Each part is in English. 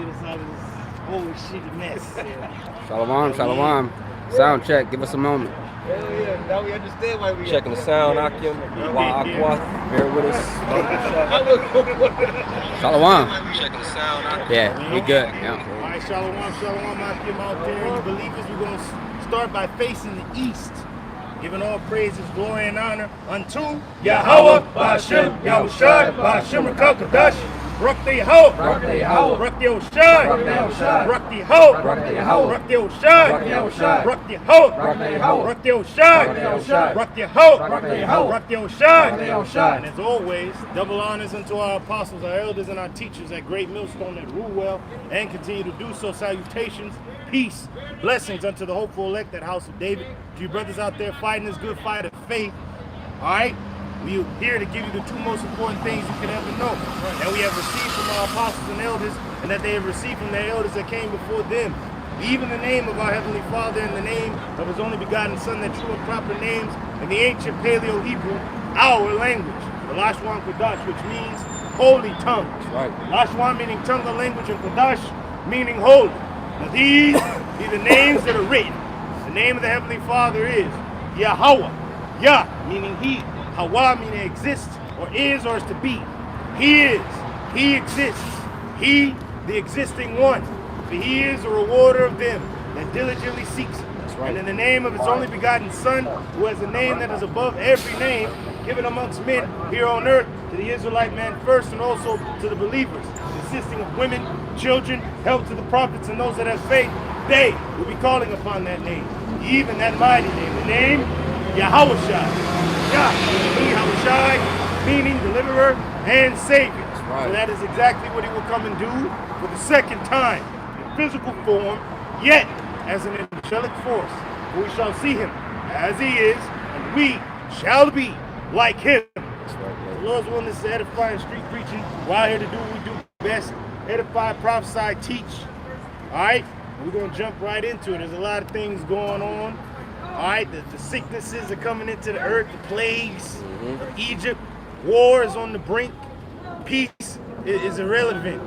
us out of this whole shitty mess. Shalom, shalom. Sound check. Give us a moment. Hell yeah, now we understand why we Checking the sound, Akim. Wa Aqua. Bear with us. Shalom. Checking the sound, Akim. Yeah, we good. All Yeah. right, shalom, Akim out there. You believers, we're going to start by facing the east, giving all praises, glory, and honor unto Yahweh, Ba'ashem, Yahushai, Ba'ashem, Rakakadash, Rakti Ho, Rakti Oshai, Rakti Ho, Rakti Oshai, Rakti Ho, Rakti Oshai, Rakti Ho, Rakti Oshai. And as always, double honors unto our apostles, our elders, and our teachers at Great Millstone that rule well and continue to do so. Salutations, peace, blessings unto the hopeful elect at House of David. To you brothers out there fighting this good fight of faith, all right? We're here to give you the two most important things you could ever know that we have received from our apostles and elders, and that they have received from their elders that came before them. Even the name of our Heavenly Father and the name of His only begotten Son, that true and proper names in the ancient Paleo-Hebrew, our language, the Lashwan Kodash, which means holy tongue. Right. Lashwan meaning tongue or language, and Kodash meaning holy. Now these be the names that are written. The name of the Heavenly Father is Yahweh. Yah meaning He. Hawa meaning exists, or is, or is to be. He is. He exists. He, the existing one. For He is a rewarder of them that diligently seeks Him. Right. And in the name of His only begotten Son, who has a name that is above every name, given amongst men here on earth, to the Israelite man first, and also to the believers, consisting of women, children, help to the prophets, and those that have faith, they will be calling upon that name, even that mighty name, the name Yahushua. Yah, meaning Yahushai, meaning deliverer and savior. Right. So that is exactly what He will come and do for the second time, in physical form, yet as an angelic force. For we shall see Him as He is, and we shall be like Him. The Lord's willing, this is edifying street preaching. We're out here to do what we do best: edify, prophesy, teach. All right, we're gonna jump right into it. There's a lot of things going on. All right, the sicknesses are coming into the earth, the plagues of Egypt. War is on the brink. Peace is irrelevant.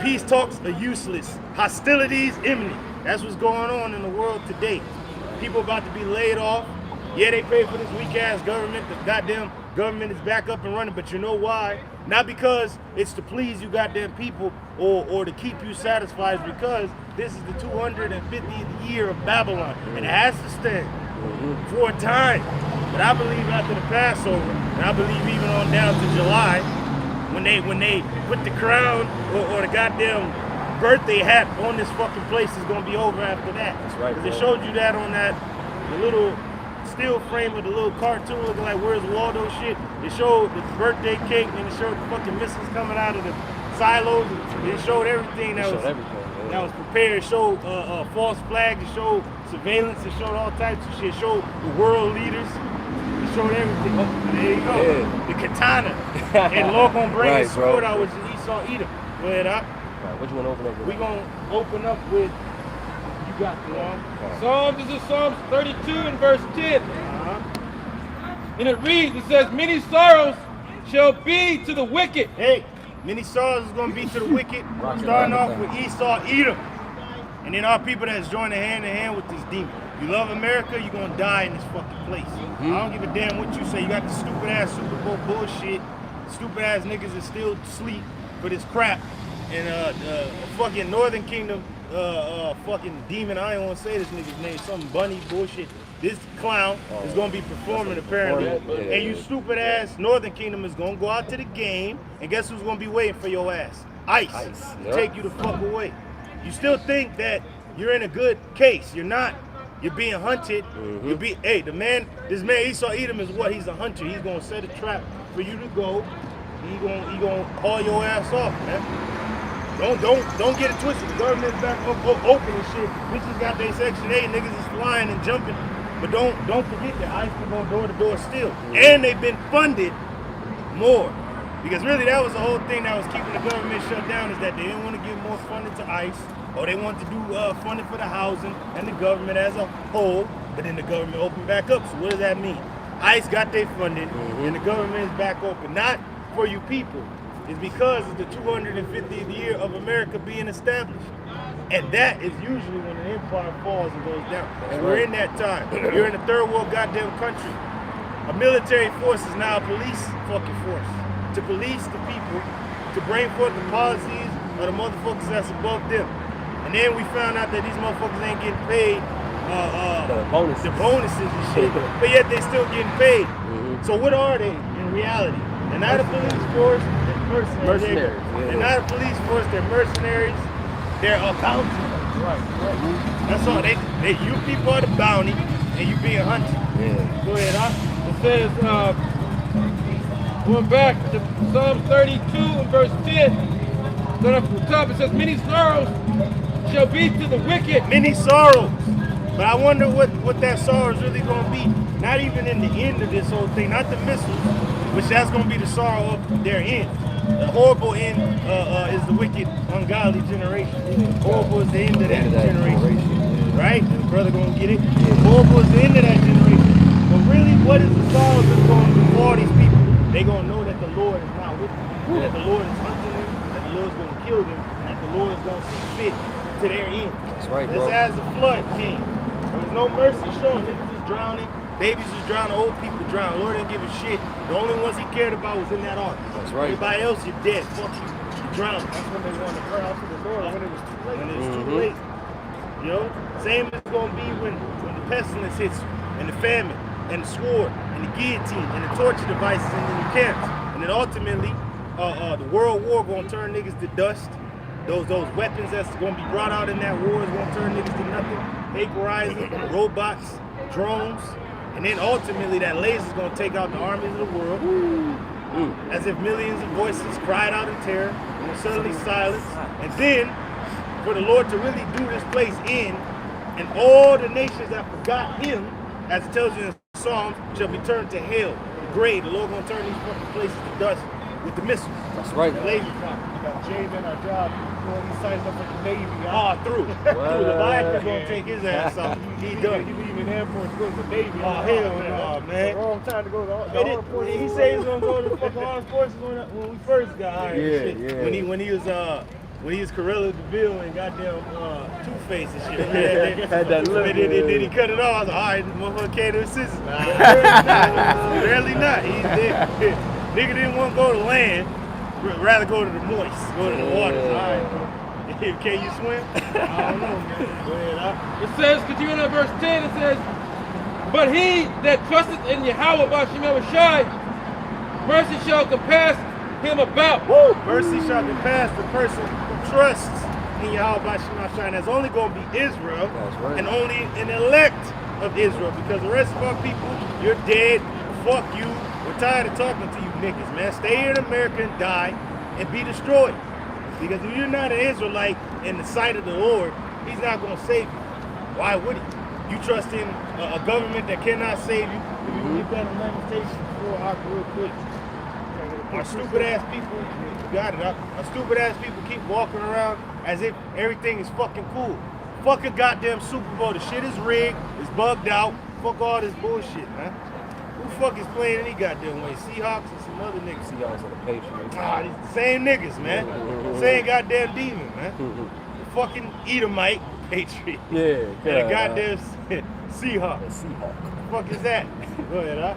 Peace talks are useless. Hostilities imminent. That's what's going on in the world today. People about to be laid off. Yeah, they pay for this weak-ass government. The goddamn government is back up and running, but you know why? Not because it's to please you goddamn people or to keep you satisfied. It's because this is the 250th year of Babylon, and it has to stand for a time. But I believe after the Passover, and I believe even on down to July, when they put the crown or the goddamn birthday hat on this fucking place, is gonna be over after that. That's right. Because they showed you that on the little still frame of the little cartoon looking like Where's Waldo shit. They showed the birthday cake, and they showed the fucking missiles coming out of the silos. They showed everything that was prepared. It showed false flags. It showed surveillance. It showed all types of shit. It showed the world leaders. It showed everything. Oh, there you go. Yeah. The katana. And Lord gonna bring Right, his sword bro. out, which is Esau Edom. Go ahead, up. Right, what you want to open up with? We're gonna open up with, you got the one. Psalms, this is Psalms 32 and verse 10. And it reads, it says, many sorrows shall be to the wicked. Hey, many sorrows is gonna be to the wicked. Starting off with Esau Edom. And then our people that's joining hand in hand with this demon. You love America, you're gonna die in this fucking place. I don't give a damn what you say. You got the stupid ass Super Bowl bullshit. Stupid ass niggas that still sleep for this crap. And fucking Northern Kingdom, fucking demon, I don't want to say this nigga's name, some bunny bullshit. This clown is going to be performing apparently. And you stupid ass Northern Kingdom is going to go out to the game, and guess who's going to be waiting for your ass? Ice. Yep. Take you the fuck away. You still think that you're in a good case. You're not. You're being hunted. Hey, this man Esau Edom is what? He's a hunter. He's going to set a trap for you to go. He gonna haul your ass off, man. Don't get it twisted. The government's back open and shit. Bitches got their Section 8, niggas is flying and jumping. But don't forget that ICE can go door to door still. And they've been funded more. Because really that was the whole thing that was keeping the government shut down, is that they didn't want to give more funding to ICE, or they wanted to do funding for the housing and the government as a whole, but then the government opened back up. So what does that mean? ICE got their funding and the government is back open. Not for you people, is because it's the 250th year of America being established. And that is usually when an empire falls and goes down. And we're in that time. You're in a third world goddamn country. A military force is now a police fucking force. To police the people, to bring forth the policies of the motherfuckers that's above them. And then we found out that these motherfuckers ain't getting paid the bonuses and shit, but yet they still getting paid. So what are they in reality? They're not a police force, they're mercenaries. They're not a police force, they're mercenaries. They're accountants. Right. That's all. You people are the bounty, and you being hunted. Yeah. Go ahead, It says, going back to Psalms 32 and verse 10, going up from the top, it says, many sorrows shall be to the wicked. Many sorrows. But I wonder what that sorrow is really going to be. Not even in the end of this whole thing, not the missiles, which that's going to be the sorrow of their end. The horrible end is the wicked, ungodly generation. Horrible is the end of that generation. Right? The brother going to get it. Horrible is the end of that generation. But really, what is the sorrow that's going to do for all these people? They're going to know that the Lord is not with them. That the Lord is hunting them, that the Lord is going to kill them, and that the Lord is going to see fit to their end. That's right, bro. Just as the flood came. There was no mercy shown. Niggas was drowning. Babies was drowning. Old people drowning. Lord didn't give a shit. The only ones he cared about was in that ark. That's right. Everybody else, you're dead. Fuck you. You drowned. That's when they wanted to cry out to the Lord when it was too late. When it was too late. You know? Same as it's going to be when the pestilence hits you, and the famine, and the sword, and the guillotine, and the torture devices in the camps. And then ultimately, the world war going to turn niggas to dust. Those weapons that's going to be brought out in that war is going to turn niggas to nothing. Vaporizing, robots, drones, and then ultimately that laser is going to take out the armies of the world. As if millions of voices cried out in terror and were suddenly silenced. And then for the Lord to really do this place in, and all the nations that forgot him, as it tells you in Psalms, shall be turned to hell, the grave. The Lord going to turn these fucking places to dust with the missiles. That's right. The Navy got James in our job. He signed up for the Navy. Through. Through the Leviathan gonna take his ass out. He done. He leaving the Air Force to go to the Navy. Oh, hell no, man. Wrong time to go to the armed forces. He said he was gonna go to the fucking armed forces when we first got hired. Yeah. When he was Corella DeVille and goddamn Two-Face and shit. Had that look. Then he cut it off. I was like, all right, this motherfucker came to assist us. Barely not. Nigga didn't want to go to land, rather go to the moist, go to the waters. All right. Can you swim? I don't know, man. Go ahead. It says, continuing on verse 10, it says, but he that trusteth in Yahweh B'Shem Yahushai, mercy shall compass him about. Woo! Mercy shall compass the person who trusts in Yahweh B'Shem Yahushai. And that's only going to be Israel. That's right. And only an elect of Israel. Because the rest of our people, you're dead. Fuck you. We're tired of talking to you niggas, man. Stay here in America and die and be destroyed. Because if you're not an Israelite in the sight of the Lord, he's not going to save you. Why would he? You trust in a government that cannot save you. If you get that in Lamentations 4 real quick. Our stupid ass people, you got it. Our stupid ass people keep walking around as if everything is fucking cool. Fuck a goddamn Super Bowl. The shit is rigged. It's bugged out. Fuck all this bullshit, man. Who the fuck is playing any goddamn way? Seahawks and some other niggas. Seahawks are the Patriots. These same niggas, man. Same goddamn demon, man. The fucking Edomite Patriot. Yeah, And a goddamn Seahawk. Seahawk. What the fuck is that? Go ahead,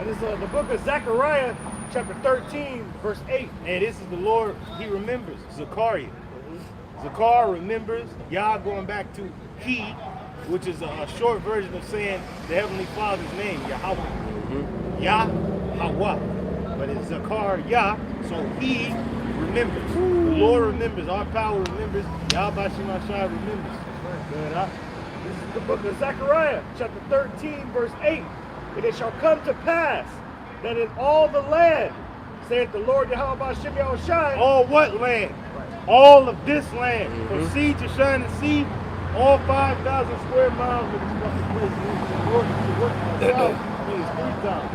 This is the book of Zechariah, chapter 13, verse 8. And this is the Lord, he remembers. Zechariah. Zechariah remembers. Yah going back to he, which is a short version of saying the Heavenly Father's name, Yahweh. Yahweh. But it's Zechariah, so he remembers. The Lord remembers. Our power remembers. Yah B'Shem Yahushai remembers. Good, This is the book of Zechariah, chapter 13, verse 8. And it shall come to pass that in all the land, saith the Lord Yahweh B'Shem Yahushai. All what land? All of this land. From sea to shining sea, all 5,000 square miles of this fucking place. North to south, it's 3,000.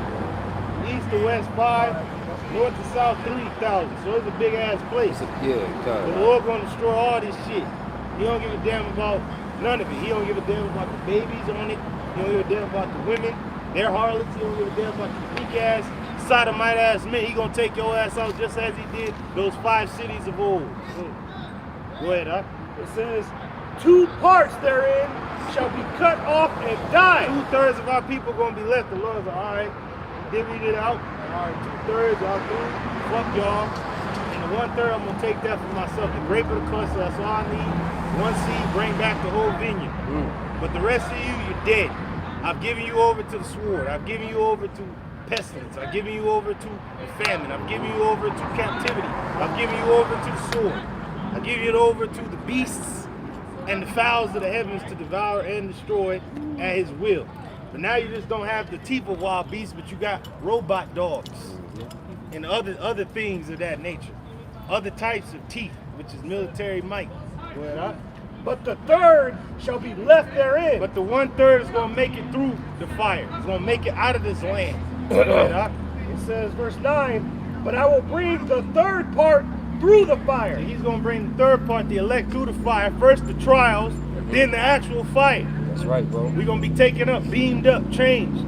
East to west, 5. North to south, 3,000. So it's a big ass place. The Lord gonna destroy all this shit. He don't give a damn about none of it. He don't give a damn about the babies on it. He don't give a damn about the women, their harlots. He don't give a damn about the weak ass sodomite ass men, he gonna take your ass out just as he did those 5 cities of old. Go ahead, huh? It says, 2 parts therein shall be cut off and die. 2/3 of our people gonna be left. The Lord's like, all right, divvied it out. All right, 2/3 y'all through. Fuck y'all. And the 1/3 I'm gonna take that for myself. The grape of the cluster, that's all I need. 1 seed, bring back the whole vineyard. But the rest of you, you're dead. I've given you over to the sword. I've given you over to pestilence. I've given you over to the famine. I've given you over to captivity. I've given you over to the sword. I've given you over to the beasts and the fowls of the heavens to devour and destroy at his will. But now you just don't have the teeth of wild beasts, but you got robot dogs and other things of that nature. Other types of teeth, which is military might. Go ahead, huh? But the 1/3 shall be left therein. But the 1/3 is going to make it through the fire. It's going to make it out of this land. Go ahead, huh? It says, verse 9, but I will bring the 3rd part through the fire. He's going to bring the 3rd part, the elect, through the fire. First the trials, then the actual fire. That's right, bro. We're going to be taken up, beamed up, changed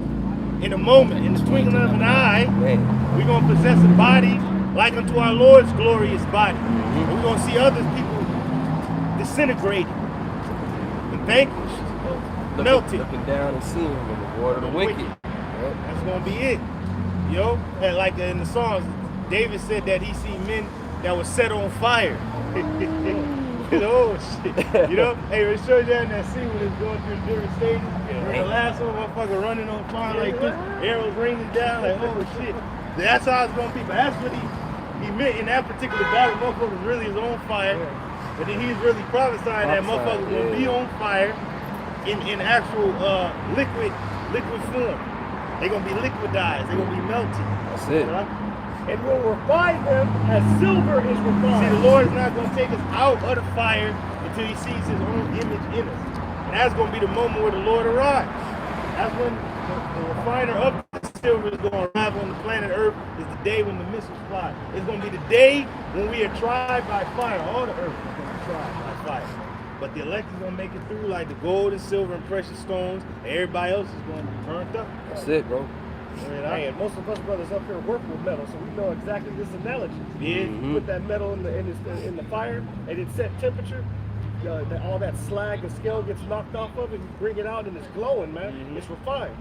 in a moment, in the twinkling of an eye. Man. We're going to possess a body like unto our Lord's glorious body. And we're going to see other people disintegrated and vanquished, melted. Looking down and seeing in the word of the wicked. Yep. That's going to be it. Yo, and like in the Psalms, David said that he seen men that were set on fire. Oh shit. You know, hey, it shows you in that scene when it's going through different stages. When the last one, motherfucker running on fire like this, arrows raining down, like, oh shit. That's how it's going to be. But that's what he meant in that particular battle. Motherfucker really is on fire. But then he's really prophesying that motherfucker will be on fire in actual liquid form. They're going to be liquidized. They're going to be melted. That's it. And will refine them as silver is refined. See, the Lord is not going to take us out of the fire until he sees his own image in us. And that's going to be the moment where the Lord arrives. That's when the refiner of the silver is going to arrive on the planet Earth. Is the day when the missiles fly. It's going to be the day when we are tried by fire. All the earth is going to be tried by fire. But the elect is going to make it through like the gold and silver and precious stones. And everybody else is going to be burnt up. That's it, bro. Hey, and most of us brothers up here work with metal, so we know exactly this analogy. Yeah. You put that metal in the fire, and it's set temperature. All that slag and scale gets knocked off of it. You bring it out, and it's glowing, man. It's refined.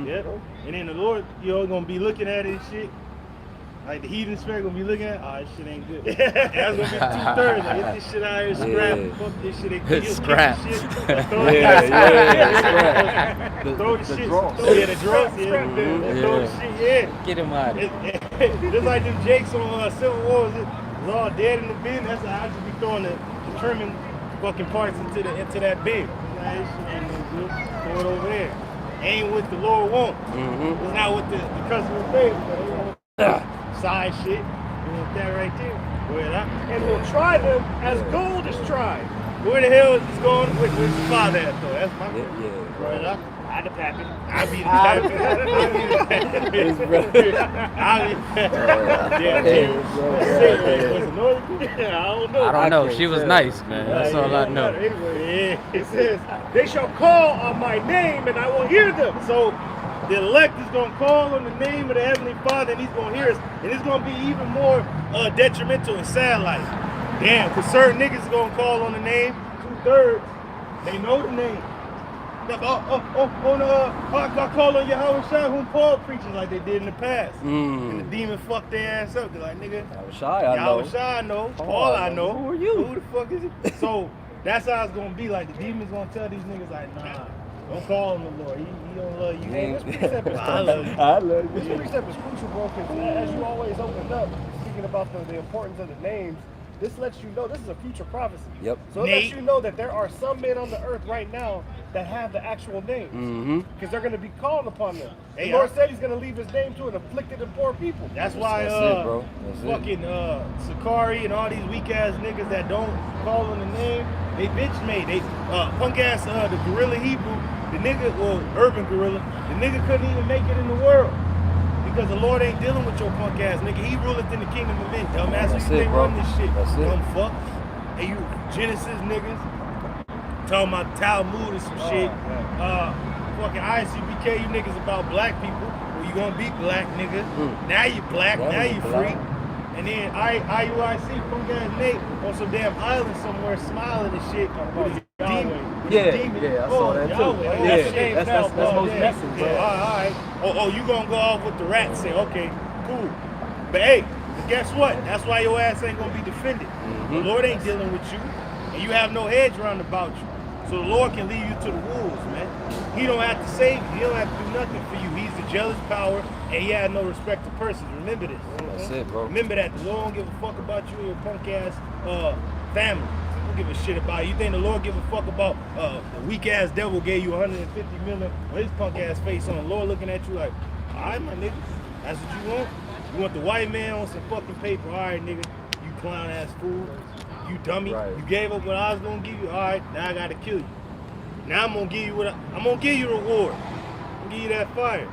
Yeah. And then the Lord, gonna be looking at it and shit. Like the heathen spirit gonna be looking at, oh, this shit ain't good. That's gonna be 2/3. Like, get this shit out of here, scrap. Yeah. Fuck this shit. Ain't good. Scrap. Throw the shit. dross. The dross. Yeah. Throw the shit. Yeah. Get him out of here. Just like them jakes on Civil War, it's all dead in the bin. That's how I just be throwing the trimming fucking parts into that bin. Like, this shit ain't no good. Throw it over there. Ain't what the Lord wants. It's not what the customer pays. Side shit. You want that right there. Go ahead, huh? And will try them as gold is tried. Where the hell is going? Where's the father at though? That's my Yeah. Go ahead, huh? I the pappy. I be the pappy. I don't know. She was nice, man. That's all I know. Anyway, It says, they shall call on my name and I will hear them. So the elect is going to call on the name of the Heavenly Father and he's going to hear us. And it's going to be even more detrimental and sad like. Damn, because certain niggas is going to call on the name. 2/3, they know the name. I call on Yahweh Shai, whom Paul preaches like they did in the past. And the demon fucked their ass up. They're like, nigga, Yahweh Shai I know. Paul I know. Who are you? Who the fuck is it? So that's how it's going to be. Like the demon's going to tell these niggas like, nah, don't call him the Lord. He don't love you. Hey, this precept is I love you. I love you. This precept is crucial, bro, because as you always opened up, speaking about the importance of the names, this lets you know this is a future prophecy. Yep. So it lets you know that there are some men on the earth right now that have the actual names. Because they're going to be called upon them. The Hey, Lord said he's going to leave his name to an afflicted and poor people. That's why That's it, bro. That's it. fucking Sakari and all these weak ass niggas that don't call on the name, they bitch made. They punk ass the gorilla Hebrew, the nigga, well, urban gorilla, the nigga couldn't even make it in the world. Because the Lord ain't dealing with your punk ass nigga. He ruleth in the kingdom of men. Dumbass, That's you it, think bro. run this shit. That's it. Dumb fuck. And you Genesis niggas talking about Talmud and some shit. Fucking ICBK, you niggas about black people. well, you gonna be black, nigga. Now you black, now you free. And then IUIC, punk ass Nate on some damn island somewhere smiling and shit with his demon. With his demon. I saw that too. Yahweh. Yeah, that's most recent, bro. Yeah, all right. Oh, you gonna go off with the rat and say, okay, cool. But hey, guess what? That's why your ass ain't gonna be defended. The Lord ain't dealing with you, and you have no hedge round about you. So the Lord can leave you to the wolves, man. He don't have to save you. He don't have to do nothing for you. He's the jealous power, and he has no respect to persons. Remember this. That's it, bro. Remember that. The Lord don't give a fuck about you and your punk ass family. He don't give a shit about you. You think the Lord give a fuck about the weak ass devil gave you 150 million with his punk ass face on? The Lord looking at you like, all right, my nigga, that's what you want? You want the white man on some fucking paper? All right, nigga, you clown ass fool. You dummy. Right. You gave up what I was gonna give you. All right, now I gotta kill you. Now I'm gonna give you I'm gonna give you a reward. I'm gonna give you that fire.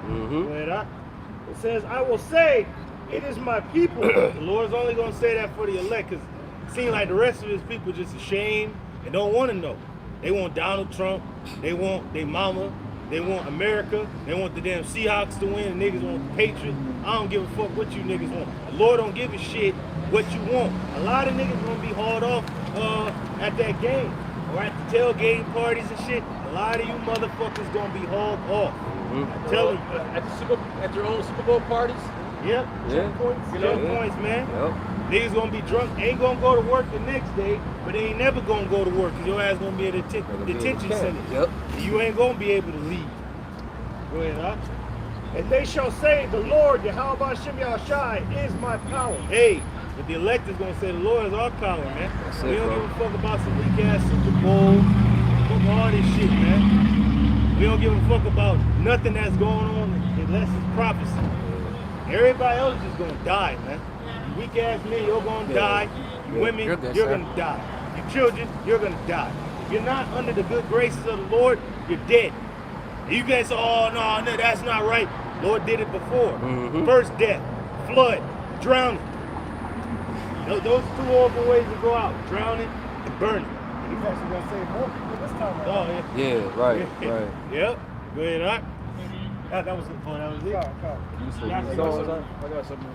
It says, I will say, it is my people. The Lord's only gonna say that for the elect, because it seems like the rest of his people just ashamed and don't want to know. They want Donald Trump. They want their mama. They want America. They want the damn Seahawks to win. The niggas want the Patriots. I don't give a fuck what you niggas want. The Lord don't give a shit what you want. A lot of niggas gonna be hauled off at that game or at the tailgating parties and shit. A lot of you motherfuckers gonna be hauled off. I'm telling you. At your own Super Bowl parties? Yep. Yeah. Points, man. Yep. Niggas gonna be drunk, ain't gonna go to work the next day, but they ain't never gonna go to work because your ass gonna be at a detention center. Yep. You ain't gonna be able to leave. Go ahead, huh? And they shall say, the Lord, Yahweh Shem Yahushai, is my power. Hey, but the elect is gonna say the Lord is our power, man. That's We it, don't bro. give a fuck about some weak ass Super Bowl, fuck all this shit, man. We don't give a fuck about nothing that's going on unless it's prophecy. Everybody else is gonna die, man. You weak ass men, you're gonna die. You women, You're good, you're sir. gonna die. You children, you're gonna die. If you're not under the good graces of the Lord, you're dead. And you guys say, oh no, that's not right. Lord did it before. First death, flood, drowning. Those are two horrible ways to go out: drowning and burning. And he's actually going to say more this time. Oh yeah. Yeah, right. Yep. Go ahead, all right. That was the point. That was it. I got something.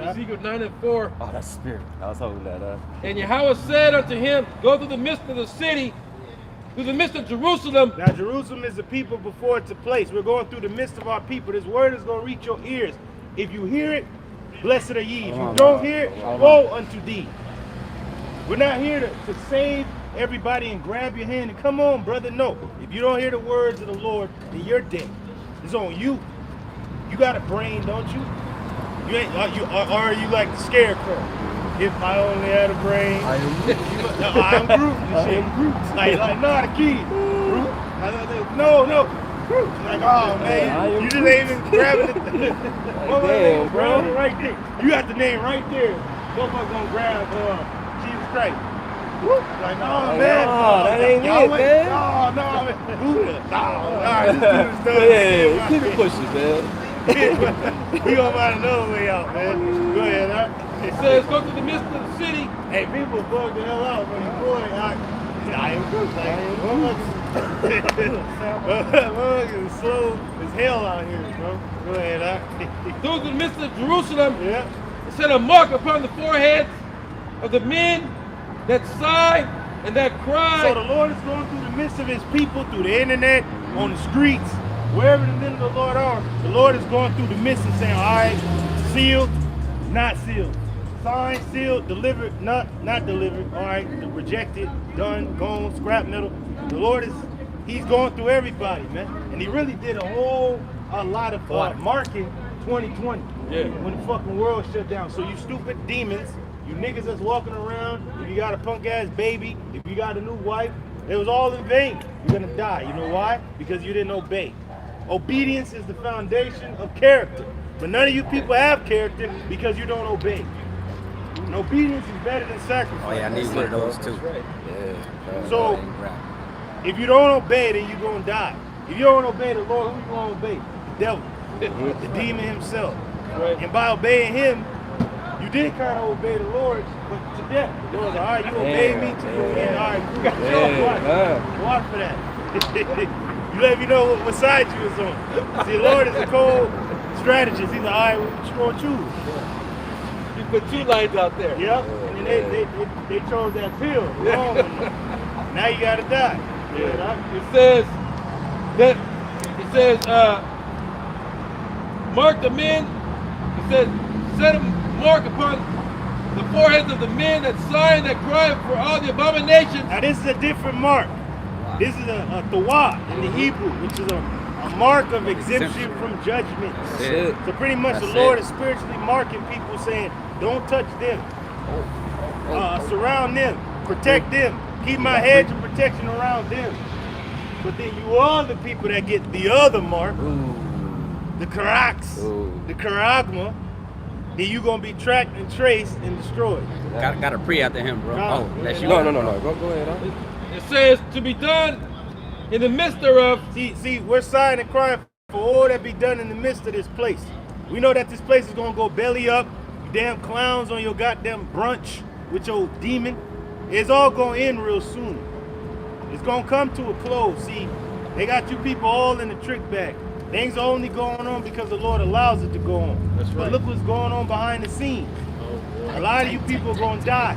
Ezekiel 9:4. Oh, that's spirit. I was hoping that. And Yahweh said unto him, go through the midst of the city, through the midst of Jerusalem. Now Jerusalem is the people before it's a place. We're going through the midst of our people. This word is going to reach your ears. If you hear it, blessed are ye. If you don't hear it, woe unto thee. We're not here to save everybody and grab your hand and come on, brother. No. If you don't hear the words of the Lord, then you're dead. It's on you. You got a brain, don't you? You ain't. Or are you like the scarecrow? If I only had a brain. I am Groot. I am Groot. Like nah, the kid. Groot. No. Groot. Like, oh man, you just ain't even grabbing it. Damn, bro. Right there. You got the name right there. Motherfucker gonna grab Jesus Christ. Like, no, man. No, that ain't it, man. No, man. Buddha. No, all right, this dude is done. Yeah, keep it pushing, man. We gonna find another way out, man. Go ahead, huh? It says, go through the midst of the city. Hey, people bug the hell out when you boy. I am good. Motherfuckers is slow as hell out here, bro. Go ahead, huh? Through the midst of Jerusalem. Yeah. It set a mark upon the foreheads of the men that sigh and that cry. So the Lord is going through the midst of his people, through the internet, on the streets, wherever the men of the Lord are. The Lord is going through the midst and saying, all right, sealed, not sealed. Signed, sealed, delivered, not delivered. All right, rejected, done, gone, scrap metal. The Lord he's going through everybody, man. And he really did a lot of marking 2020. Yeah. When the fucking world shut down. So you stupid demons, you niggas that's walking around, if you got a punk ass baby, if you got a new wife, it was all in vain. You're gonna die. You know why? Because you didn't obey. Obedience is the foundation of character. But none of you people have character because you don't obey. And obedience is better than sacrifice. Oh yeah, I need one of those too. Yeah. So if you don't obey, then you're gonna die. If you don't obey the Lord, who you gonna obey? The devil. The demon himself. Right. And by obeying him, you did kind of obey the Lord, but to death. The Lord's like, all right, you obey me to the end. All right, cool. Watch for that. You let me know what side you was on. See, the Lord is a cold strategist. He's like, all right, we're just gonna choose. You put 2 lines out there. Yep. And then they chose that pill. Wrong one. Now you gotta die. Yeah. It says that mark the men. It says set a mark upon the foreheads of the men that sign that cry for all the abominations. Now this is a different mark. This is a tawah in the Hebrew, which is a mark of exemption from judgment. That's it. So pretty much That's the Lord it. is spiritually marking people, saying, don't touch them. Surround them. Protect them. Keep my hedge of protection around them. But then you are the people that get the other mark, the karaks, the karagma, then you're going to be tracked and traced and destroyed. Gotta pray after him, bro. No. Oh, that's you. No. Go ahead. Huh? It says to be done in the midst thereof. See, we're sighing and crying for all that be done in the midst of this place. We know that this place is going to go belly up. You damn clowns on your goddamn brunch with your demon. It's all going to end real soon. It's going to come to a close. See, they got you people all in the trick bag. Things are only going on because the Lord allows it to go on. That's right. But look what's going on behind the scenes. A lot of you people are going to die.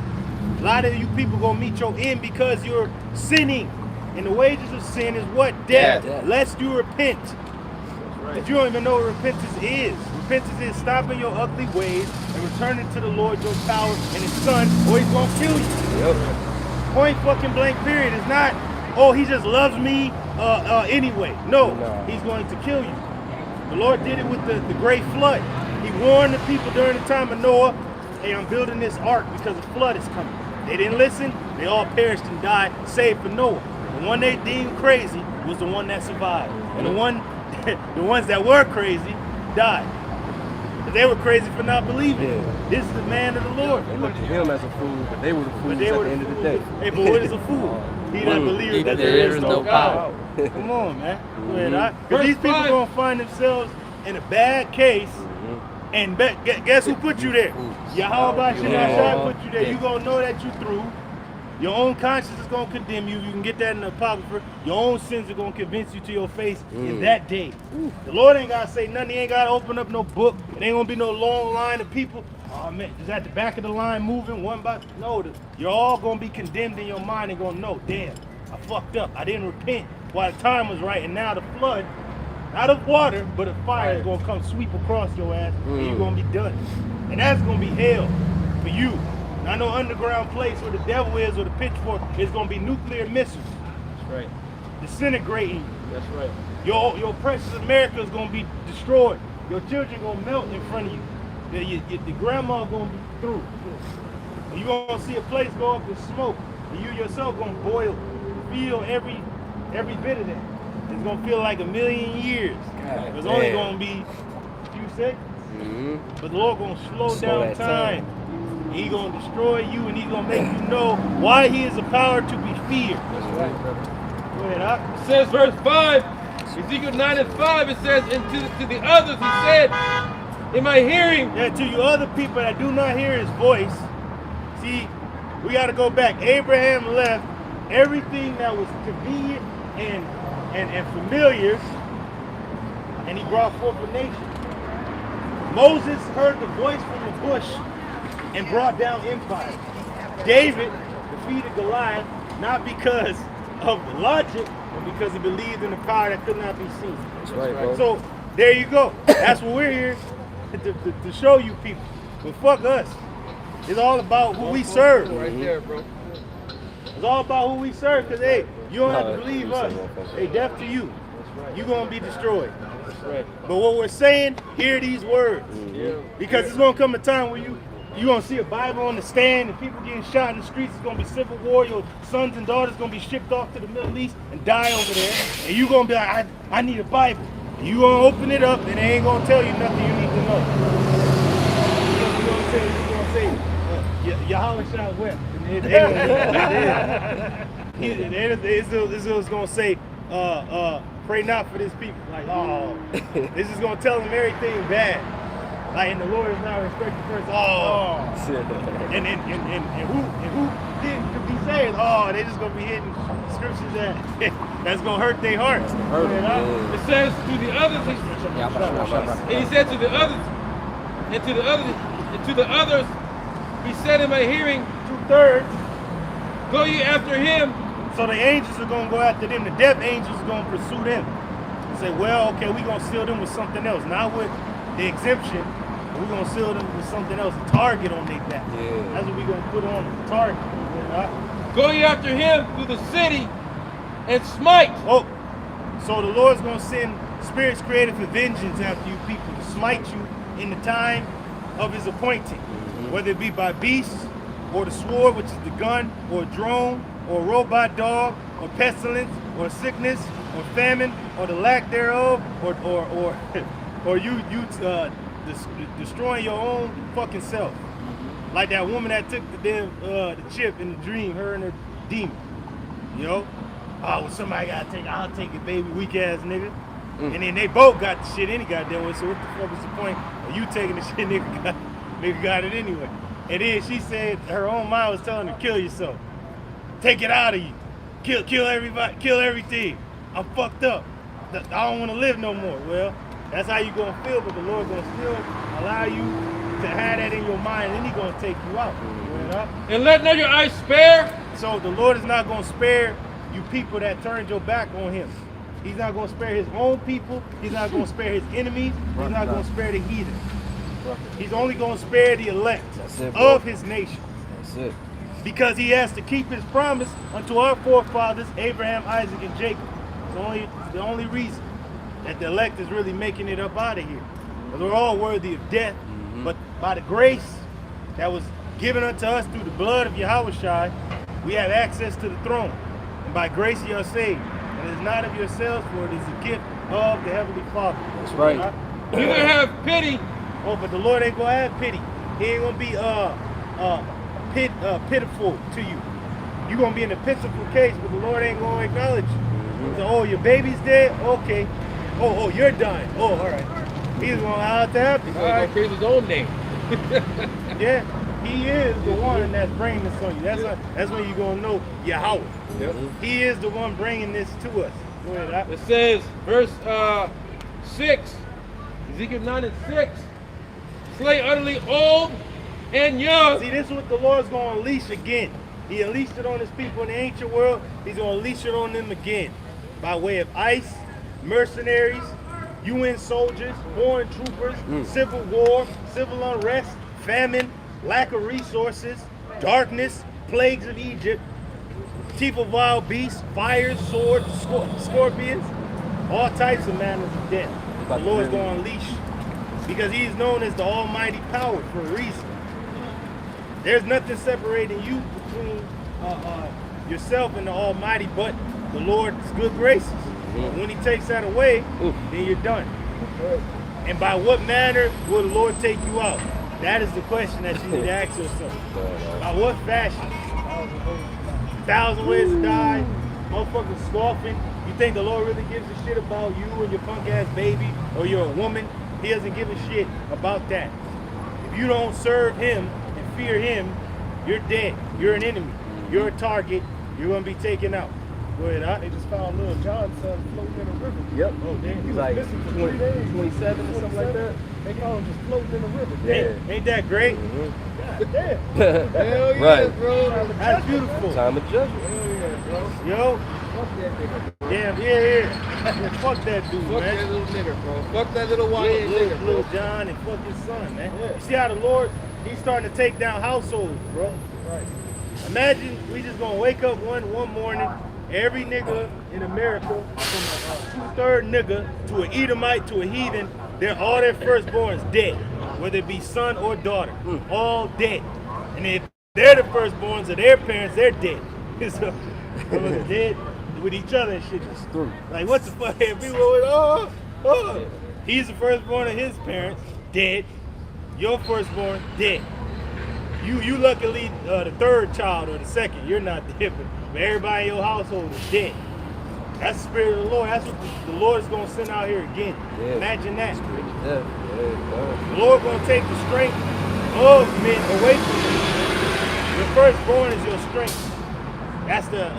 A lot of you people are going to meet your end because you're sinning. And the wages of sin is what? Death. Death. Lest you repent. But you don't even know what repentance is. Repentance is stopping your ugly ways and returning to the Lord your power and his son, or he's going to kill you. Yep. Point fucking blank period. It's not, oh, he just loves me anyway. No, he's going to kill you. The Lord did it with the great flood. He warned the people during the time of Noah, hey, I'm building this ark because the flood is coming. They didn't listen. They all perished and died, save for Noah. The one they deemed crazy was the one that survived. And the ones that were crazy died. But they were crazy for not believing. Yeah. This is the man of the Lord. They looked at him as a fool, but they were the fools But at they the were end of the day. Hey, but what is a fool? He that believes that there is no power. Come on, man. Because these people are going to find themselves in a bad case. And guess who put you there? Yahweh Shemashai put you there. You're going to know that you through. Your own conscience is going to condemn you. You can get that in the Apocrypha. Your own sins are going to convince you to your face in that day. The Lord ain't got to say nothing. He ain't got to open up no book. It ain't going to be no long line of people. Oh, man, just at the back of the line moving one by... No, you're all going to be condemned in your mind and going to know, damn, I fucked up. I didn't repent while the time was right. And now the flood, not of water, but of fire is going to come sweep across your ass and you're going to be done. And that's going to be hell for you. Not no underground place where the devil is or the pitchfork. It's going to be nuclear missiles. That's right. Disintegrating you. That's right. Your precious America is going to be destroyed. Your children going to melt in front of you. The grandma going to be through. You're going to see a place go up in smoke. And you yourself going to boil. Feel every bit of that. It's going to feel like a million years. It's only going to be a few seconds. But the Lord going to slow down time. He's going to destroy you and he's going to make you know why he is a power to be feared. That's right, brother. Go ahead, Doc. It says verse 5, Ezekiel 9:5, it says, and to the others he said, in my hearing. Yeah, to you other people that do not hear his voice, see, we got to go back. Abraham left everything that was convenient and familiar, and he brought forth a nation. Moses heard the voice from the bush and brought down empire. David defeated Goliath not because of the logic, but because he believed in the power that could not be seen. That's right, bro. So there you go. That's what we're here to show you people. But fuck us. It's all about who we serve. Right there, bro. It's all about who we serve. Because hey, you don't have to believe us. Hey, deaf to you. You're gonna be destroyed. That's right. But what we're saying, hear these words. Because it's gonna come a time where you're going to see a Bible on the stand and people getting shot in the streets. It's going to be civil war. Your sons and daughters going to be shipped off to the Middle East and die over there. And you're going to be like, I need a Bible. And you're going to open it up and they ain't going to tell you nothing you need to know. You're going to say, Yahweh shall wept. It's going to say, pray not for this people. Like, oh, this is going to tell them everything bad. Like, and the Lord is not respected first. Oh, and who to be saying, oh, they just gonna be hitting scriptures that's gonna hurt their hearts. It says to the others, and he said to the others, and to the others, he said in my hearing, 2/3. go ye after him. So the angels are gonna go after them. The death angels are gonna pursue them. And say, well, okay, we're gonna seal them with something else. Not with the exemption, but we're gonna seal them with something else. A target on their back. Yeah. That's what we're gonna put on them. A target. Go ye after him through the city and smite. Oh, so the Lord's gonna send spirits created for vengeance after you people to smite you in the time of his appointing, whether it be by beasts or the sword, which is the gun, or a drone, or a robot dog, or pestilence, or sickness, or famine, or the lack thereof, or you destroying your own fucking self, like that woman that took the damn the chip in the dream, her and her demon, you know. Oh, well, somebody gotta take it. I'll take it, baby, weak ass nigga. And then they both got the shit any goddamn way. So what the fuck is the point of you taking the shit? Nigga got it anyway. And then she said her own mind was telling her to kill yourself. Take it out of you. Kill everybody. Kill everything. I'm fucked up. I don't want to live no more. Well, that's how you gonna feel, but the Lord gonna still allow you to have that in your mind, and He gonna take you out. And let not your eyes spare. So the Lord is not gonna spare you people that turned your back on Him. He's not gonna spare His own people. He's not gonna spare His enemies. He's not gonna spare the heathen. He's only gonna spare the elect of His nation. That's it. Because He has to keep His promise unto our forefathers, Abraham, Isaac, and Jacob. It's the only reason that the elect is really making it up out of here. Because we're all worthy of death, but by the grace that was given unto us through the blood of Yahushua, we have access to the throne. And by grace you are saved. And it is not of yourselves, for it is a gift of the Heavenly Father. That's right. You gonna have pity. Oh, but the Lord ain't gonna have pity. He ain't gonna be pitiful to you. You're gonna be in a pitiful case, but the Lord ain't gonna acknowledge you. So, oh, your baby's dead? Okay. Oh, you're dying. Oh, all right. He's gonna allow it to happen. He's gonna praise his own name. Yeah, He is the one that's bringing this on you. That's when you're gonna know Yahweh. Yep. He is the one bringing this to us. Go ahead. It says, verse 6, Ezekiel 9 and 6, slay utterly old and young. See, this is what the Lord's going to unleash again. He unleashed it on His people in the ancient world. He's going to unleash it on them again by way of ICE, mercenaries, UN soldiers, foreign troopers, civil war, civil unrest, famine, lack of resources, darkness, plagues of Egypt, teeth of wild beasts, fires, swords, scorpions, all types of manners of death. The Lord's going to unleash because He's known as the Almighty Power for a reason. There's nothing separating you between yourself and the Almighty but the Lord's good graces. When He takes that away, then you're done. And by what manner will the Lord take you out? That is the question that you need to ask yourself. By what fashion? 1,000 ways to die, motherfuckers scoffing. You think the Lord really gives a shit about you and your punk ass baby, or you're a woman? He doesn't give a shit about that. If you don't serve Him and fear Him, you're dead. You're an enemy. You're a target. You're gonna be taken out. Go ahead, They just found little John's son floating in a river. Yep. Oh, damn. He's like 20, 27 or something like that. They found him just floating in the river. Yeah. Ain't that great? God damn. Hell yeah, Right. bro. That's beautiful. Time of judgment. Yo. Damn, yeah. Fuck that dude, Fuck man. that little nigga, bro. Fuck that little YA nigga, bro. Little John and fuck his son, man. You see how the Lord, He's starting to take down households, bro. Right. Imagine we just gonna wake up one morning, every nigga in America, from a 2/3 nigga to an Edomite to a heathen, all their firstborns dead, whether it be son or daughter, all dead. And if they're the firstborns of their parents, they're dead. So, they're dead with each other and shit. Just like, what the fuck? People always, he's the firstborn of his parents, dead. Your firstborn, dead. You luckily the third child or the second, you're not dead, but everybody in your household is dead. That's the Spirit of the Lord. That's what the Lord is going to send out here again. Yeah. Imagine that. The Lord going to take the strength of men away from them. Your firstborn is your strength. That's the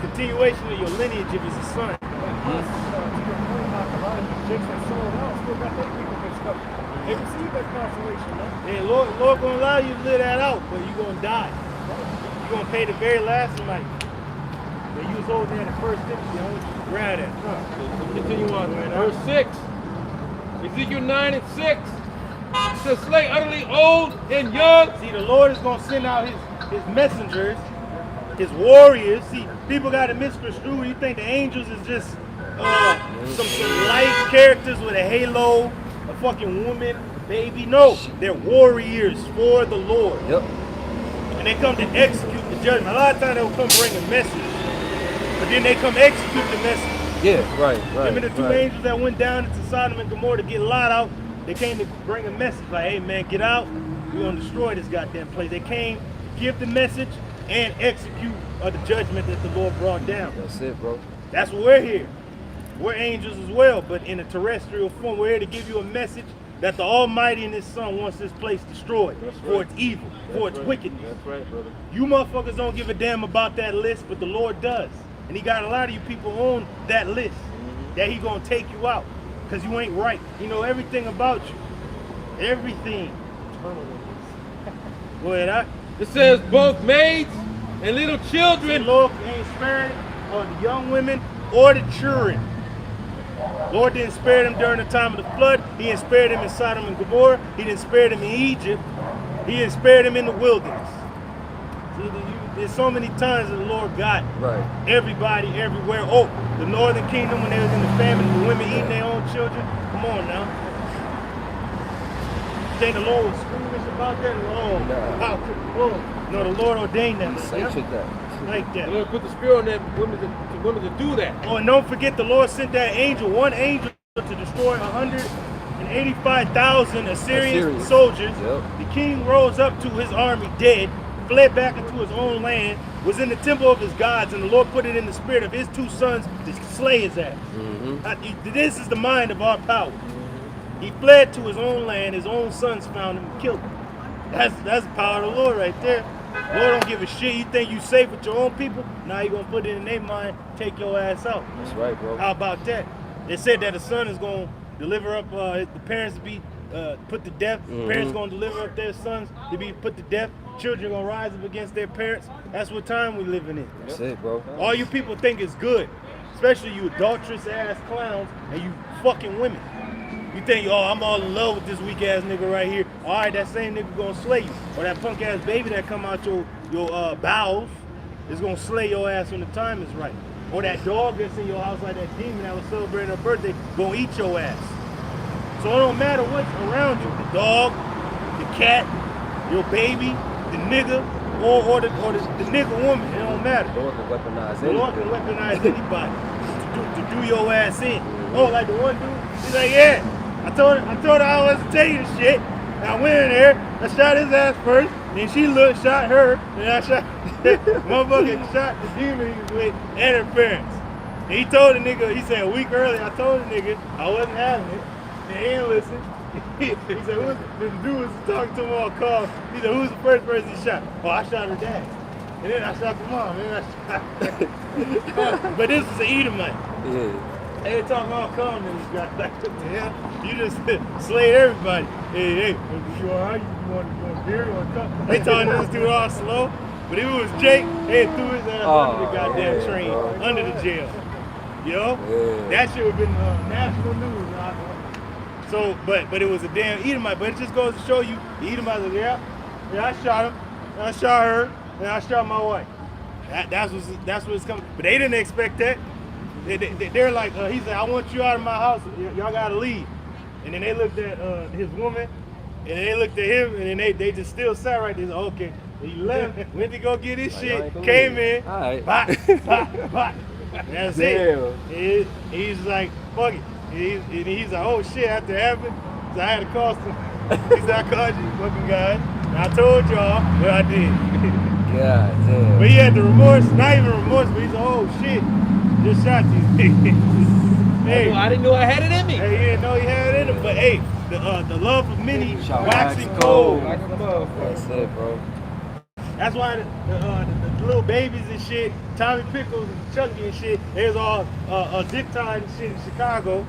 continuation of your lineage if it's a son. To your point about a lot of these chicks that sold out still got their people mixed up. They receive that consolation, man. Yeah, Lord gonna allow you to live that out, but you're gonna die. You're gonna pay the very last somebody. But you was over there in the first 50, I want you to grab that. So continue on. Verse 6. Ezekiel 9 and 6. It says, slay utterly old and young. See, the Lord is gonna send out his messengers, his warriors. See, people got to misconstrue. You think the angels is just some light characters with a halo, a fucking woman, baby. No, they're warriors for the Lord. Yep. And they come to execute the judgment. A lot of times they will come bring a message, but then they come execute the message. Yeah, right. Remember the two angels that went down into Sodom and Gomorrah to get Lot out? They came to bring a message like, hey man, get out. We're gonna destroy this goddamn place. They came, give the message, and execute the judgment that the Lord brought down. That's it, bro. That's what we're here. We're angels as well, but in a terrestrial form. We're here to give you a message that the Almighty and His Son wants this place destroyed for its evil, for its wickedness. That's right, brother. You motherfuckers don't give a damn about that list, but the Lord does. And He got a lot of you people on that list that He gonna take you out because you ain't right. He know everything about you. Everything. Go ahead, It says both maids and little The children. Lord ain't sparing the young women or the children. Lord didn't spare them during the time of the flood. He didn't spare them in Sodom and Gomorrah. He didn't spare them in Egypt. He didn't spare them in the wilderness. See, there's so many times that the Lord got everybody everywhere. Oh, the northern kingdom when they was in the famine, the women eating their own children. Come on now. You think the Lord was squeamish about that? No, the Lord ordained that. Sanctioned that. Like The that. Lord put the spirit on them women to do that. Oh, and don't forget the Lord sent that angel, one angel, to destroy 185,000 Assyrian soldiers. Yep. The king rose up to his army dead, fled back into his own land, was in the temple of his gods, and the Lord put it in the spirit of his two sons to slay his ass. This is the mind of our power. He fled to his own land, his own sons found him and killed him. That's the power of the Lord right there. Lord don't give a shit. You think you safe with your own people? Now you gonna put it in their mind, take your ass out. That's right, bro. How about that? They said that the son is gonna deliver up the parents to be put to death. Parents gonna deliver up their sons to be put to death. Children gonna rise up against their parents. That's what time we living in. That's it, bro. All you people think is good, especially you adulterous ass clowns and you fucking women. You think, oh, I'm all in love with this weak ass nigga right here. All right, that same nigga gonna slay you. Or that punk ass baby that come out your bowels is gonna slay your ass when the time is right. Or that dog that's in your house like that demon that was celebrating her birthday gonna eat your ass. So it don't matter what's around you, the dog, the cat, your baby, the nigga, or the nigga woman. It don't matter. The Lord can weaponize The Lord can weaponize anybody to do your ass in. Oh, like the one dude, he's like, yeah. I told her I wasn't tell you the shit. And I went in there, I shot his ass first, then she shot her, and I shot motherfucking shot the demon he was with and her parents. And he told the nigga, he said a week earlier, I told the nigga I wasn't having it. And he didn't listen. He said, the dude was talking to him on call. He said, who's the first person he shot? Oh, I shot her dad. And then I shot the mom, and then I shot But this is an Edomite. Yeah. They talking all calm niggas got like, what the hell? You just slayed everybody. Hey, you alright? You want beer? You want cup? They talking to this dude all slow. But if it was Jake, they threw his ass under the goddamn train, under the jail. Yo? That shit would have been national news. So, but it was a damn Edomite. But it just goes to show you, the Edomite was like, yeah, I shot him, and I shot her, and I shot my wife. That's what it's coming. But they didn't expect that. They're like, he said, I want you out of my house. Y'all gotta leave. And then they looked at his woman, and they looked at him, and then they just still sat right there. Okay. He left, went to go get his shit, came in, bop. That's it. He's like, fuck it. And he's like, oh shit, after it happened, so I had to call some. He said, I called you fucking guys. And I told y'all what I did. God damn. But he had the remorse, not even remorse, but he's like, oh shit, just shot you. Hey, I didn't know I had it in me. hey, he didn't know he had it in him, but hey, the love of many waxing cold. That's it, bro. That's why the little babies and shit, Tommy Pickles and Chucky and shit, there's all zip tied and shit in Chicago.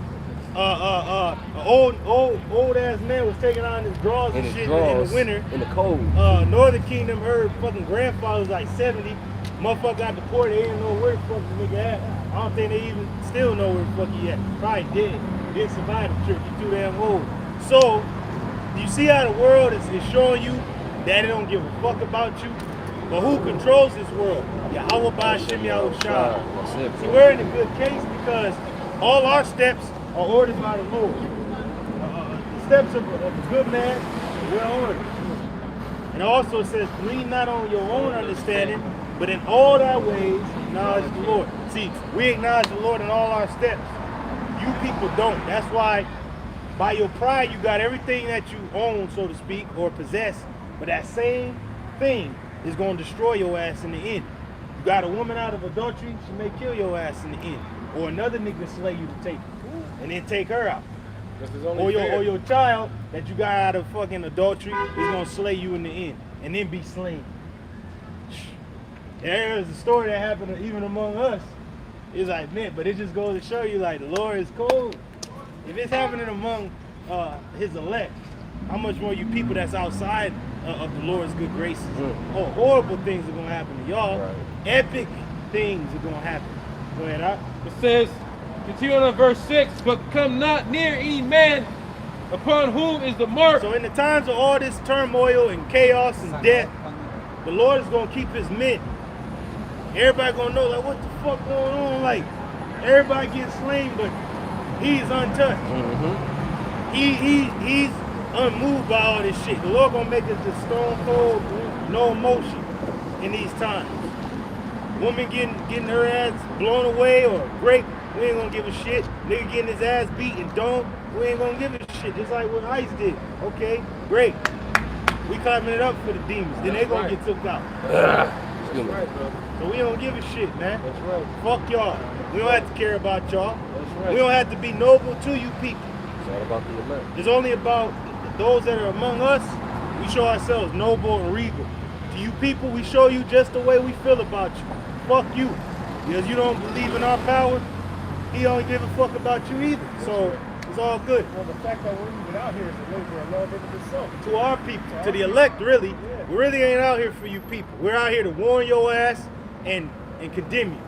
Old ass man was taking on his drawers and shit in the winter. In the cold. Northern Kingdom, her fucking grandfather was like 70. Motherfucker got deported. They didn't know where the fuck the nigga at. I don't think they even still know where the fuck he at. Probably dead. Didn't survive the trip. He's too damn old. So, you see how the world is showing you that it don't give a fuck about you? But who controls this world? Yahweh Ba'Shem Yahushua. See, we're in a good case because all our steps are ordered by the Lord. The steps of a good man are well ordered. And also it says, lean not on your own understanding, but in all thy ways acknowledge the Lord. See, we acknowledge the Lord in all our steps. You people don't. That's why by your pride you got everything that you own, so to speak, or possess. But that same thing is going to destroy your ass in the end. You got a woman out of adultery, she may kill your ass in the end. Or another nigga slay you to take her. And then take her out. Or your child that you got out of fucking adultery is going to slay you in the end. And then be slain. There's a story that happened even among us. It's like, man, but it just goes to show you, like, the Lord is cold. If it's happening among his elect, how much more you people that's outside of the Lord's good graces? Oh, horrible things are going to happen to y'all. Right. Epic things are going to happen. Go ahead, Out. It says, continue on verse 6, but come not near any man upon whom is the mark. So in the times of all this turmoil and chaos and death, the Lord is going to keep his men. Everybody going to know, like, what the fuck going on? Like, everybody getting slain, but he's untouched. He's unmoved by all this shit. The Lord going to make us just stone cold, no emotion in these times. Woman getting her ass blown away or raped, we ain't gonna give a shit. Nigga getting his ass beat and don't, we ain't gonna give a shit. Just like what ICE did. Okay, great. We climbing it up for the demons. Then they gonna get took out. That's right, bro. So we don't give a shit, man. That's right. Fuck y'all. We don't have to care about y'all. That's right. We don't have to be noble to you people. It's all about the elect. It's only about those that are among us. We show ourselves noble and regal. To you people, we show you just the way we feel about you. Fuck you. Because you don't believe in our power, he don't give a fuck about you either. So it's all good. Well, the fact that we're even out here is a labor of love in itself. To our people, to the elect, really. Yeah. We really ain't out here for you people. We're out here to warn your ass and condemn you.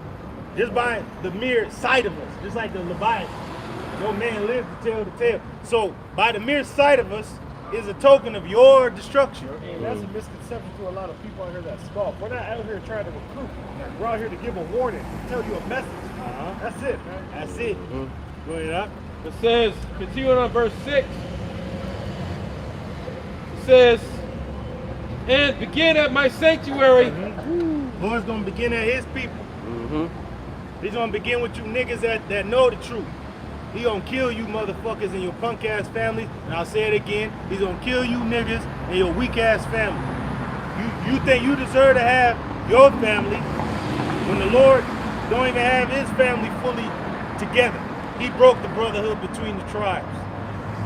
Just by the mere sight of us, just like the Leviathan. No man lives to tell the tale. So by the mere sight of us is a token of your destruction. And that's a misconception to a lot of people out here that scoff. We're not out here trying to recruit. We're out here to give a warning, tell you a message. That's it, man. That's it. Go ahead, up. It says, continuing on verse 6, it says, and begin at my sanctuary. Lord's gonna begin at his people. He's gonna begin with you niggas that know the truth. He gonna kill you motherfuckers and your punk ass family. And I'll say it again. He's gonna kill you niggas and your weak ass family. You think you deserve to have your family when the Lord don't even have his family fully together. He broke the brotherhood between the tribes.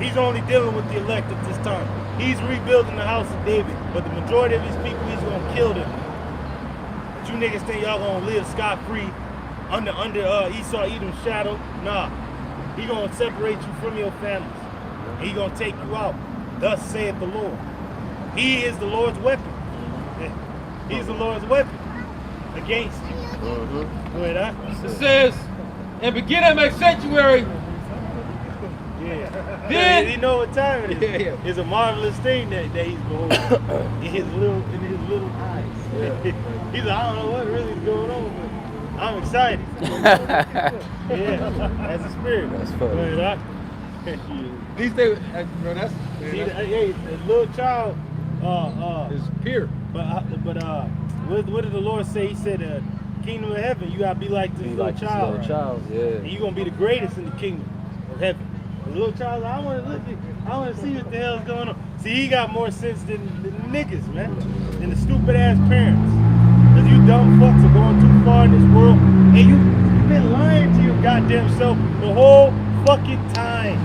He's only dealing with the elect at this time. He's rebuilding the house of David, but the majority of his people, he's gonna kill them. But you niggas think y'all gonna live scot-free under Esau Edom's shadow? Nah. He gonna separate you from your families. And he gonna take you out. Thus saith the Lord. He is the Lord's weapon. He's the Lord's weapon against you. Go ahead, huh? It says, and begin at my sanctuary. Yeah. Then You know what time it is? Yeah. It's a marvelous thing that he's beholding in his little eyes. Yeah. He's like, I don't know what really is going on, but I'm excited. Yeah, as a spirit. That's funny. Go ahead, huh? these days, bro, that's See, hey, the little child, is pure. but what did the Lord say? He said, kingdom of heaven, you gotta be like this little child. Little child, yeah. And you're gonna be the greatest in the kingdom of heaven. The little child, I wanna see what the hell's going on. See, he got more sense than the niggas, man. Than the stupid ass parents. Cause you dumb fucks are going too far in this world. And you've been lying to your goddamn self the whole fucking time.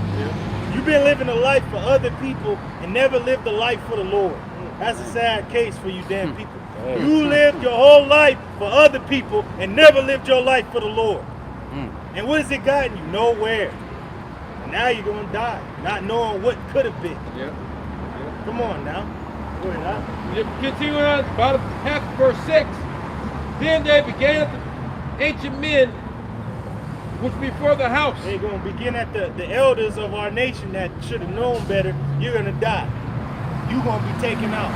You've been living a life for other people and never lived a life for the Lord. That's a sad case for you damn people. You lived your whole life for other people and never lived your life for the Lord. And what has it gotten you? Nowhere. And now you're going to die, not knowing what could have been. Yeah. Come on now. Go ahead, huh? Continuing on, about half of verse 6. Then they began at the ancient men which before the house. They're going to begin at the elders of our nation that should have known better. You're going to die. You're going to be taken out.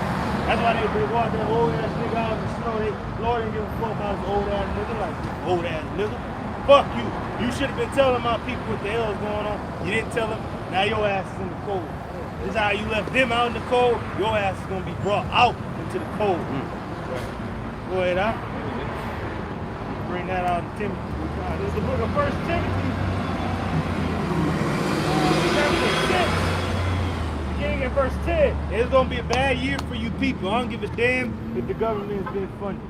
That's why they walk that old ass nigga out in the snow. Lord didn't give a fuck about this old ass nigga. Like, old ass nigga. Fuck you. You should have been telling my people what the hell is going on. You didn't tell them. Now your ass is in the cold. This is how you left them out in the cold. Your ass is going to be brought out into the cold. Go ahead, huh? Bring that out in Timothy. This is the book of 1 Timothy. Chapter 6. Beginning at verse 10. It's going to be a bad year for you people. I don't give a damn if the government is being funded.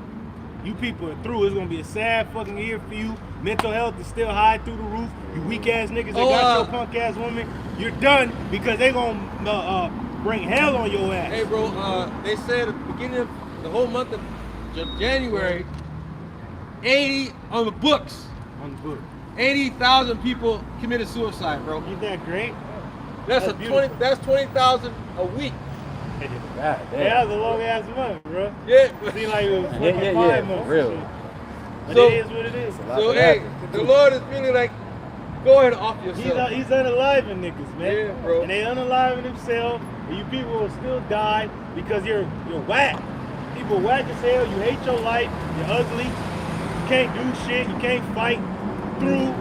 You people are through. It's going to be a sad fucking year for you. Mental health is still high through the roof. You weak ass niggas that got your punk ass woman. You're done because they going to bring hell on your ass. Hey, bro, they said at the beginning of the whole month of January, 80 on the books. On the book. 80,000 people committed suicide, bro. Ain't that great? That's beautiful. That's 20,000 a week. God Yeah, damn. that was a long ass month, bro. Yeah. Seemed like it was Yeah, fucking 5 months. for real. and shit. But So- it is what it is. So hey, the Lord is really like, go ahead and off yourself. He's unaliving niggas, man. Yeah, bro. And they unaliving themselves, and you people will still die because you're whack. People whack as hell. You hate your life. You're ugly. You can't do shit. You can't fight through.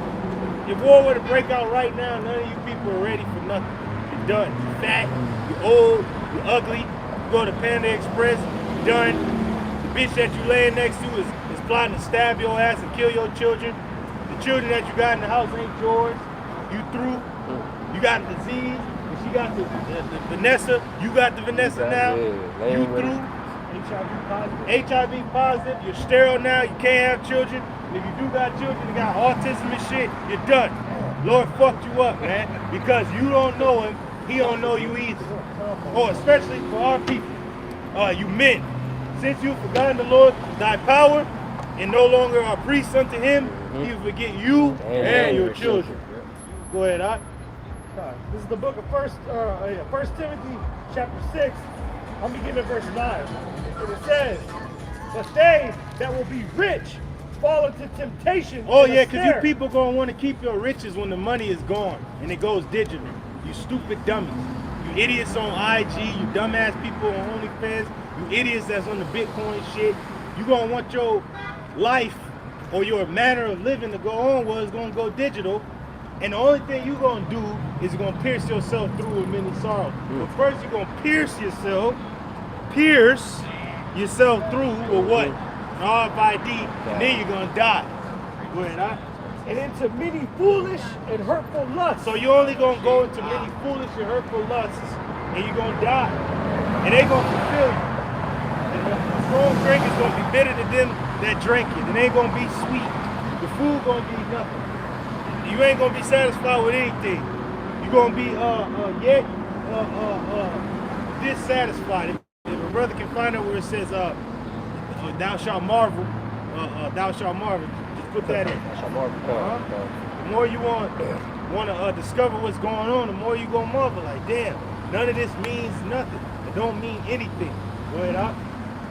If war were to break out right now, none of you people are ready for nothing. You're done. You're fat. You're old. You're ugly. You go to Panda Express. You're done. The bitch that you laying next to is plotting to stab your ass and kill your children. The children that you got in the house ain't yours. You through. You got the disease. And she got the Vanessa. You got the Vanessa now. Yeah, You laying with through. HIV positive. HIV positive. You're sterile now. You can't have children. And if you do got children, you got autism and shit, you're done. Lord fucked you up, man. Because you don't know him. He don't know you either. Or especially for our people. You men. Since you've forgotten the Lord, thy power, and no longer are priests unto him, he will forget you and your children. Go ahead, Art. This is the book of First Timothy, chapter 6. I'm beginning at verse 9. And it says, but they that will be rich fall into temptation. Oh and a yeah, because you snare. people gonna want to keep your riches when the money is gone and it goes digital. You stupid dummies. You idiots on IG, you dumbass people on OnlyFans, you idiots that's on the Bitcoin shit. You gonna want your life or your manner of living to go on where it's gonna go digital. And the only thing you gonna do is you're gonna pierce yourself through with many sorrows. But first you're gonna pierce yourself through with what? An RFID, and then you're gonna die. Go ahead, huh? And into many foolish and hurtful lusts. So you're only gonna go into many foolish and hurtful lusts, and you're gonna die. And they gonna fulfill you. And the strong drink is gonna be bitter to them that drink it. It ain't gonna be sweet. The food gonna be nothing. You ain't gonna be satisfied with anything. You're gonna be dissatisfied. If a brother can find out where it says thou shalt marvel, just put that in. The more you want to discover what's going on, the more you gonna marvel. Like, damn, none of this means nothing. It don't mean anything. Go ahead, Op.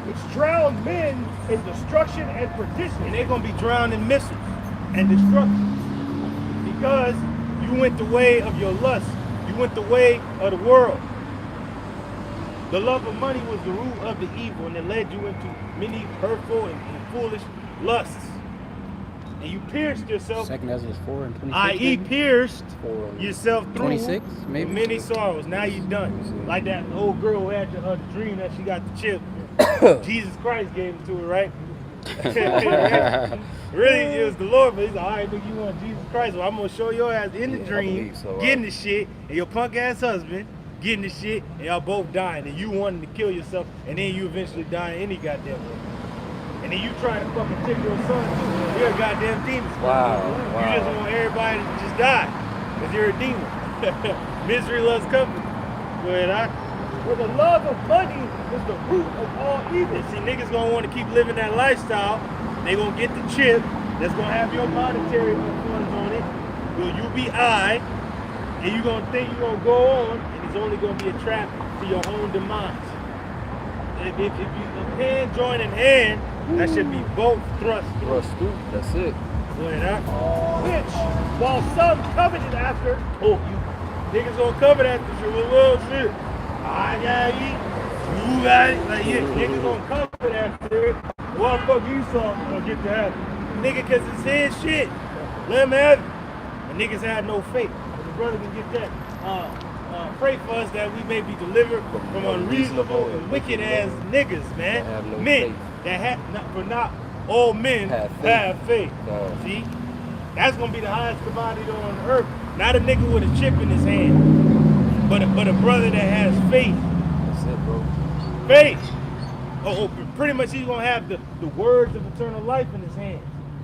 Which drown men in destruction and perdition. And they're gonna be drowned in missiles and destruction. Because you went the way of your lust. You went the way of the world. The love of money was the root of the evil, and it led you into many hurtful and foolish lusts. And you pierced yourself, Second Ezra 4 and 26. i.e. pierced yourself through 26, maybe? with many sorrows. Now you're done. Like that old girl who had the dream that she got the chip. Jesus Christ gave it to her, right? Really, it was the Lord, but he's like, all right, nigga, you want Jesus Christ? Well, I'm going to show your ass in the dream, getting the shit, and your punk ass husband getting the shit, and y'all both dying, and you wanting to kill yourself, and then you eventually die any goddamn way. And then you trying to fucking take your son too. You're a goddamn demon. Wow. You just want everybody to just die, because you're a demon. Misery loves company. Go ahead, I. For the love of money is the root of all evil. See, niggas gonna want to keep living that lifestyle. They gonna get the chip that's gonna have your monetary funds on it. You'll be I, and you gonna think you gonna go on, and it's only gonna be a trap to your own demise. If you hand join in hand, that should be both thrust. Thrust through. That's it. Go ahead, huh? Which, while some coveted after, Oh, you niggas gonna cover that shit with little shit. I gotta eat. You got it. Like, yeah, niggas gonna cover that shit. why the fuck Esau gonna get to have it? Nigga, cause it's his shit. Let him have it. And niggas had no faith. But the brother can get that. Pray for us that we may be delivered from unreasonable and wicked ass niggas, man. Have no Men faith. that have not, for not all men Have have faith. faith. See? That's gonna be the highest commodity on earth. Not a nigga with a chip in his hand, but a brother that has faith. That's it, bro. Faith. Pretty much he's gonna have the words of eternal life in his hand.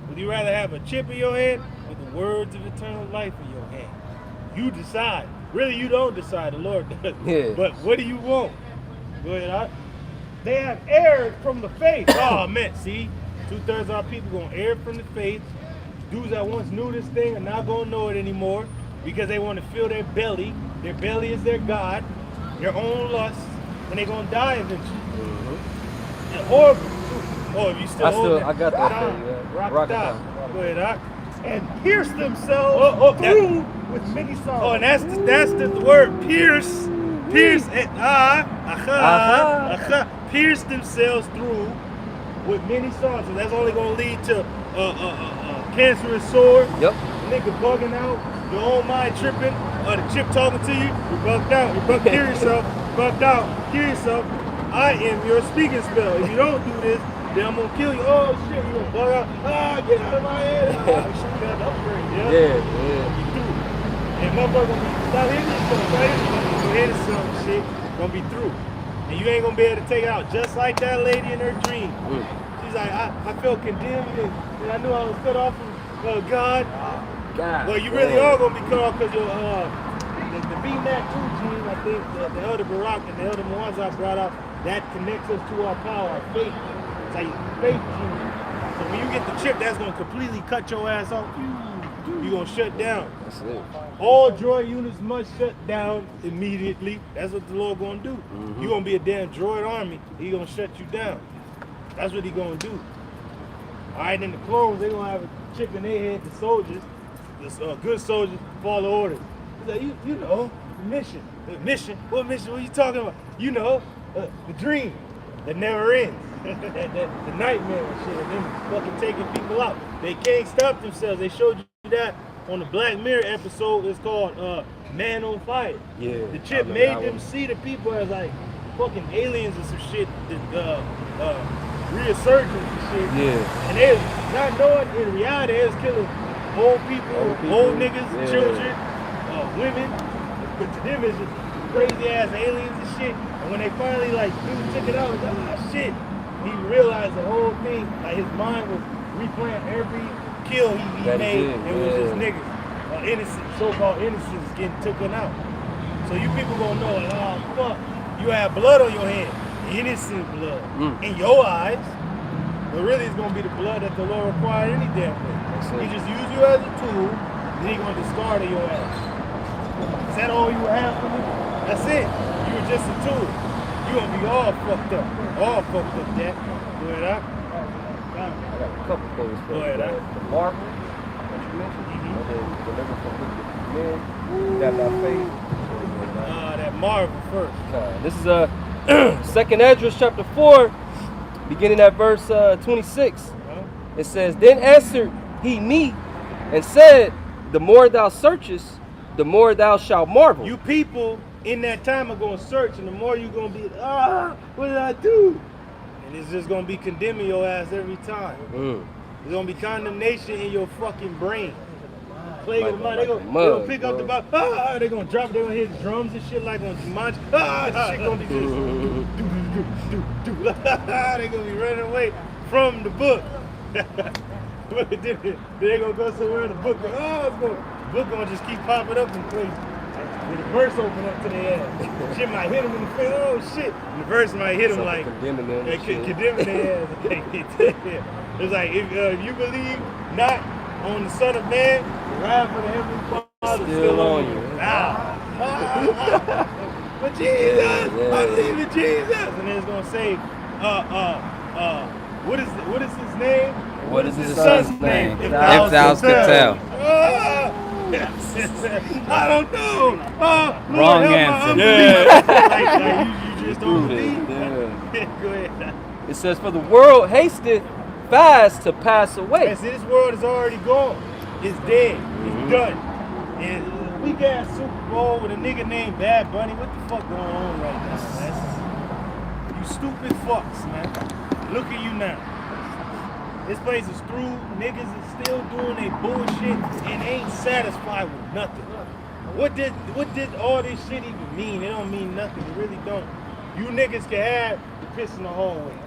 Would you rather have a chip in your hand or the words of eternal life in your hand? You decide. Really, you don't decide. The Lord does. Yeah. But what do you want? Go ahead, Art. They have erred from the faith. Oh man, see, 2/3 of our people gonna err from the faith. Dudes that once knew this thing are not gonna know it anymore because they want to fill their belly. Their belly is their God, their own lust, and they're gonna die eventually. And horrible. Oh, if you still hold it, I got that down. thing, yeah. Rock Rock it it down. down. Go ahead, Art. And pierce themselves through with many sorrows. Oh, and that's the word pierce. Pierce pierce themselves through with many sorrows. So that's only gonna lead to cancerous sore. Yep. Nigga bugging out, your own mind tripping, the chip talking to you, you bugged out, hear yourself, bugged out, hear yourself. I am your speaking spell. If you don't do this, then I'm gonna kill you. Oh shit, you gonna bug out. Get out of my head. You got an upgrade, yeah? Yeah. You through. And motherfucker gonna be stop hitting yourself, right? You hit some shit, gonna be through. And you ain't gonna be able to take it out just like that lady in her dream. She's like, I felt condemned and I knew I was cut off from God. God. Well, you really are gonna be cut off because your the BMAC2 gene, I think the Elder Barak and the Elder Muazzah brought out, that connects us to our power, our faith. It's like faith gene. So when you get the chip, that's gonna completely cut your ass off. You're gonna shut down. That's it. All droid units must shut down immediately. That's what the Lord gonna do. You're gonna be a damn droid army. He gonna shut you down. That's what he gonna do. All right, then the clones, they gonna have a chip in their head. The soldiers, the good soldiers, follow orders. He's like, you know, the mission. The mission? What mission? What are you talking about? You know, the dream that never ends. the nightmare and shit. And them fucking taking people out. They can't stop themselves. They showed you that on the Black Mirror episode. It's called Man on Fire. Yeah. The chip made them see the people as like fucking aliens and some shit. Resurgence and shit. Yeah. And they not knowing in reality they was killing old people, old niggas, children, women. But to them it's just crazy ass aliens and shit. And when they finally like dude took it out, like, oh shit. He realized the whole thing, like his mind was replaying every kill he made. It was just niggas. Innocent, so-called innocents getting taken out. So you people gonna know like, oh fuck, you have blood on your hand. Innocent blood in your eyes, but really it's gonna be the blood that the Lord required any damn way. He just use you as a tool, then he gonna discard of your ass. Is that all you have for me? That's it. You were just a tool. You gonna be all fucked up, Jack. Go ahead, I got a couple things for Go ahead, you. The marvel that you mentioned, and then deliver from wicked men. You got that faith. that marvel first. This is 2nd Esdras chapter 4, beginning at verse 26. It says, Then answered he me and said, The more thou searchest, the more thou shalt marvel. You people in that time are gonna search, and the more you're gonna be, what did I do? And it's just gonna be condemning your ass every time. There's gonna be condemnation in your fucking brain. Plague of the mind. They gonna pick up the Bible. They're gonna drop. They're gonna hit drums and shit like on Jumanji. Shit gonna be just They're gonna be running away from the book. They're gonna go somewhere in the book. The book gonna just keep popping up in places. When the verse open up to their ass. Shit might hit them in the face. Oh shit. And the verse might hit them like condemning them. condemning their ass. It's like if you believe not on the Son of Man, the wrath of the Heavenly Father is still on you. But Jesus, I believe in Jesus. And then it's gonna say, what is his name? What is his son's name? If thou could tell. I don't know. Wrong Lord, answer. Like, you just don't believe. Go ahead. It says, for the world hasteth fast to pass away. See, this world is already gone. It's dead. It's done. And we got Super Bowl with a nigga named Bad Bunny. What the fuck going on right now, man? You stupid fucks, man. Look at you now. This place is through. Niggas is still doing their bullshit and ain't satisfied with nothing. What did all this shit even mean? It don't mean nothing. It really don't. You niggas can have the piss in the hallway.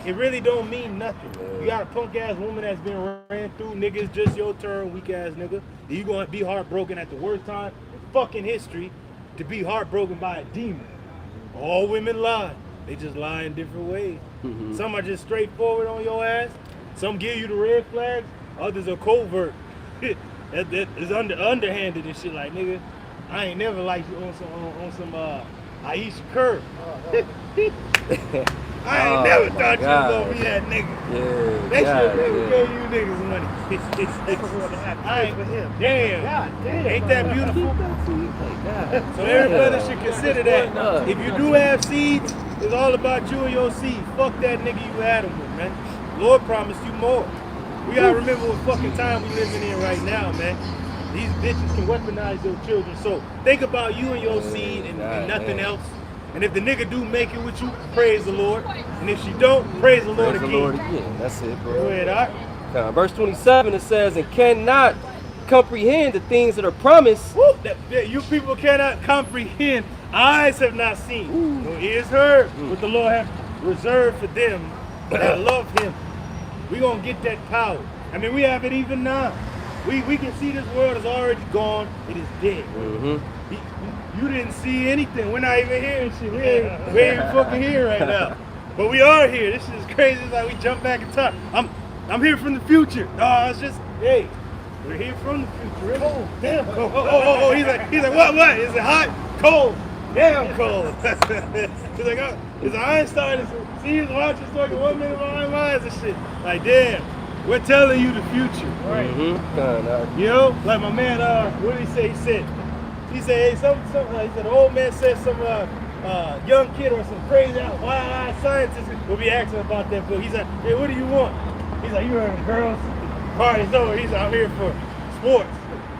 It really don't mean nothing. You got a punk ass woman that's been ran through. Niggas, just your turn, weak ass nigga. You gonna be heartbroken at the worst time in fucking history to be heartbroken by a demon. All women lie. They just lie in different ways. Some are just straightforward on your ass. Some give you the red flags. Others are covert. that is underhanded and shit. Like, nigga, I ain't never liked you on some Aisha Curry. I ain't never thought you was gonna be that nigga. Yeah. They should never gave you niggas money. I ain't for him. Damn. Ain't that beautiful? So everybody should consider that. If you do have seeds, it's all about you and your seed. Fuck that nigga you had them with, man. Lord promised you more. We gotta remember what fucking time we living in right now, man. These bitches can weaponize your children. So think about you and your seed and nothing else. And if the nigga do make it with you, praise the Lord. And if she don't, praise the Lord again. That's it, bro. Go ahead, all right. Verse 27, it says, and cannot comprehend the things that are promised. Woo, you people cannot comprehend. Eyes have not seen, nor ears heard what the Lord has reserved for them that love him. We gonna get that power. I mean, we have it even now. We can see this world is already gone. It is dead. You didn't see anything. We're not even hearing shit. We ain't even fucking here right now. But we are here. This shit is crazy. It's like we jump back in time. I'm here from the future. No, it's just, hey, we're here from the future. Cold. Damn cold. Oh, he's like, what? Is it hot? Cold. Damn cold. He's like, oh, is Einstein? See, he's watching fucking 1 minute behind minds and shit. Like, damn, we're telling you the future. Right. You know, like my man, what did he say? He said, hey, he said, the old man said some young kid or some crazy wild-eyed scientist will be asking about that book. He's like, hey, what do you want? He's like, you heard of girls? Party's over. He's like, I'm here for sports,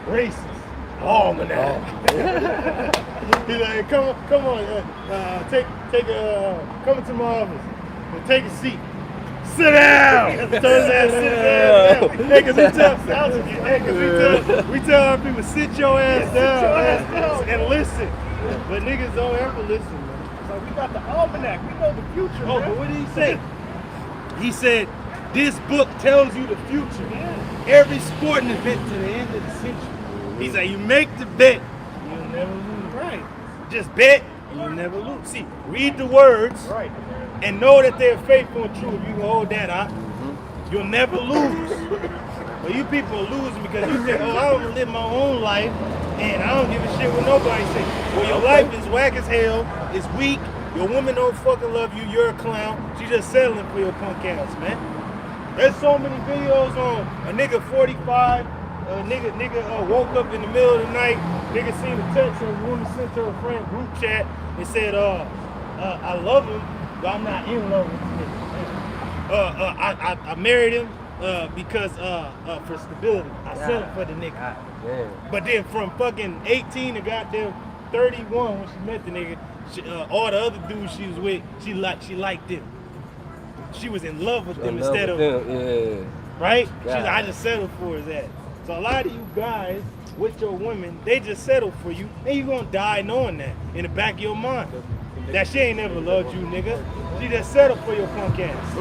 races, almanac. He's like, come on, come into my office and take a seat. Sit down! Sit down! Hey, cause we tell our people, sit your ass down and listen. But niggas don't ever listen, man. It's like, we got the almanac. We know the future, Oh, man. but what did he say? He said, this book tells you the future. Every sporting event to the end of the century. He's like, you make the bet, you'll never lose. Right. Just bet, and you'll never lose. See, read the words. Right. And know that they're faithful and true. If you can hold that out, you'll never lose. But you people are losing because you think, oh, I want to live my own life, and I don't give a shit what nobody says. Well, your life is whack as hell, it's weak, your woman don't fucking love you, you're a clown, she just settling for your punk ass, man. There's so many videos on a nigga 45, nigga woke up in the middle of the night, nigga seen a text and a woman sent to her friend group chat and said, I love him, but I'm not in love with this nigga. I married him because for stability. I settled for the nigga. But then from fucking 18 to goddamn 31 when she met the nigga, all the other dudes she was with, she liked them. She was in love with them instead of right? She's like, I just settled for his ass. So a lot of you guys with your women, they just settle for you, and you gonna die knowing that in the back of your mind. That she ain't never loved you, nigga. She just settled for your punk ass.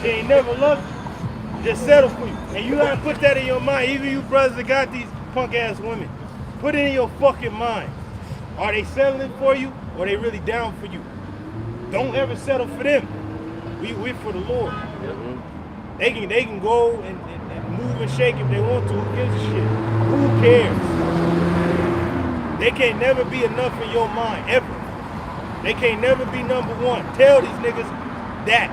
She ain't never loved you. Just settle for you. And you gotta put that in your mind. Even you brothers that got these punk ass women. Put it in your fucking mind. Are they settling for you or are they really down for you? Don't ever settle for them. We're for the Lord. They can go and move and shake if they want to. Who gives a shit? Who cares? They can't never be enough in your mind, ever. They can't never be number one. Tell these niggas that.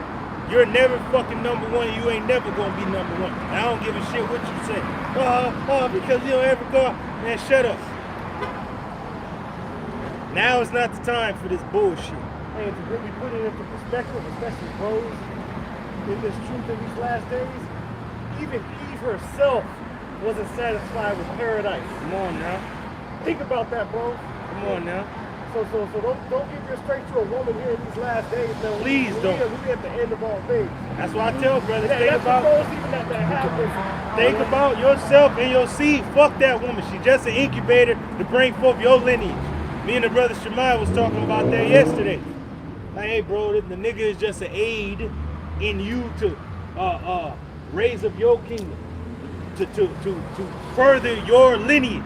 You're never fucking number one and you ain't never gonna be number one. And I don't give a shit what you say. Because you don't ever go. Man, shut up. Now is not the time for this bullshit. And to really put it into perspective, especially bros, in this truth in these last days, even Eve herself wasn't satisfied with paradise. Come on now. Think about that, bro. Come on now. So don't give your strength to a woman here in these last days, man. Please don't. We at the end of all things. That's what I tell brothers. Yeah, Think that's about supposed even that happens. think about yourself and your seed. Fuck that woman. She just an incubator to bring forth your lineage. Me and the brother Sherman was talking about that yesterday. Like, hey bro, the nigga is just an aid in you to raise up your kingdom. To further your lineage.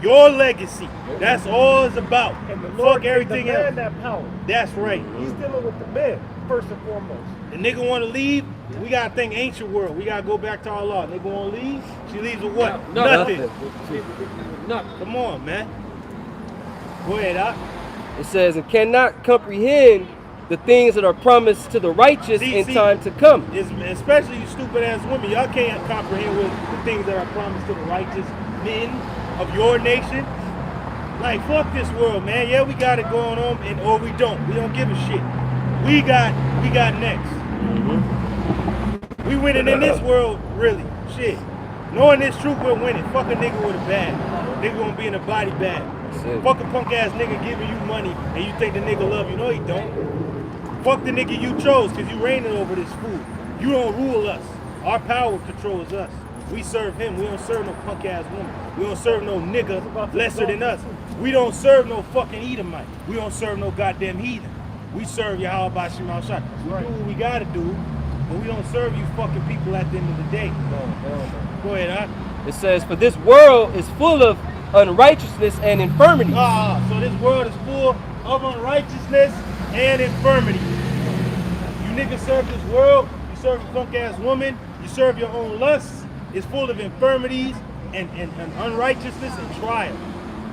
Your legacy. That's all it's about. And the Lord Fuck everything gave the man else. that power. That's right. He's dealing with the men, first and foremost. The nigga want to leave, we got to think ancient world. We got to go back to our law. Nigga want to leave, she leaves with what? Nothing. Come on, man. Go ahead, Doc. It says, and cannot comprehend the things that are promised to the righteous in time to come. Especially you stupid ass women. Y'all can't comprehend with the things that are promised to the righteous men of your nation. Like, fuck this world, man. Yeah, we got it going on, or we don't. We don't give a shit. We got next. We winning in this world, really. Shit. Knowing this truth, we're winning. Fuck a nigga with a bag. Nigga gonna be in a body bag. Fuck a punk ass nigga giving you money and you think the nigga love you. No, he don't. Fuck the nigga you chose because you reigning over this food. You don't rule us. Our power controls us. We serve him. We don't serve no punk ass woman. We don't serve no nigga lesser than us. We don't serve no fucking Edomite. We don't serve no goddamn heathen. We serve Yahweh Bashim Al-Shai. We do what we gotta do, but we don't serve you fucking people at the end of the day. No. Go ahead, huh? It says, for this world is full of unrighteousness and infirmity. So this world is full of unrighteousness and infirmity. You niggas serve this world, you serve a punk ass woman, you serve your own lusts. It's full of infirmities and unrighteousness and trial.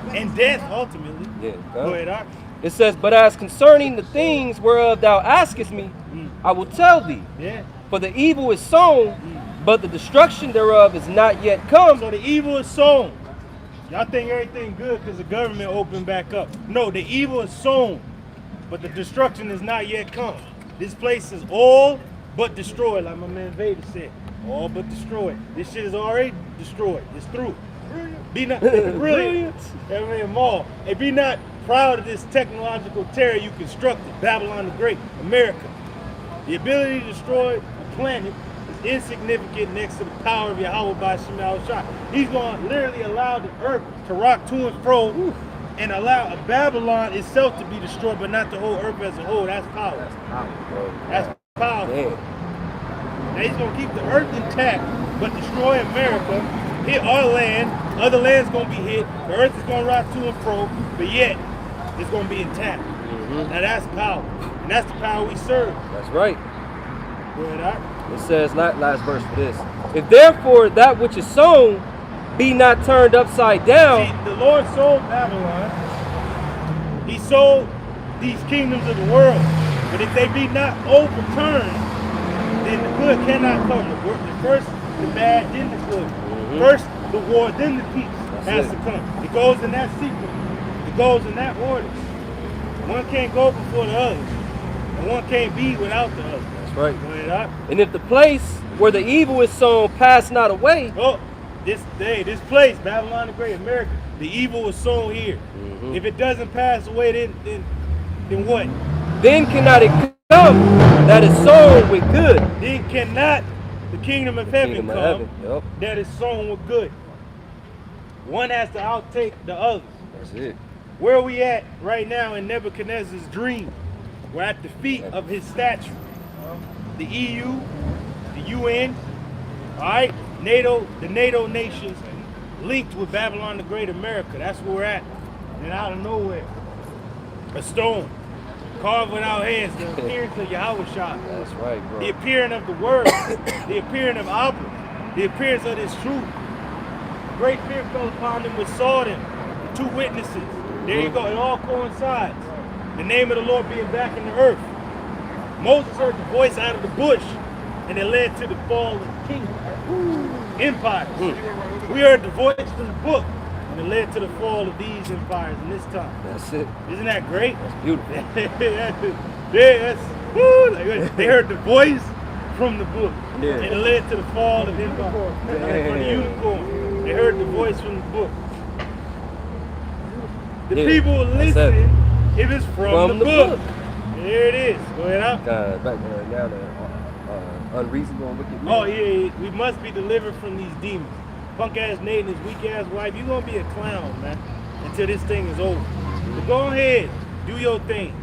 And death, ultimately. Yeah, go ahead, Doc. It says, but as concerning the things whereof thou askest me, I will tell thee. Yeah. For the evil is sown, but the destruction thereof is not yet come. So the evil is sown. Y'all think everything good because the government opened back up. No, the evil is sown, but the destruction is not yet come. This place is all but destroyed, like my man Vader said. All but destroyed. This shit is already destroyed. It's through. Be not brilliant. Everything more. And be not proud of this technological terror you constructed. Babylon the Great, America. The ability to destroy the planet is insignificant next to the power of Yahweh by Shemal Shah. He's going to literally allow the earth to rock to and fro and allow Babylon itself to be destroyed, but not the whole earth as a whole. That's power. That's power, bro. That's powerful. Damn. Now he's going to keep the earth intact, but destroy America, hit our land, other land's going to be hit, the earth is going to rock to and fro, but yet it's going to be intact. Now that's power, and that's the power we serve. That's right. Go ahead, Art. It says, last verse for this. If therefore that which is sown be not turned upside down. See, the Lord sold Babylon. He sold these kingdoms of the world. But if they be not overturned, then the good cannot come. The first the bad, then the good. First the war, then the peace has to come. It goes in that sequence. It goes in that order. One can't go before the other. And one can't be without the other. That's right. Go ahead, Art. And if the place where the evil is sown pass not away. Oh, this place, Babylon the Great, America, the evil is sown here. If it doesn't pass away, then what? Then cannot it come that is sown with good. Then cannot the kingdom of heaven come that is sown with good. One has to outtake the other. That's it. Where are we at right now in Nebuchadnezzar's dream? We're at the feet of his statue. The EU, the UN, all right, NATO, the NATO nations linked with Babylon the Great America. That's where we're at. And out of nowhere, a stone carved without hands, the appearance of Yahweh Shah. That's right, bro. The appearance of the Word, the appearance of Abba, the appearance of this truth. Great fear fell upon them which saw them, the 2 witnesses. There you go, it all coincides. The name of the Lord being back in the earth. Moses heard the voice out of the bush, and it led to the fall of the kingdom, empires. We heard the voice from the book, and it led to the fall of these empires in this time. That's it. Isn't that great? That's beautiful. They heard the voice from the book, Yeah. and it led to the fall of empires. From the unicorn, they heard the voice from the book. The Yeah, people will that's listen it. if it's from the book. There it is. Go ahead out. Back now the unreasonable and wicked. Oh yeah, we must be delivered from these demons. Punk ass Nate and his weak ass wife, you gonna be a clown, man, until this thing is over. But go ahead, do your thing.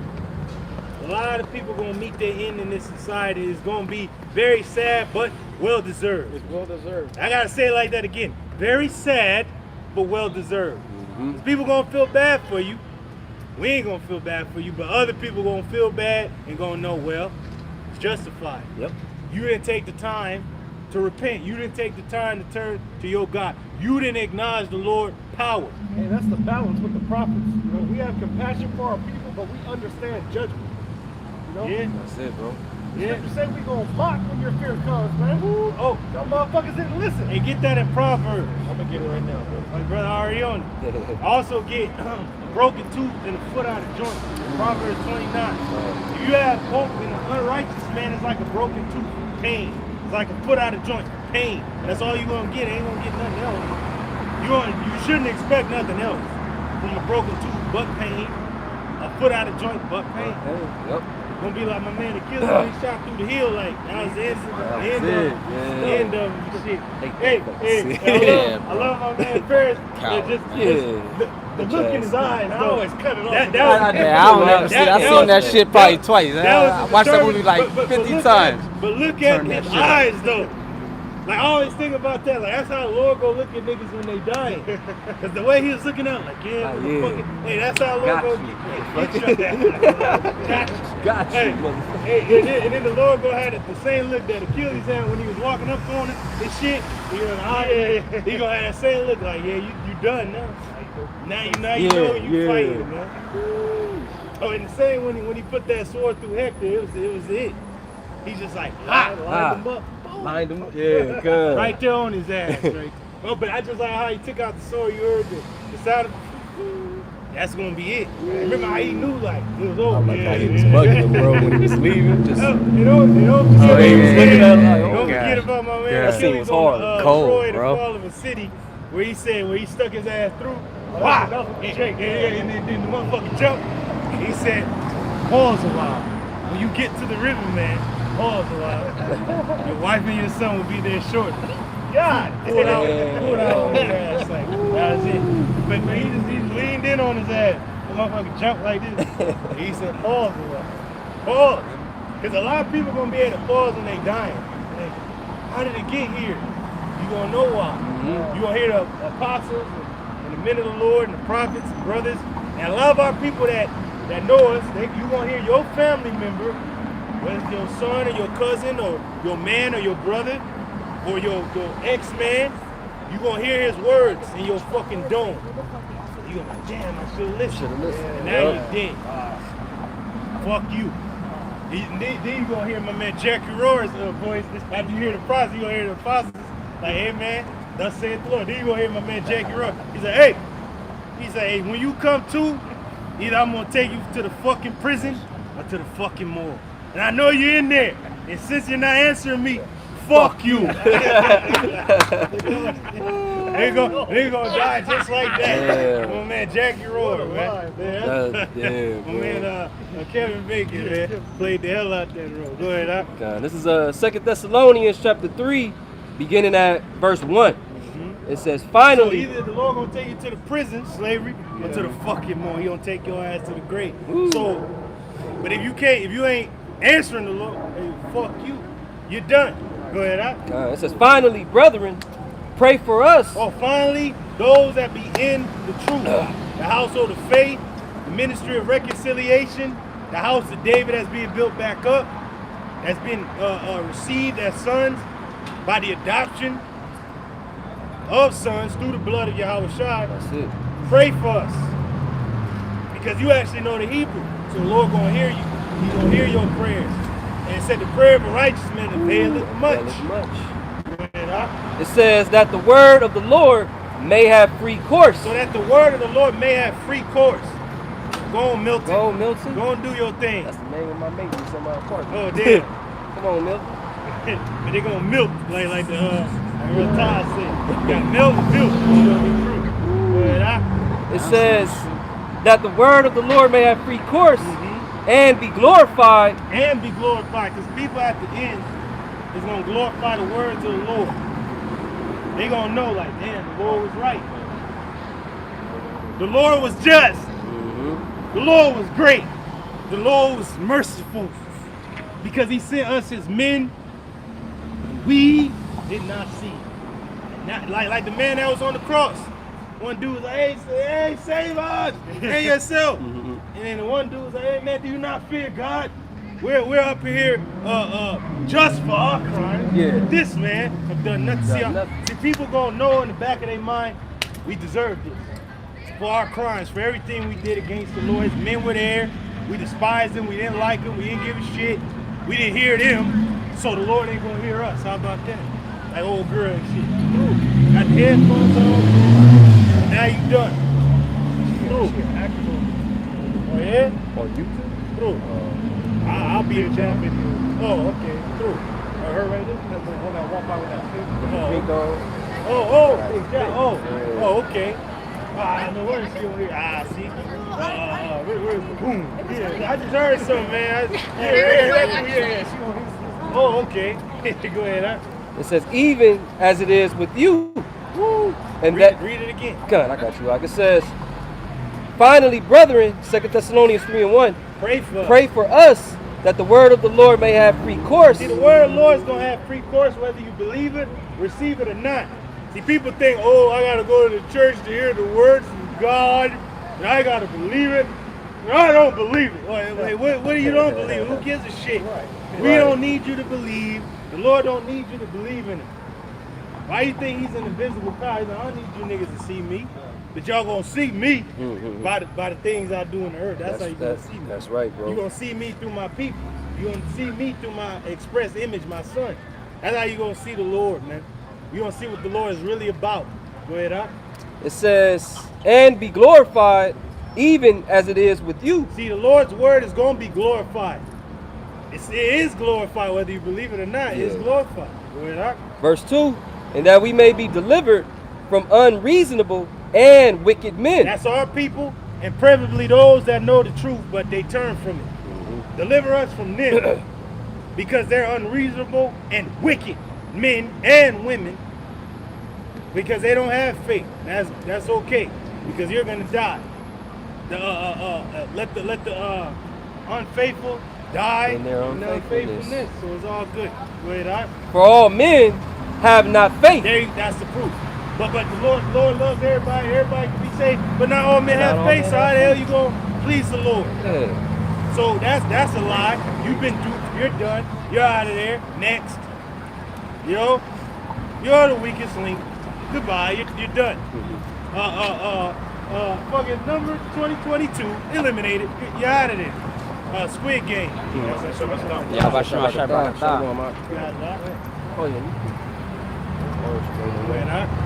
A lot of people gonna meet their end in this society. It's gonna be very sad, but well deserved. It's well deserved. I gotta say it like that again. Very sad, but well deserved. People gonna feel bad for you. We ain't gonna feel bad for you, but other people gonna feel bad and gonna know, well, it's justified. Yep. You didn't take the time to repent. You didn't take the time to turn to your God. You didn't acknowledge the Lord's power. And that's the balance with the prophets. You know, we have compassion for our people, but we understand judgment. You know? Yeah. That's it, bro. Yeah. You say we gonna mock when your fear comes, man. Woo. Oh, Y'all motherfuckers didn't listen. and get that in Proverbs. I'm gonna get it right now, bro. My brother already on it. Also get a broken tooth and a foot out of joint. Proverbs 29. If you have hope in an unrighteous man, it's like a broken tooth, pain. It's like a foot out of joint, pain. That's all you're gonna get. Ain't gonna get nothing else. You shouldn't expect nothing else from a broken tooth, but pain. A foot out of joint, but pain. Yep. Gonna be like my man the killer when he shot through the hill, like that was the end of the shit. Hey, I love my man Ferris. The look in his eyes, I always cut it off. I don't ever see. I seen that shit probably twice. I watched that movie like 50 times. But look at Turn that his shit up. eyes though. Like I always think about that. Like that's how the Lord go look at niggas when they dying. Cause the way he was looking out, like hey, that's how the Lord go Got you, Hey, and then the Lord go had the same look that Achilles had when he was walking up on it. This shit, he gonna have that same look. Like you done now. Now you know you fighting, man. Oh, and the same when he put that sword through Hector, it was it. He's just like lined him up. Lined him up. Yeah, good. Right there on his ass, right? Oh, but I just like how he took out the sword. You heard the sound of that's gonna be it. Remember how he knew like it was over. Like how he was bugging him, bro, when he was leaving. Just don't forget about my man. That scene was hard. Cold, Troy, bro. The Fall of a City, where he stuck his ass through. Wow. And then the motherfucker jumped. He said, pause a while. When you get to the river, man, pause a while. Your wife and your son will be there shortly. God, pull it out on his ass. Like, that was it. But he leaned in on his ass. The motherfucker jumped like this. He said, pause a while. Pause. Because a lot of people going to be able to pause when they dying. Like, how did it get here? You going to know why. You going to hear the apostles and the men of the Lord and the prophets and brothers. And a lot of our people that know us, you going to hear your family member, whether it's your son or your cousin or your man or your brother or your ex-man, you going to hear his words in your fucking dome. You going to be like, damn, I should have listened. And now you're dead. Fuck you. Then you going to hear my man Jackie Roar's voice. After you hear the prophets, you going to hear the apostles. Like, hey, man, thus saith the Lord. Then you going to hear my man Jackie Roar. He said, hey, when you come to, either I'm going to take you to the fucking prison or to the fucking morgue. And I know you're in there. And since you're not answering me, fuck you. They're gonna die just like that. My man Jackie Roar, man. My man Kevin Bacon, man, played the hell out that role. Go ahead, God, this is 2 Thessalonians chapter 3, beginning at verse 1. It says, finally. So either the Lord gonna take you to the prison, slavery, or to the fucking morgue. He gonna take your ass to the grave. So, but if you ain't answering the Lord, hey, fuck you. You're done. Go ahead, It says, finally, brethren, Pray for us. Oh, finally, those that be in the truth, the household of faith, the ministry of reconciliation, the house of David that's being built back up, that's been received as sons by the adoption of sons through the blood of Yahweh Shai. That's it. Pray for us. Because you actually know the Hebrew. So the Lord gonna hear you. He's gonna hear your prayers. And it said the prayer of a righteous man availeth much. It says that the word of the Lord may have free course. So that the word of the Lord may have free course. Go on, Milton. Go on, Milton. Go and do your thing. That's the name of my mate who's in my apartment. Oh, damn. Come on, Milton. But they gonna milk like the real Todd said. You got milk. It says that the word of the Lord may have free course and be glorified. And be glorified, because people at the end is gonna glorify the words of the Lord. They gonna know, like, damn, the Lord was right. The Lord was just. The Lord was great. The Lord was merciful, because he sent us his men we did not see. Not, like the man that was on the cross. One dude was like, hey, save us and yourself. And then the one dude was like, hey man, do you not fear God? We're up here just for our crime. Yeah. This man have done nothing. See, people gonna know in the back of their mind, we deserve this. For our crimes, for everything we did against the Lord. His men were there. We despised them. We didn't like them. We didn't give a shit. We didn't hear them. So the Lord ain't gonna hear us. How about that? Like old girl and shit. Got the headphones on. Now you done. Oh yeah? On YouTube? True. I'll be in that video. Oh, okay. True. Her right there? Hold on, walk by with that thing. Oh, okay. I know where it's going here. See? Where's the boom? Yeah, I just heard something, man. Yeah. Oh, okay. Go ahead, huh? It says, even as it is with you. Woo. And read it again. God, I got you. Like it says, finally, brethren, 2 Thessalonians 3:1. Pray for us that the word of the Lord may have free course. See, the word of the Lord is going to have free course whether you believe it, receive it, or not. See, people think, oh, I got to go to the church to hear the words of God, and I got to believe it. I don't believe it. Wait, what do you don't believe? Who gives a shit? We don't need you to believe. The Lord don't need you to believe in it. Why you think he's an invisible power? He's like, I don't need you niggas to see me. But y'all gonna see me by the things I do in the earth. That's how you gonna see me. That's right, bro. You gonna see me through my people. You gonna see me through my express image, my son. That's how you gonna see the Lord, man. You gonna see what the Lord is really about. Go ahead, huh? It says, and be glorified even as it is with you. See, the Lord's word is gonna be glorified. It is glorified whether you believe it or not. Yeah. It's glorified. Go ahead, huh? Verse 2, and that we may be delivered from unreasonable and wicked men. That's our people, and preferably those that know the truth, but they turn from it. Deliver us from them, because they're unreasonable and wicked men and women, because they don't have faith. That's okay, because you're gonna die. Let the unfaithful die in their unfaithfulness. So it's all good. Go ahead, all right? For all men have not faith. That's the proof. But the Lord loves everybody. Everybody can be saved, but not all men have faith. So how the hell you gonna please the Lord? Yeah. So that's a lie. You've been duped. You're done. You're out of there. Next. You're the weakest link. Goodbye. You're done. Fucking number 2022 eliminated. You're out of there. Squid Game. Yeah, but sure,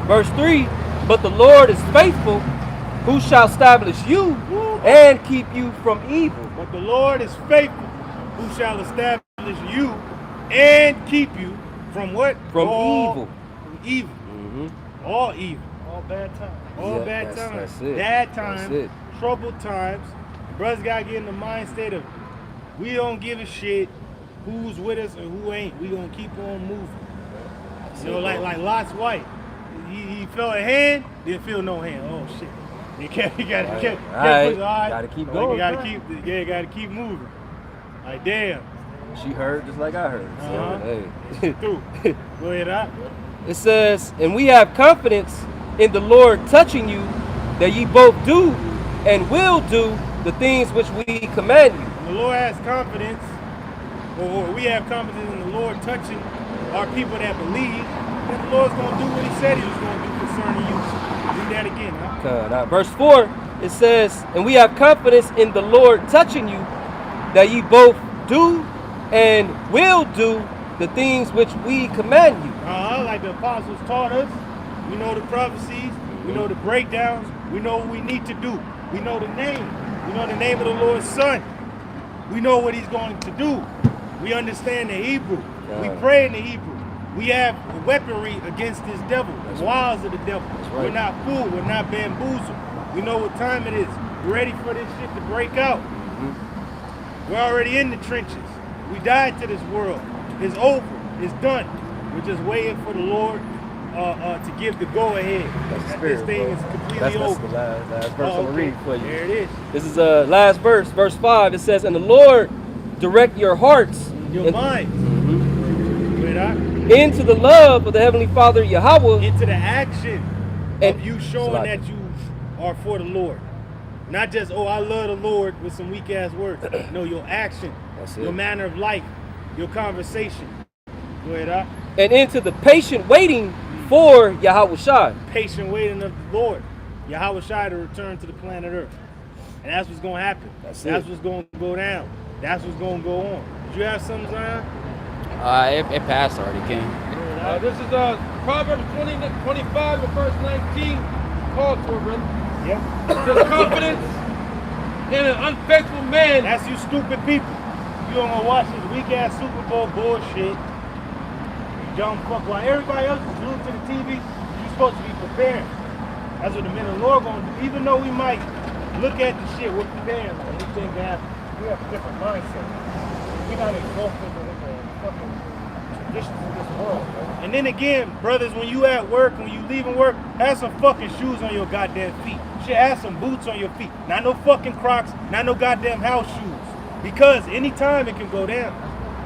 Verse 3, but the Lord is faithful, who shall establish you and keep you from evil. But the Lord is faithful, who shall establish you and keep you from what? From evil. From evil. All evil. All bad times. All bad times. That's it. Bad times. That's it. Troubled times. Brothers gotta get in the mind state of we don't give a shit who's with us and who ain't. We gonna keep on moving. You know, like Lot's wife. He felt a hand, didn't feel no hand. Oh shit. You gotta keep going. Gotta keep moving. Like damn. She heard just like I heard. So, hey. Through. Go ahead, it says, and we have confidence in the Lord touching you, that ye both do and will do the things which we command you. The Lord has confidence, or we have confidence in the Lord touching our people that believe that the Lord's going to do what he said he was going to do concerning you. Do that again, huh? Now, verse 4, it says, and we have confidence in the Lord touching you, that ye both do and will do the things which we command you. Like the apostles taught us, we know the prophecies, we know the breakdowns, we know what we need to do. We know the name. We know the name of the Lord's Son. We know what he's going to do. We understand the Hebrew. We pray in the Hebrew. We have weaponry against this devil, the wiles of the devil. Right. We're not fooled. We're not bamboozled. We know what time it is. We're ready for this shit to break out. We're already in the trenches. We died to this world. It's over. It's done. We're just waiting for the Lord to give the go-ahead. This thing is completely over. That's the last verse I'm going to read for you. There it is. This is the last verse, verse 5. It says, and the Lord direct your hearts Your mind. into the love of the Heavenly Father, Yahweh. Into the action And- of you showing that you are for the Lord. Not just, oh, I love the Lord with some weak-ass words. No, your action, That's it. your manner of life, your conversation. Go ahead, huh? And into the patient waiting for Yahweh Shai. Patient waiting of the Lord, Yahweh Shai, to return to the planet Earth. And that's what's going to happen. That's what's going to go down. That's what's going to go on. Did you have something, Zion? It passed already, King. This is Proverbs 25 and verse 19. Called for, brother. Yep. There's confidence in an unfaithful man. That's you stupid people. You don't want to watch this weak-ass Super Bowl bullshit. You dumb fuck. While everybody else is glued to the TV, you're supposed to be prepared. That's what the men of the Lord going to do. Even though we might look at the shit, we're prepared. Anything can happen. We have a different mindset. We're not engulfed in the fucking traditions of this world, man. And then again, brothers, when you at work, when you leaving work, have some fucking shoes on your goddamn feet. Shit, have some boots on your feet. Not no fucking Crocs, not no goddamn house shoes. Because anytime it can go down.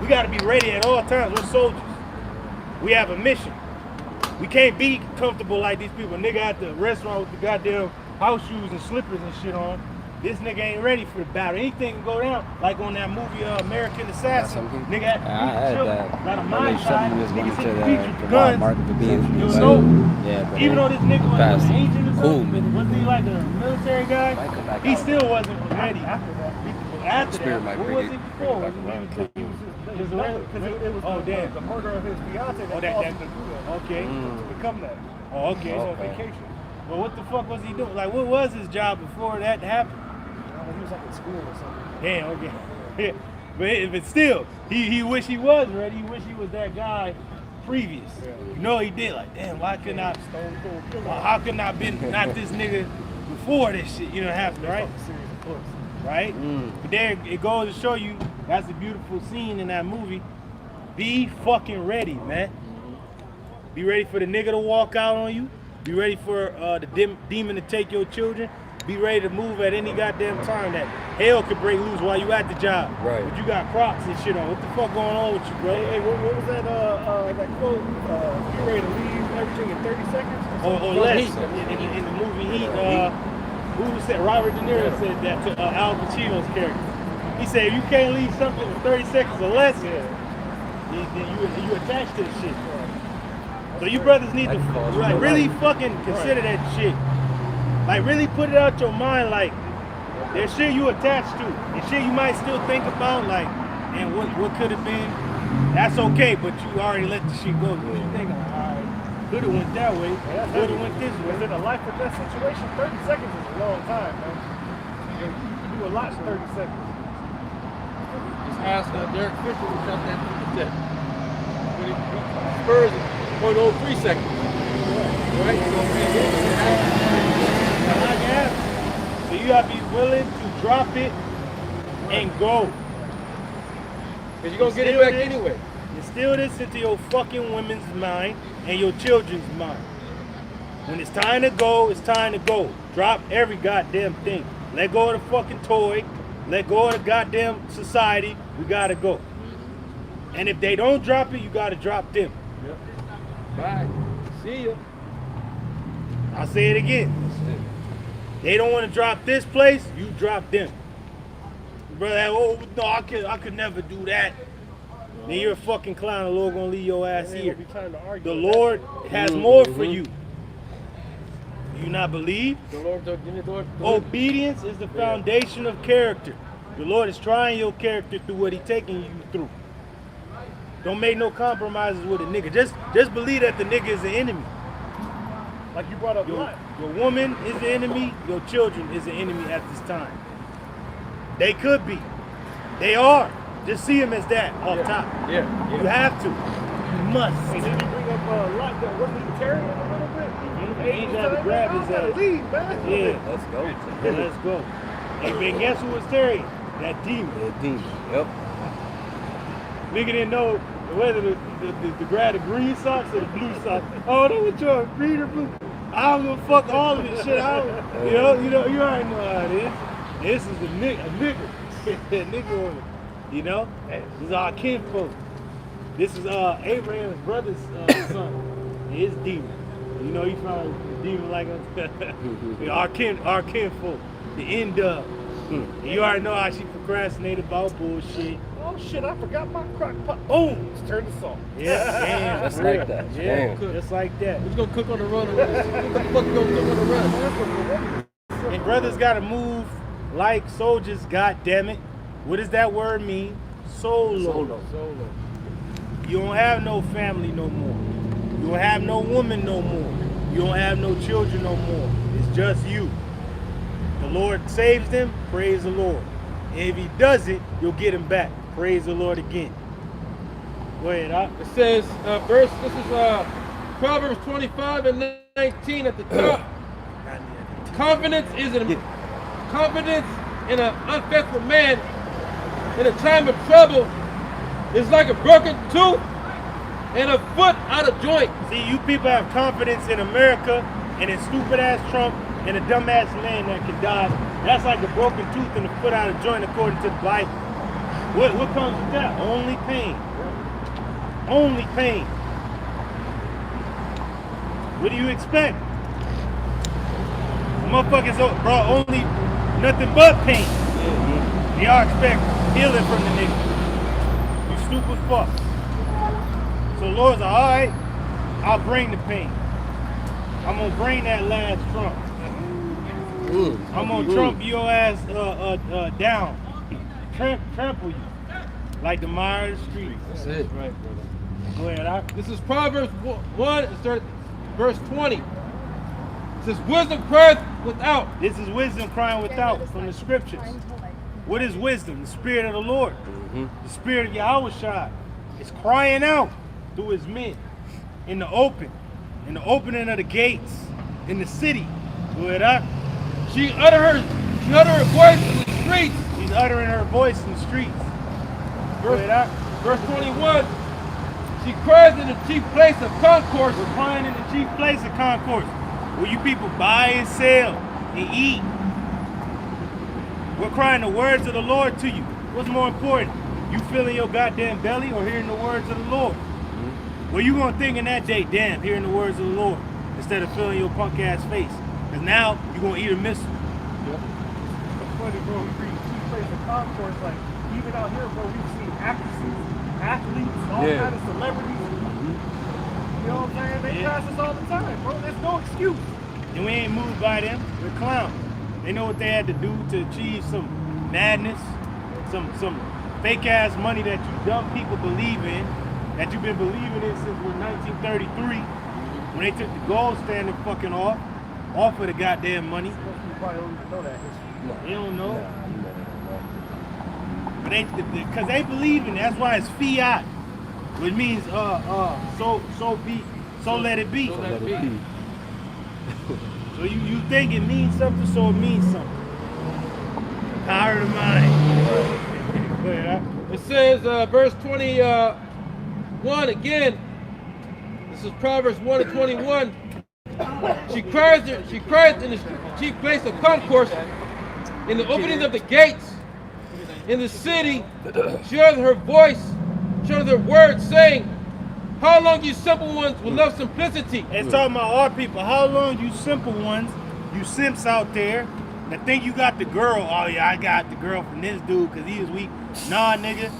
We gotta be ready at all times. We're soldiers. We have a mission. We can't be comfortable like these people. Nigga at the restaurant with the goddamn house shoes and slippers and shit on. This nigga ain't ready for the battle. Anything can go down. Like on that movie American Assassin. Nigga at the beach, got a mine side. Niggas hit the beach with guns. You know, Yeah, even though this nigga was an agent or Cool, something, man. wasn't he like a military guy? He still wasn't ready. After Spirit that, might what bring was it. he before? Because it was Oh, damn. the murder of his fiance that Oh, caused him to do that. Okay. To become that. Oh, okay. He was on vacation. But what the fuck was he doing? Like, what was his job before that happened? He was like in school or something. Damn, okay. Yeah. But still, he wish he was ready. He wish he was that guy previous. You know he did. Like, damn, why couldn't I? Stone Cold Killer. How couldn't I been not this nigga before this shit? You know, happened, right? Series of books. Right? But there it goes to show you that's a beautiful scene in that movie. Be fucking ready, man. Be ready for the nigga to walk out on you. Be ready for the demon to take your children. Be ready to move at any goddamn time that hell could break loose while you at the job. Right. But you got Crocs and shit on. What the fuck going on with you, bro? Hey, what was that quote? You're ready to leave everything in 30 seconds? Or less. In the movie Heat, who said, Robert De Niro said that to Al Pacino's character. He said, if you can't leave something in 30 seconds or less, then you attached to the shit. So you brothers need to like really fucking consider that shit. Like really put it out your mind, like there's shit you attached to. And shit you might still think about, like, and what could have been. That's okay, but you already let the shit go. You think, alright, could have went that way, could have went this way. In a life or death situation, 30 seconds is a long time, man. You can do a lot in 30 seconds. Just ask Derek Fisher who shot that through the deck. When he Spurs in 0.03 seconds. Right? So you gotta be willing to drop it and go. Because you're going to get it back anyway. Instill this into your fucking women's mind and your children's mind. When it's time to go, it's time to go. Drop every goddamn thing. Let go of the fucking toy. Let go of the goddamn society. We gotta go. And if they don't drop it, you gotta drop them. Bye. See ya. I'll say it again. They don't want to drop this place, you drop them. Brother, oh no, I could never do that. Then you're a fucking clown. The Lord gonna leave your ass here. The Lord has more for you. Do you not believe? The Lord. Obedience is the foundation of character. The Lord is trying your character through what He's taking you through. Don't make no compromises with a nigga. Just believe that the nigga is the enemy. Like you brought up Your woman is the enemy. Your children is the enemy at this time. They could be. They are. Just see them as that off top. Yeah. You have to. You must. And then you bring up Lot that wasn't libertarian a little bit. He ain't got to grab his ass. Leave, man. Yeah. Let's go. Yeah, let's go. Hey, man, guess who was Terry? That demon. The demon. Yep. Nigga didn't know whether to grab the green socks or the blue socks. Oh, they were trying green or blue. I don't give a fuck all of this shit. You already know how it is. This is a nigga. Nigga woman. You know? This is our kinfolk. This is Abraham's brother's son. His demon. You know, he found a demon like us. our kinfolk. The end of. You already know how she procrastinated about bullshit. Oh shit, I forgot my crock pot. Boom! Let's turn this on. Yeah, damn. Just like that. Yeah, Damn. just like that. Who's gonna cook on the run? What the fuck gonna cook on the run? And brothers gotta move like soldiers, god damn it. What does that word mean? Solo. You don't have no family no more. You don't have no woman no more. You don't have no children no more. It's just you. The Lord saves them, praise the Lord. And if He doesn't, you'll get him back. Praise the Lord again. Go ahead, It says, this is Proverbs 25 and 19 at the top. Confidence in an unfaithful man in a time of trouble is like a broken tooth and a foot out of joint. See, you people have confidence in America and in stupid ass Trump and a dumbass man that can die. That's like a broken tooth and a foot out of joint according to the Bible. What comes with that? Only pain. Only pain. What do you expect? The motherfuckers brought only nothing but pain. Y'all expect healing from the nigga. You stupid fuck. So Lord's like, alright, I'll bring the pain. I'm gonna bring that last Trump. I'm gonna trump your ass down. Trample you. Like the mire of the street. That's it. Right, brother. Go ahead, This is Proverbs 1, it starts verse 20. It says, wisdom crieth without. This is wisdom crying without from the scriptures. What is wisdom? The spirit of the Lord. The spirit of Yahweh is crying out through his men in the open, in the opening of the gates, in the city. Go ahead, She uttered her voice in the streets. She's uttering her voice in the streets. Verse 21, she cries in the chief place of concourse. We're crying in the chief place of concourse, where you people buy and sell and eat. We're crying the words of the Lord to you. What's more important? You filling your goddamn belly or hearing the words of the Lord? Well, you gonna think in that day, damn, hearing the words of the Lord instead of filling your punk ass face. Because now you're gonna eat a missile. It's funny, bro. We read chief place of concourse, like even out here, bro, we've seen actresses, athletes, all kind of celebrities. You know what I'm saying? They pass us all the time, bro. There's no excuse. And we ain't moved by them. We're clowns. They know what they had to do to achieve some madness, some fake ass money that you dumb people believe in, that you've been believing in since 1933, when they took the gold standard fucking off of the goddamn money. Most people probably don't even know that history. They don't know. But because they believe in it. That's why it's fiat, which means so let it be. So let it be. So you think it means something, so it means something. Power of the mind. Go ahead, It says, verse 21 again. This is Proverbs 1 and 21. She cries in the chief place of concourse, in the openings of the gates, in the city. She uttered her voice, she uttered her words, saying, How long you simple ones will love simplicity? It's talking about our people. How long you simple ones, you simps out there that think you got the girl. Oh yeah, I got the girl from this dude because he is weak. Nah, nigga.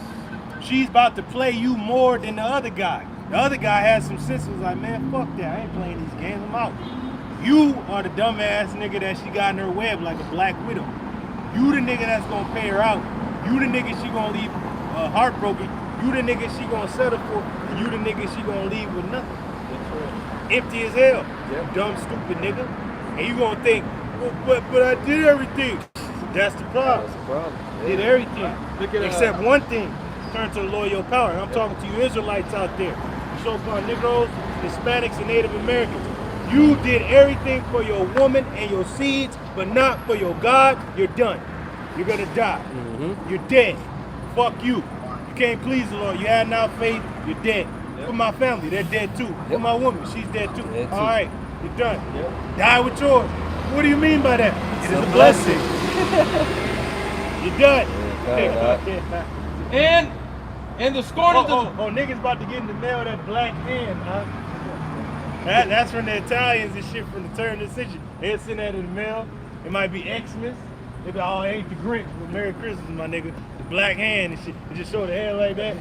She's about to play you more than the other guy. The other guy has some sense. Was like, man, fuck that. I ain't playing these games. I'm out. You are the dumbass nigga that she got in her web like a black widow. You the nigga that's gonna pay her out. You the nigga she gonna leave heartbroken. You the nigga she gonna settle for. You the nigga she gonna leave with nothing. Empty as hell. Yep. Dumb, stupid nigga. And you gonna think, well, but I did everything. That's the problem. That's the problem. Did everything. Look at Except one thing. Turn to the Lord your power. And I'm talking to you Israelites out there. You so-called Negroes, Hispanics, and Native Americans. You did everything for your woman and your seeds, but not for your God. You're done. You're gonna die. You're dead. Fuck you. You can't please the Lord. You had now faith, you're dead. For my family, they're dead too. For my woman, she's dead too. Dead too. All right, you're done. Die with yours. What do you mean by that? It is a blessing. You're done. And the scorn of the Niggas about to get in the mail that black hand, huh? That's from the Italians and shit from the turn of the century. They'll send that in the mail. It might be Xmas. They be, oh, it ain't the Grinch, but Merry Christmas, my nigga. The black hand and shit. It just show the hand like that.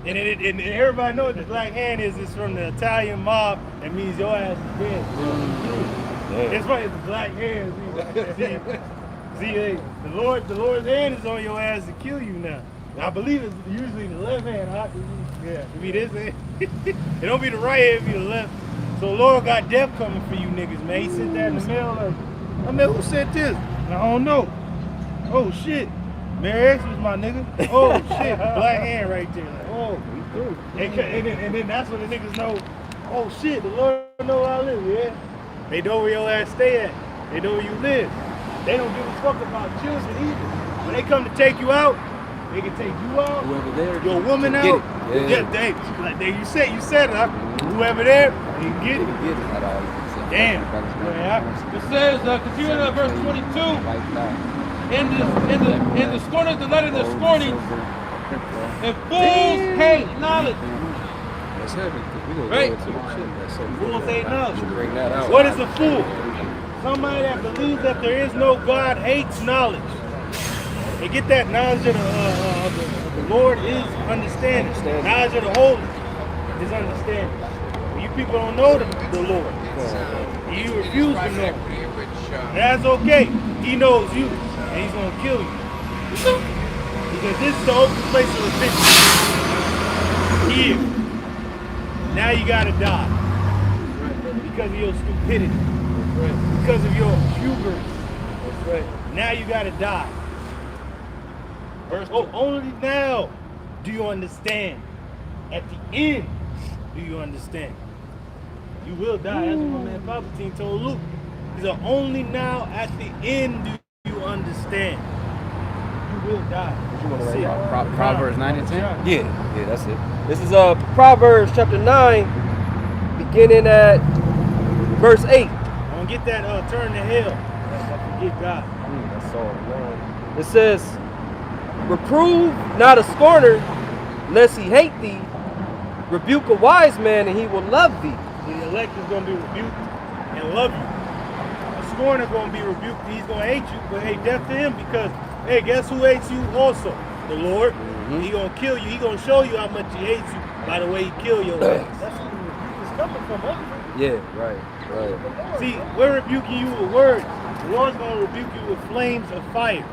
and everybody knows what the black hand is. It's from the Italian mob. That means your ass is dead. It's funny, it's the black hand. See, the Lord's hand is on your ass to kill you now. I believe it's usually the left hand. Yeah, it be this hand. It don't be the right hand, it be the left. So the Lord got death coming for you niggas, man. He sent that in the mail. Like, I mean, who sent this? I don't know. Oh shit. Mary X was my nigga. Oh shit. Black hand right there. Like, oh. And then that's when the niggas know, oh shit, the Lord know where I live, yeah? They know where your ass stay at. They know where you live. They don't give a fuck about children either. When they come to take you out, they can take you out, your woman out. You said it, huh? Whoever there, they can get it. Damn. It says, continuing at verse 22, in the scorners, the letter the scorning, and fools hate knowledge. Right? Fools hate knowledge. What is a fool? Somebody that believes that there is no God hates knowledge. They get that knowledge of the Lord is understanding. Knowledge of the Holy is understanding. When you people don't know the Lord, you refuse to know. That's okay. He knows you, and he's going to kill you. Because this is the open place of repentance. Here. Now you got to die. Because of your stupidity. Because of your hubris. Now you got to die. Only now do you understand. At the end, do you understand? You will die. That's what my man Palpatine told Luke. He said, only now at the end do you understand. You will die. Proverbs 9 and 10? Yeah, that's it. This is Proverbs chapter 9, beginning at verse 8. I'm gonna get that turn to hell. I forget God. That's all, man. It says, reprove not a scorner, lest he hate thee. Rebuke a wise man, and he will love thee. The elect is going to be rebuked and love you. A scorner is going to be rebuked. He's going to hate you, but hey, death to him because, hey, guess who hates you also? The Lord. He going to kill you. He going to show you how much he hates you by the way he kill your ass. That's where the rebuke is coming from. Yeah, right. See, we're rebuking you with words. The Lord's going to rebuke you with flames of fire.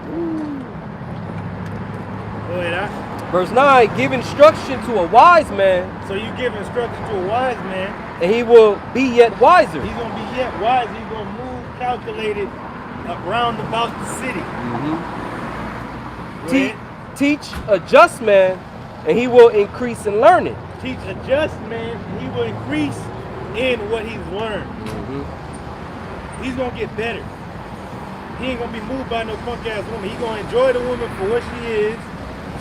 Go ahead, Verse 9, give instruction to a wise man. So you give instruction to a wise man. And he will be yet wiser. He's going to be yet wiser. He's going to move calculated around about the city. Teach a just man, and he will increase in learning. Teach a just man, he will increase in what he's learned. He's going to get better. He ain't going to be moved by no punk ass woman. He's going to enjoy the woman for what she is.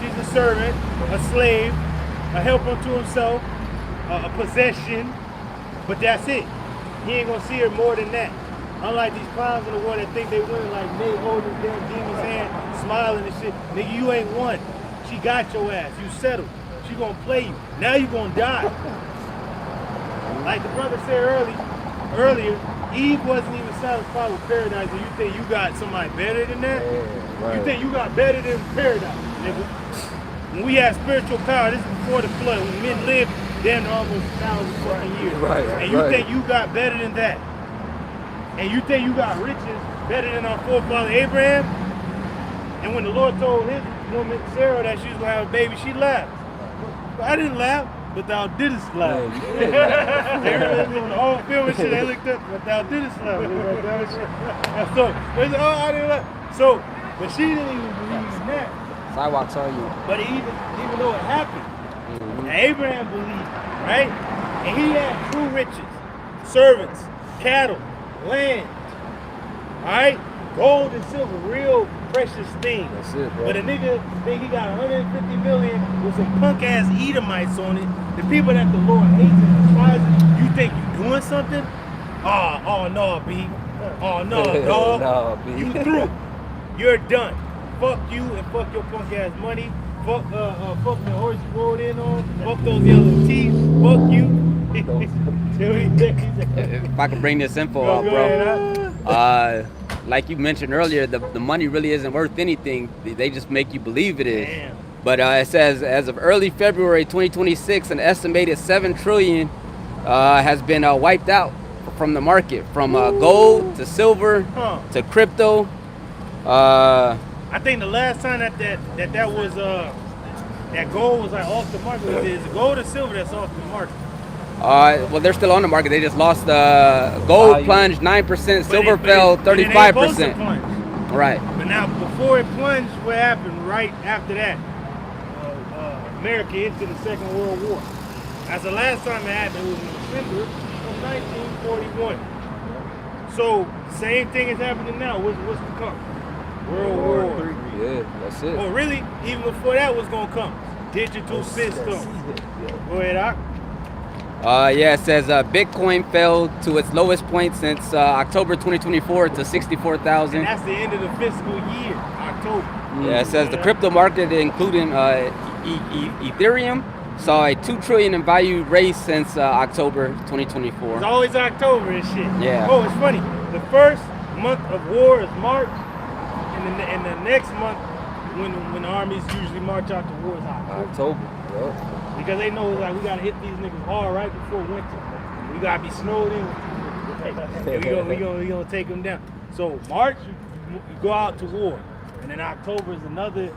She's a servant, a slave, a helper unto himself, a possession, but that's it. He ain't gonna see her more than that. Unlike these clowns in the world that think they win, like Nate holding his damn demon's hand, smiling and shit. Nigga, you ain't won. She got your ass. You settled. She gonna play you. Now you gonna die. like the brother said earlier, Eve wasn't even satisfied with paradise, and you think you got somebody better than that? Yeah, right. You think you got better than paradise, nigga? When we had spiritual power, this is before the flood, when men lived then almost 1,000 fucking years. Right, and you right. think you got better than that? And you think you got riches better than our forefather Abraham? And when the Lord told his woman Sarah that she was gonna have a baby, she laughed. I didn't laugh, but thou didst laugh. Yeah, They really on the whole film and shit, they looked up, but thou didst laugh. And so they said, oh, I didn't laugh. So, but she didn't even believe in that. Sidewalks on you. But even though it happened, Abraham believed, right? And he had true riches, servants, cattle, land, all right? Gold and silver, real precious things. That's it, bro. But a nigga think he got 150 million with some punk ass Edomites on it. The people that the Lord hates and despises, you think you doing something? Oh no, B. Oh no, dog. Nah, B. You through. You're done. Fuck you and fuck your punk ass money. Fuck the horse you rode in on. Fuck those yellow teeth. Fuck you. If I could bring this info out, bro. Like you mentioned earlier, the money really isn't worth anything. They just make you believe it is. Damn. But it says as of early February 2026, an estimated $7 trillion has been wiped out from the market, from gold to silver to crypto. I think the last time that was that gold was like off the market. Is it gold or silver that's off the market? Well, they're still on the market. They just lost. Gold plunged 9%, silver fell 35%. Right. But now, before it plunged, what happened right after that? America entered the Second World War. That's the last time it happened. It was in December of 1941. So, same thing is happening now. What's to come? World War. Yeah, that's it. Well, really, even before that was gonna come. Digital system. Go ahead, Doc. Yeah, it says Bitcoin fell to its lowest point since October 2024 to 64,000. And that's the end of the fiscal year, October. Yeah, it says the crypto market, including Ethereum, saw a $2 trillion in value raise since October 2024. It's always October and shit. Yeah. Oh, it's funny. The first month of war is March, and the next month, when the armies usually march out to war, is October. Yep. Because they know like we gotta hit these niggas hard right before winter. We gotta be snowed in. We gonna take them down. So March, you go out to war, and then October is another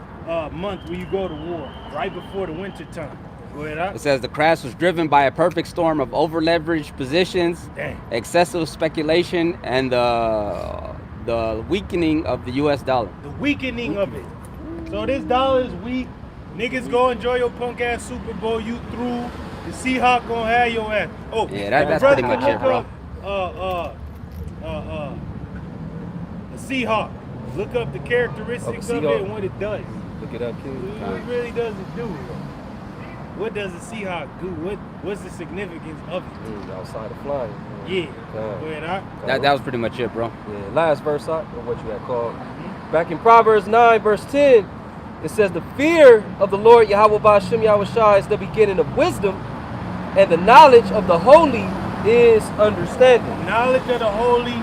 month where you go to war right before the winter time. Go ahead, Doc. It says the crash was driven by a perfect storm of over-leveraged positions, excessive speculation, and the weakening of the U.S. dollar. The weakening of it. So this dollar is weak. Niggas go enjoy your punk ass Super Bowl. You through. The Seahawks gonna have your ass. Oh, yeah, that's pretty much it, bro. The Seahawks. Look up the characteristics of it and what it does. Look it up, kid. What really does it do? What does the Seahawk do? What's the significance of it? Outside of flying. Yeah. Go ahead, that was pretty much it, bro. Yeah. Last verse, of what you had called. Back in Proverbs 9, verse 10, it says, the fear of the Lord Yahweh Ba'ashem Yahushua is the beginning of wisdom, and the knowledge of the holy is understanding. Knowledge of the holy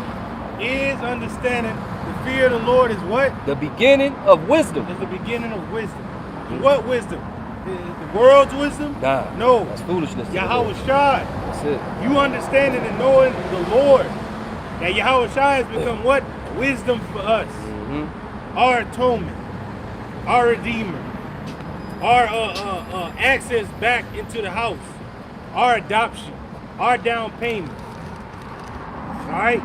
is understanding. The fear of the Lord is what? The beginning of wisdom. Is the beginning of wisdom. And what wisdom? The world's wisdom? Nah. No. That's foolishness. Yahweh Shai. That's it. You understanding and knowing the Lord. That Yahweh Shai has become what? Wisdom for us. Our atonement. Our Redeemer. Our access back into the house. Our adoption. Our down payment. Alright?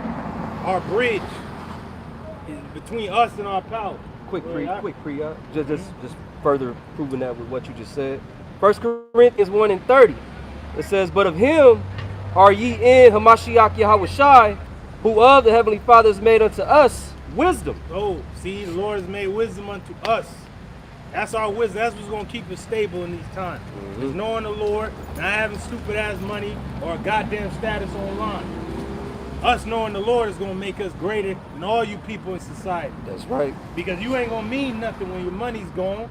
Our bridge is between us and our power. Quick pre, just further proving that with what you just said. 1 Corinthians 1:30. It says, but of him are ye in Hamashiach Yahushai, who of the heavenly Father is made unto us wisdom. Oh, see, the Lord has made wisdom unto us. That's our wisdom. That's what's going to keep us stable in these times. Is knowing the Lord, not having stupid ass money or a goddamn status online. Us knowing the Lord is going to make us greater than all you people in society. That's right. Because you ain't going to mean nothing when your money's gone.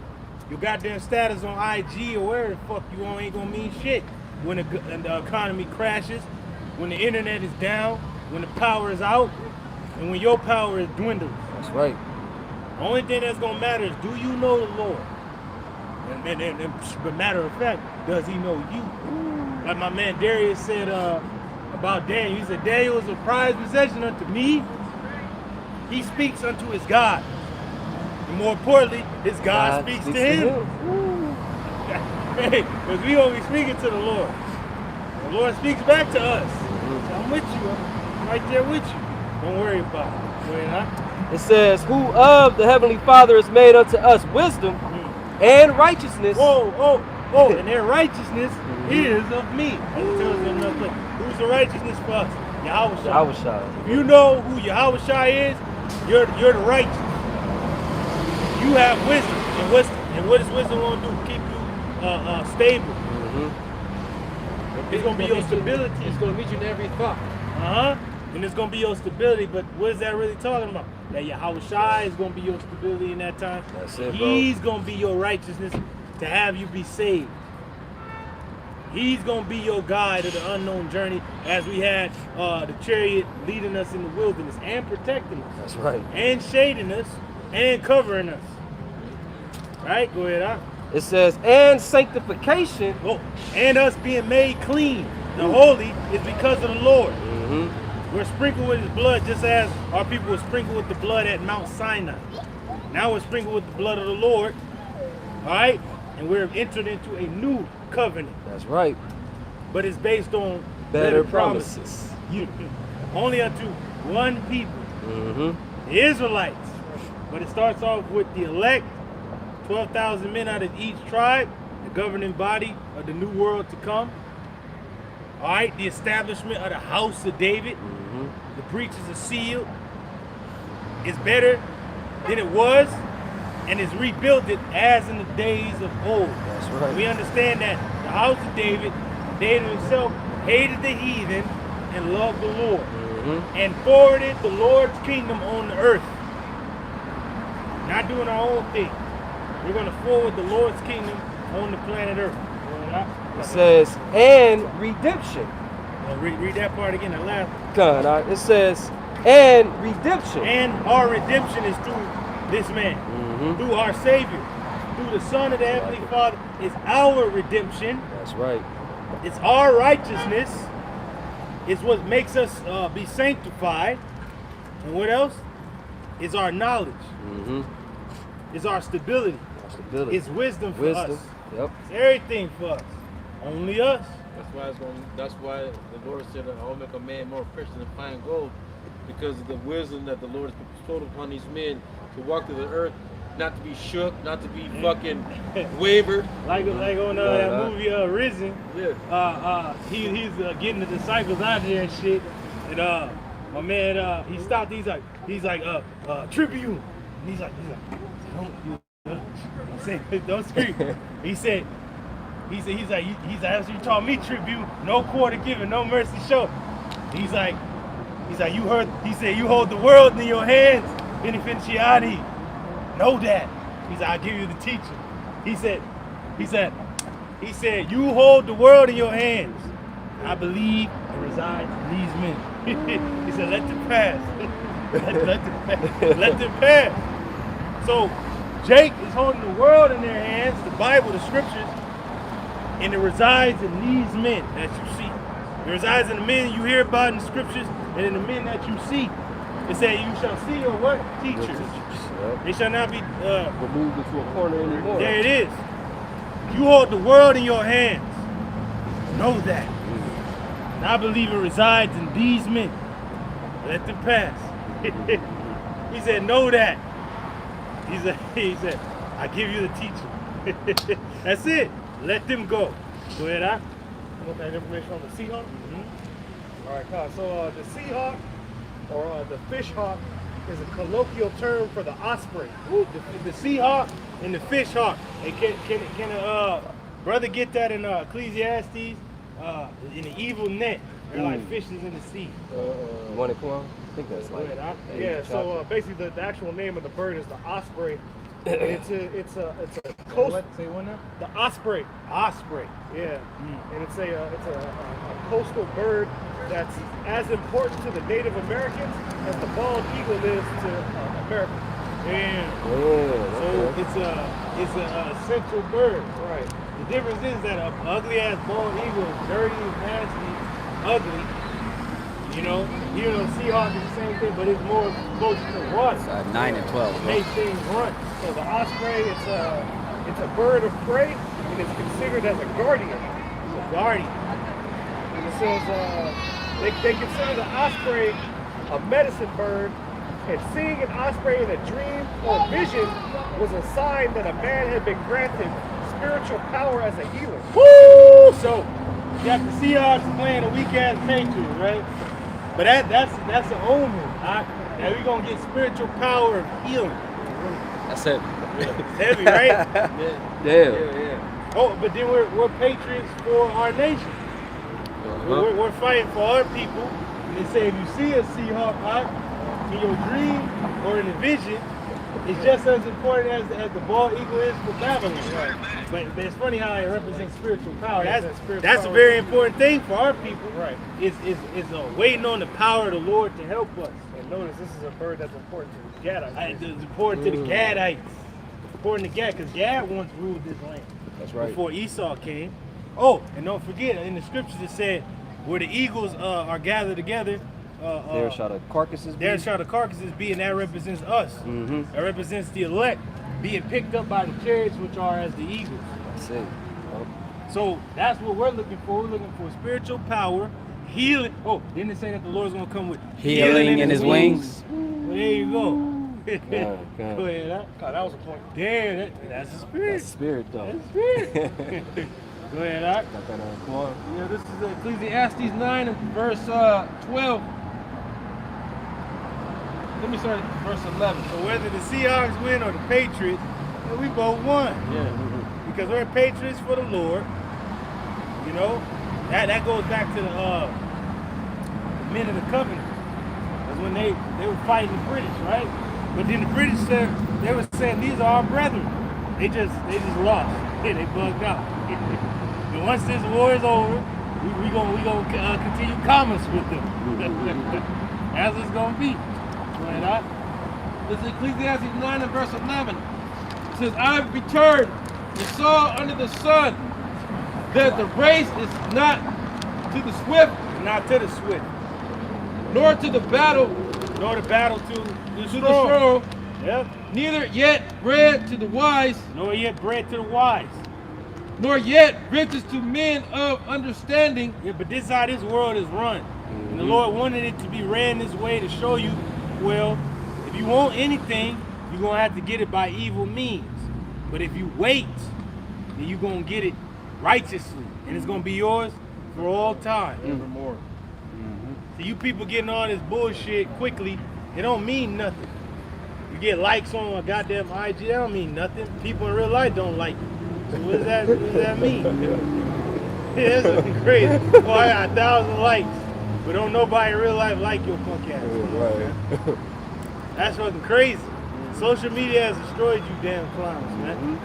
Your goddamn status on IG or where the fuck you on ain't going to mean shit when the economy crashes when the internet is down, when the power is out, and when your power is dwindled. That's right. The only thing that's gonna matter is, do you know the Lord? But matter of fact, does he know you? Like my man Darius said about Daniel. He said, Daniel is a prized possession unto me. He speaks unto his God. And more importantly, his God speaks to him. Hey, because we gonna be speaking to the Lord. The Lord speaks back to us. So I'm with you. I'm right there with you. Don't worry about it. Go ahead, huh? It says, who of the Heavenly Father is made unto us wisdom and righteousness. Whoa, and their righteousness is of me. That tells you another thing. Who's the righteousness for us? Yahweh. If you know who Yahweh is, you're the righteous. You have wisdom. And what is wisdom going to do? Keep you stable. It's going to be your stability. It's going to meet you in every thought. And it's going to be your stability. But what is that really talking about? That Yahweh is going to be your stability in that time. That's it, bro. He's going to be your righteousness to have you be saved. He's going to be your guide of the unknown journey, as we had the chariot leading us in the wilderness and protecting us. That's right. And shading us and covering us. Right? Go ahead, huh? It says, and sanctification. And us being made clean. The holy is because of the Lord. We're sprinkled with his blood, just as our people were sprinkled with the blood at Mount Sinai. Now we're sprinkled with the blood of the Lord. All right? And we're entered into a new covenant. That's right. But it's based on Better promises. Only unto one people. The Israelites. But it starts off with the elect, 12,000 men out of each tribe, the governing body of the new world to come. All right, the establishment of the house of David. The breaches are sealed. It's better than it was, and it's rebuilt it as in the days of old. That's right. We understand that the house of David himself hated the heathen and loved the Lord, and forwarded the Lord's kingdom on the earth. Not doing our own thing. We're going to forward the Lord's kingdom on the planet Earth. It says, and redemption. Read that part again, that last. It says, and redemption. And our redemption is through this man, through our Savior, through the Son of the Heavenly Father. Is our redemption. That's right. It's our righteousness. It's what makes us be sanctified. And what else? It's our knowledge. It's our stability. It's wisdom for us. Yep. It's everything for us. Only us. That's why the Lord said, I'll make a man more precious than fine gold, because of the wisdom that the Lord has bestowed upon these men to walk through the earth, not to be shook, not to be fucking wavered. Like on that movie Risen. Yeah. He's getting the disciples out there and shit. And my man, he stopped. He's like Tribune. He's like, don't scream. He's like, you taught me tribute, no quarter given, no mercy shown. He's like, you heard. He said, you hold the world in your hands, beneficiati. Know that. He's like, I'll give you the teaching. He said, you hold the world in your hands. I believe it resides in these men. He said, let them pass. let them pass. So Jake is holding the world in their hands, the Bible, the scriptures, and it resides in these men that you see. It resides in the men you hear about in the scriptures and in the men that you see. It said, you shall see your what? Teachers. They shall not be removed into a corner anymore. There it is. You hold the world in your hands. Know that. And I believe it resides in these men. Let them pass. He said, know that. He said, I give you the teaching. That's it. Let them go. Go ahead, huh? You want that information on the Seahawk? All right, Kyle. So the Seahawk, or the fish hawk, is a colloquial term for the osprey. The Seahawk and the fish hawk. Hey, can a brother get that in Ecclesiastes? In the evil net. They're like fishes in the sea. You want to come on? I think that's like. Yeah. So basically, the actual name of the bird is the osprey. It's a coast. Say one now. The osprey. Osprey. Yeah. And it's a coastal bird that's as important to the Native Americans as the bald eagle is to Americans. And Yeah. it's a central bird. Right. The difference is that an ugly ass bald eagle is dirty, nasty, ugly. You know, even though Seahawk is the same thing, but it's more close to water. It's 9 and 12. Bro. Make things run. So the osprey, it's a bird of prey, and it's considered as a guardian. The guardian. And it says they consider the osprey a medicine bird, and seeing an osprey in a dream or vision was a sign that a man had been granted spiritual power as a healer. Woo! So you got the Seahawks playing a weak ass Patriots, right? But that's an omen. Now we're gonna get spiritual power of healing. That's it. It's heavy, right? Yeah. Oh, but then we're patriots for our nation. We're fighting for our people. And they say if you see a Seahawk in your dream or in a vision, it's just as important as the bald eagle is for Babylon. Right. But it's funny how it represents spiritual power. Yeah, That's a very important thing for our people. Right. It's waiting on the power of the Lord to help us. And notice this is a bird that's important to the Gadites. It's important to the Gadites. It's important to Gad, because Gad once ruled this land. That's right. Before Esau came. Oh, and don't forget, in the scriptures it said, where the eagles are gathered together, There shall the carcasses be. there shall the carcasses be, and that represents us. Mm-hmm. That represents the elect being picked up by the chariots, which are as the eagles. That's it. So that's what we're looking for. We're looking for spiritual power, healing. Oh, didn't it say that the Lord's going to come with Healing in his wings. Well, there you go. God. Go ahead. God, that was a point. Damn, that's the spirit. That's spirit, though. That's the spirit. Go ahead, Doc. Got that on. Come on. Yeah, this is Ecclesiastes 9 and verse 12. Let me start at verse 11. So whether the Seahawks win or the Patriots, we both won. Yeah. Because we're patriots for the Lord. You know, that goes back to the men of the covenant. That's when they were fighting the British, right? But then the British said they were saying these are our brethren. They just lost. Yeah, they bugged out. And once this war is over, we gonna continue commerce with them. As it's gonna be. Go ahead, Doc. This is Ecclesiastes 9 and verse 11. It says, I've returned and saw under the sun that the race is not to the swift, Not to the swift, nor to the battle, nor the battle to the to the strong. strong, Yep. neither yet bread to the wise, Nor yet bread to the wise. nor yet riches to men of understanding. Yeah, but this is how this world is run. And the Lord wanted it to be ran this way to show you, well, if you want anything, you're going to have to get it by evil means. But if you wait, then you're going to get it righteously. And it's going to be yours for all time. Evermore. So you people getting all this bullshit quickly, it don't mean nothing. You get likes on a goddamn IG, that don't mean nothing. People in real life don't like you. So what does that mean? Yeah, that's crazy. Boy, I got 1,000 likes, but don't nobody in real life like your punk ass. Right. That's fucking crazy. Social media has destroyed you damn clowns, man.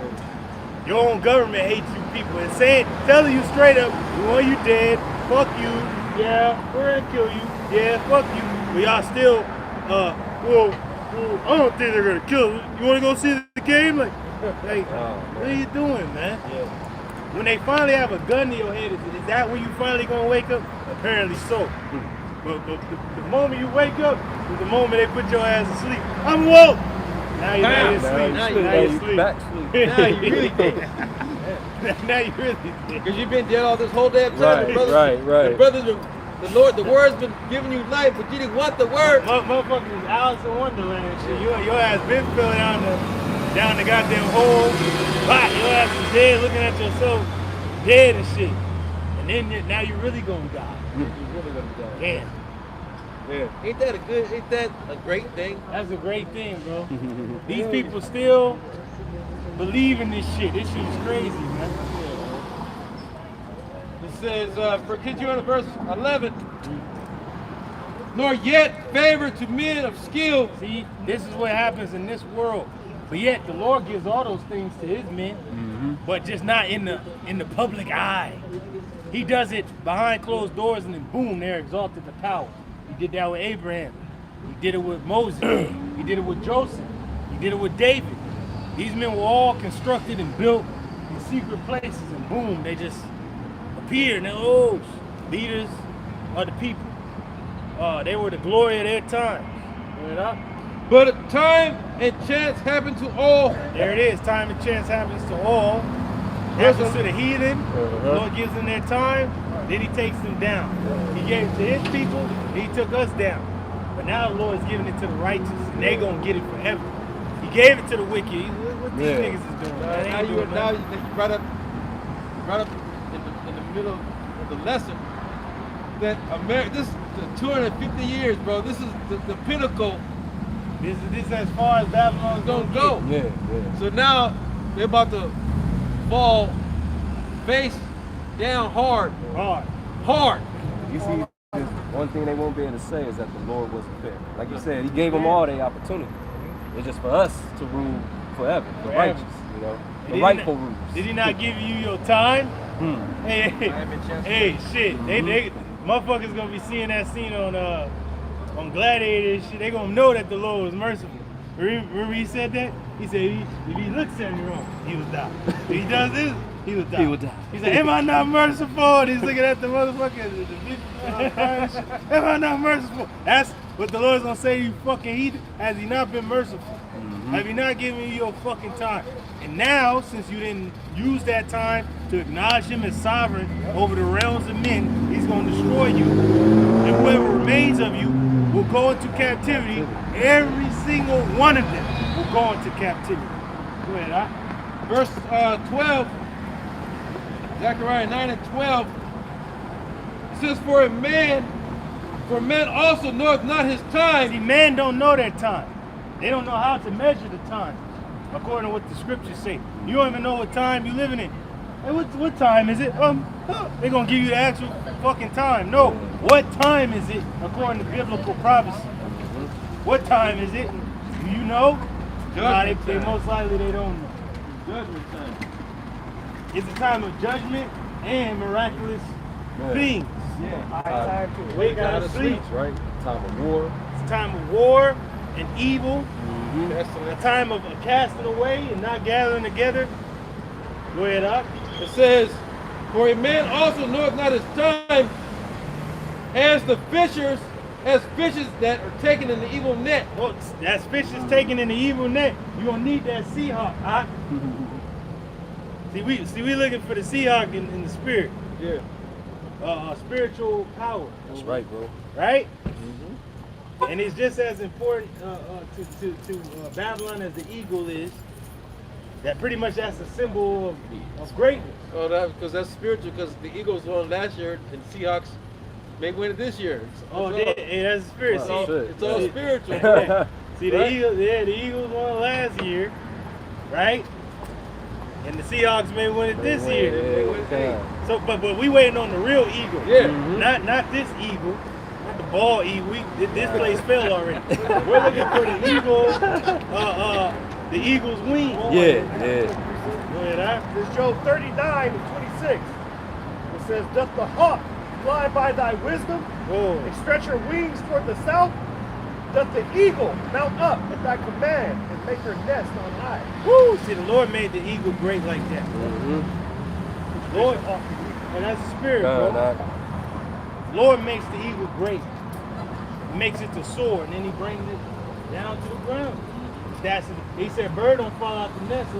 Your own government hates you people and telling you straight up, we want you dead, fuck you, yeah, we're gonna kill you, yeah, fuck you. But y'all still, well, I don't think they're gonna kill you. You wanna go see the game? Like, what are you doing, man? Yeah. When they finally have a gun to your head, is that when you finally gonna wake up? Apparently so. But the moment you wake up is the moment they put your ass to sleep. I'm woke! Now you're asleep. now you back sleep. Now you really dead. Now you really dead. Because you've been dead all this whole damn time. Right, right. The brothers, the Lord, the word's been giving you life, but you didn't want the word. Motherfuckers is Alice in Wonderland and shit. Your ass been filling down the goddamn hole. Wow, your ass is dead looking at yourself dead and shit. And then now you really gonna die. You're really gonna die. Damn. Yeah. Ain't that a great thing? That's a great thing, bro. These people still believe in this shit. This shit is crazy, man. It says, continue on to verse 11. Nor yet favor to men of skill. See, this is what happens in this world. But yet the Lord gives all those things to his men, but just not in the public eye. He does it behind closed doors, and then boom, they're exalted to power. He did that with Abraham. He did it with Moses. He did it with Joseph. He did it with David. These men were all constructed and built in secret places, and boom, they just appeared. And those leaders of the people. They were the glory of their time. But time and chance happen to all. There it is. Time and chance happens to all. Happens to the heathen. The Lord gives them their time, then he takes them down. He gave it to his people, and he took us down. But now the Lord is giving it to the righteous, and they're going to get it forever. He gave it to the wicked. What these niggas is doing? Now you brought up in the middle of the lesson that America, this is 250 years, bro. This is the pinnacle. This is as far as Babylon's Gonna go. Yeah. So now they're about to fall face down hard. You see, this one thing they won't be able to say is that the Lord wasn't fair. Like you said, he gave them all their opportunity. It's just for us to rule forever, the righteous, you know, the rightful rules. Did he not give you your time? Hey, shit. They motherfuckers gonna be seeing that scene on Gladiator and shit. They gonna know that the Lord was merciful. Remember he said that? He said if he looks at me wrong, he will die. If he does this, he will die. He said, am I not merciful? And he's looking at the motherfucker. Am I not merciful? That's what the Lord's gonna say to you fucking heathen. Has he not been merciful? Have he not given you your fucking time? And now, since you didn't use that time to acknowledge him as sovereign over the realms of men, he's gonna destroy you. And whoever remains of you will go into captivity. Every single one of them will go into captivity. Go ahead, Verse 12, Zechariah 9 and 12, it says, for man also knoweth not his time. See, man don't know their time. They don't know how to measure the time, according to what the scriptures say. You don't even know what time you're living in. Hey, what time is it? They're gonna give you the actual fucking time. No, what time is it according to biblical prophecy? What time is it? Do you know? They most likely they don't know. Judgment time. It's a time of judgment and miraculous things. Time to Wake out of sleep. Right? Time of war. It's a time of war and evil. A time of casting away and not gathering together. Go ahead, up. It says, for a man also knoweth not his time, as fishes that are taken in the evil net. Well, that's fishes taken in the evil net. You're gonna need that Seahawk, huh? See, we looking for the Seahawk in the spirit. Yeah. Spiritual power. That's right, bro. Right? And it's just as important to Babylon as the eagle is. That pretty much that's a symbol of greatness. Oh, because that's spiritual. Because the Eagles won last year, and Seahawks may win it this year. That's the spirit. Wow, It's all spiritual. See, the Eagles won last year, right? And the Seahawks may win it this year. So, but we waiting on the real eagle. Yeah. Not this eagle. Not the ball eagle. This place fell already. We're looking for the eagle. The eagle's wing. Yeah. Go ahead, This Job 39 and 26. It says, doth the hawk fly by thy wisdom, and stretch her wings toward the south? Doth the eagle mount up at thy command, and make her nest on high? Woo! See, the Lord made the eagle great like that. Lord, and that's the spirit, bro. Lord makes the eagle great. He makes it to soar, and then he brings it down to the ground. He said, bird don't fall out the nest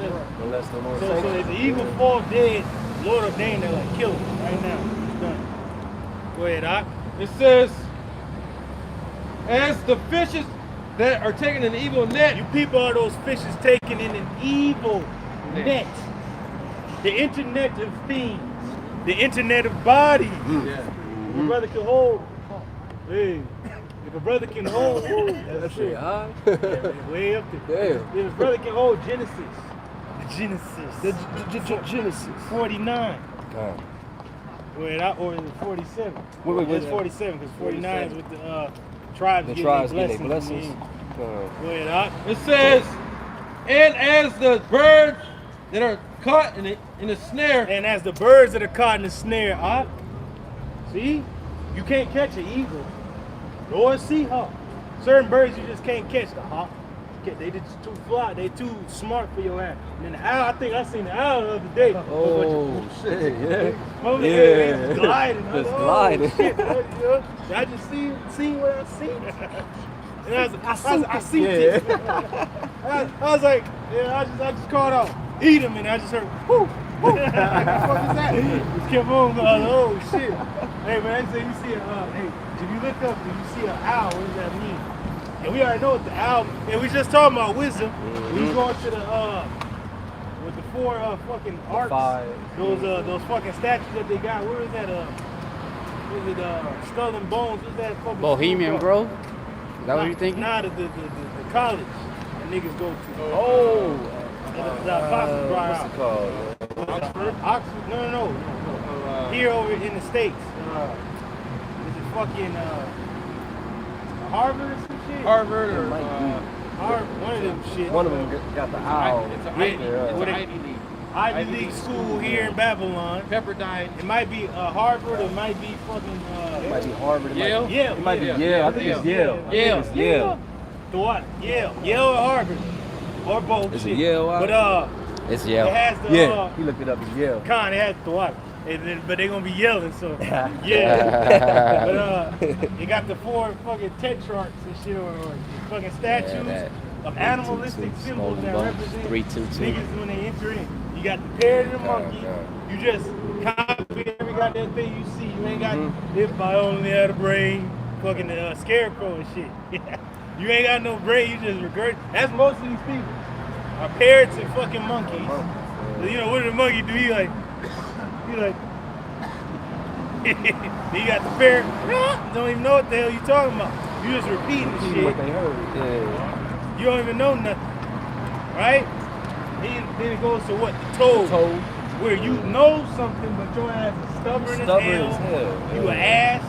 Unless the Lord so if the eagle fall dead, Lord ordained they're like, kill him right now. It's done. Go ahead, Doc. It says, as the fishes that are taken in the evil net. You people are those fishes taken in an evil net. The internet of things. The internet of bodies. Yeah. If a brother can hold, hey, if a brother can hold, that's shit. high. Way up there. Damn. If a brother can hold Genesis. The Genesis. 49. God. Wait, or is it 47? Wait, It's 47 because 49 is with the tribes The getting tribes their getting blessings. blessings. Go ahead, Doc. It says, and as the birds that are caught in the snare. And as the birds that are caught in the snare, See? You can't catch an eagle nor a seahawk. Certain birds you just can't catch. The hawk, they just too fly. They too smart for your ass. And then the owl, I think I seen the owl the other day. Oh, shit, yeah. It's gliding. Just gliding. Shit, I just seen what I seen. And I seen it. I was like, I just caught off. Eat him, and I just heard, whoo, whoo. What the fuck is that? Just kept on going, oh shit. Hey man, so you see if you look up and you see an owl, what does that mean? And we already know what the owl, and we just talking about wisdom. We was going to with the 4 fucking arcs, 5. those fucking statues that they got. Where is that? Was it Skull and Bones? What's that fucking Bohemian school Grove? Is that what you're thinking? Nah, the college that niggas go to. Oh. What's What's it called? Oxford? No. Here over in the States. Is it fucking Harvard or some shit? Harvard or Harvard, one of them shit. One of them got the owl. It's an Ivy League. Ivy League school here in Babylon. Pepperdine. It might be Harvard, or it might be fucking It might be Harvard. Yale? It might be Yale. I think it's Yale. Yale. The what? Yale or Harvard. Or both. Is it shit. Yale? But It's it Yale. has the Yeah, he looked it up. It's Yale. it has the what? But they're gonna be yelling, so yeah. But you got the 4 fucking tetrarchs and shit, or fucking statues that. of animalistic symbols that represent 322. niggas when they enter in. You got the parrot and the monkey. You just copy every goddamn thing you see. You ain't got if I only had a brain, fucking scarecrow and shit. You ain't got no brain. You just regurgitate. That's most of these people are parrots and fucking monkeys. You know what did the monkey do? He like. You got the parrot. Don't even know what the hell you talking about. You just repeating the shit. What they heard. Yeah. You don't even know nothing, right? Then it goes to what? The toad. Where you know something, but your ass is stubborn as hell. You an ass.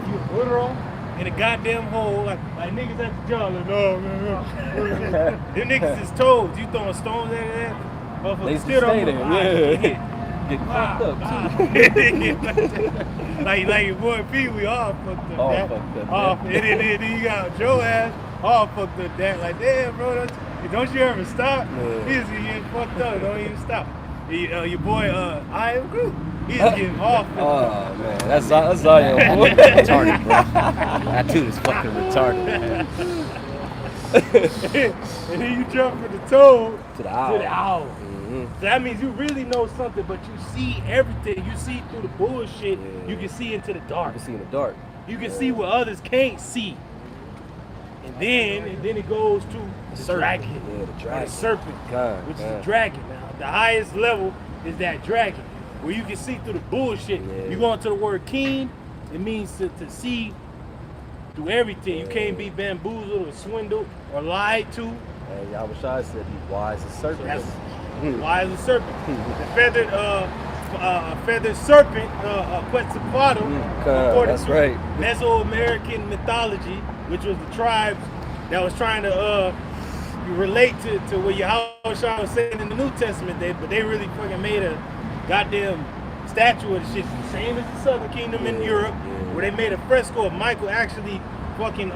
You a literal in a goddamn hole. Like niggas at the job. Like, no, man. Them niggas is toads. You throwing stones at that? They still stay there. Yeah. Get fucked up too. like your boy P, we all fucked up. All that. fucked up. All, and then you got Joe ass all fucked up. That like damn bro, don't you ever stop? Yeah. He's getting fucked up. Don't even stop. Your boy I am Groot. He's getting all fucked up. Oh man, that's Zion, boy. Retarded, bro. That dude is fucking retarded, man. And then you jump from the toad To the owl. So that means you really know something, but you see everything. You see through the bullshit. Yeah. You can see into the dark. You can see in the dark. You can see what others can't see. And then it goes to the dragon. Yeah, the Or dragon. the serpent, which is the dragon. Now, the highest level is that dragon, where you can see through the bullshit. Yeah. You go into the word keen, it means to see through everything. You can't be bamboozled or swindled or lied to. And Yahushua said he's wise as serpent. That's wise as a serpent. The feathered serpent, Quetzalcoatl, according that's to right. Mesoamerican mythology, which was the tribes that was trying to relate to what Yahushua was saying in the New Testament. But they really fucking made a goddamn statue of the shit. Same as the Southern Kingdom in Europe, where they made a fresco of Michael actually fucking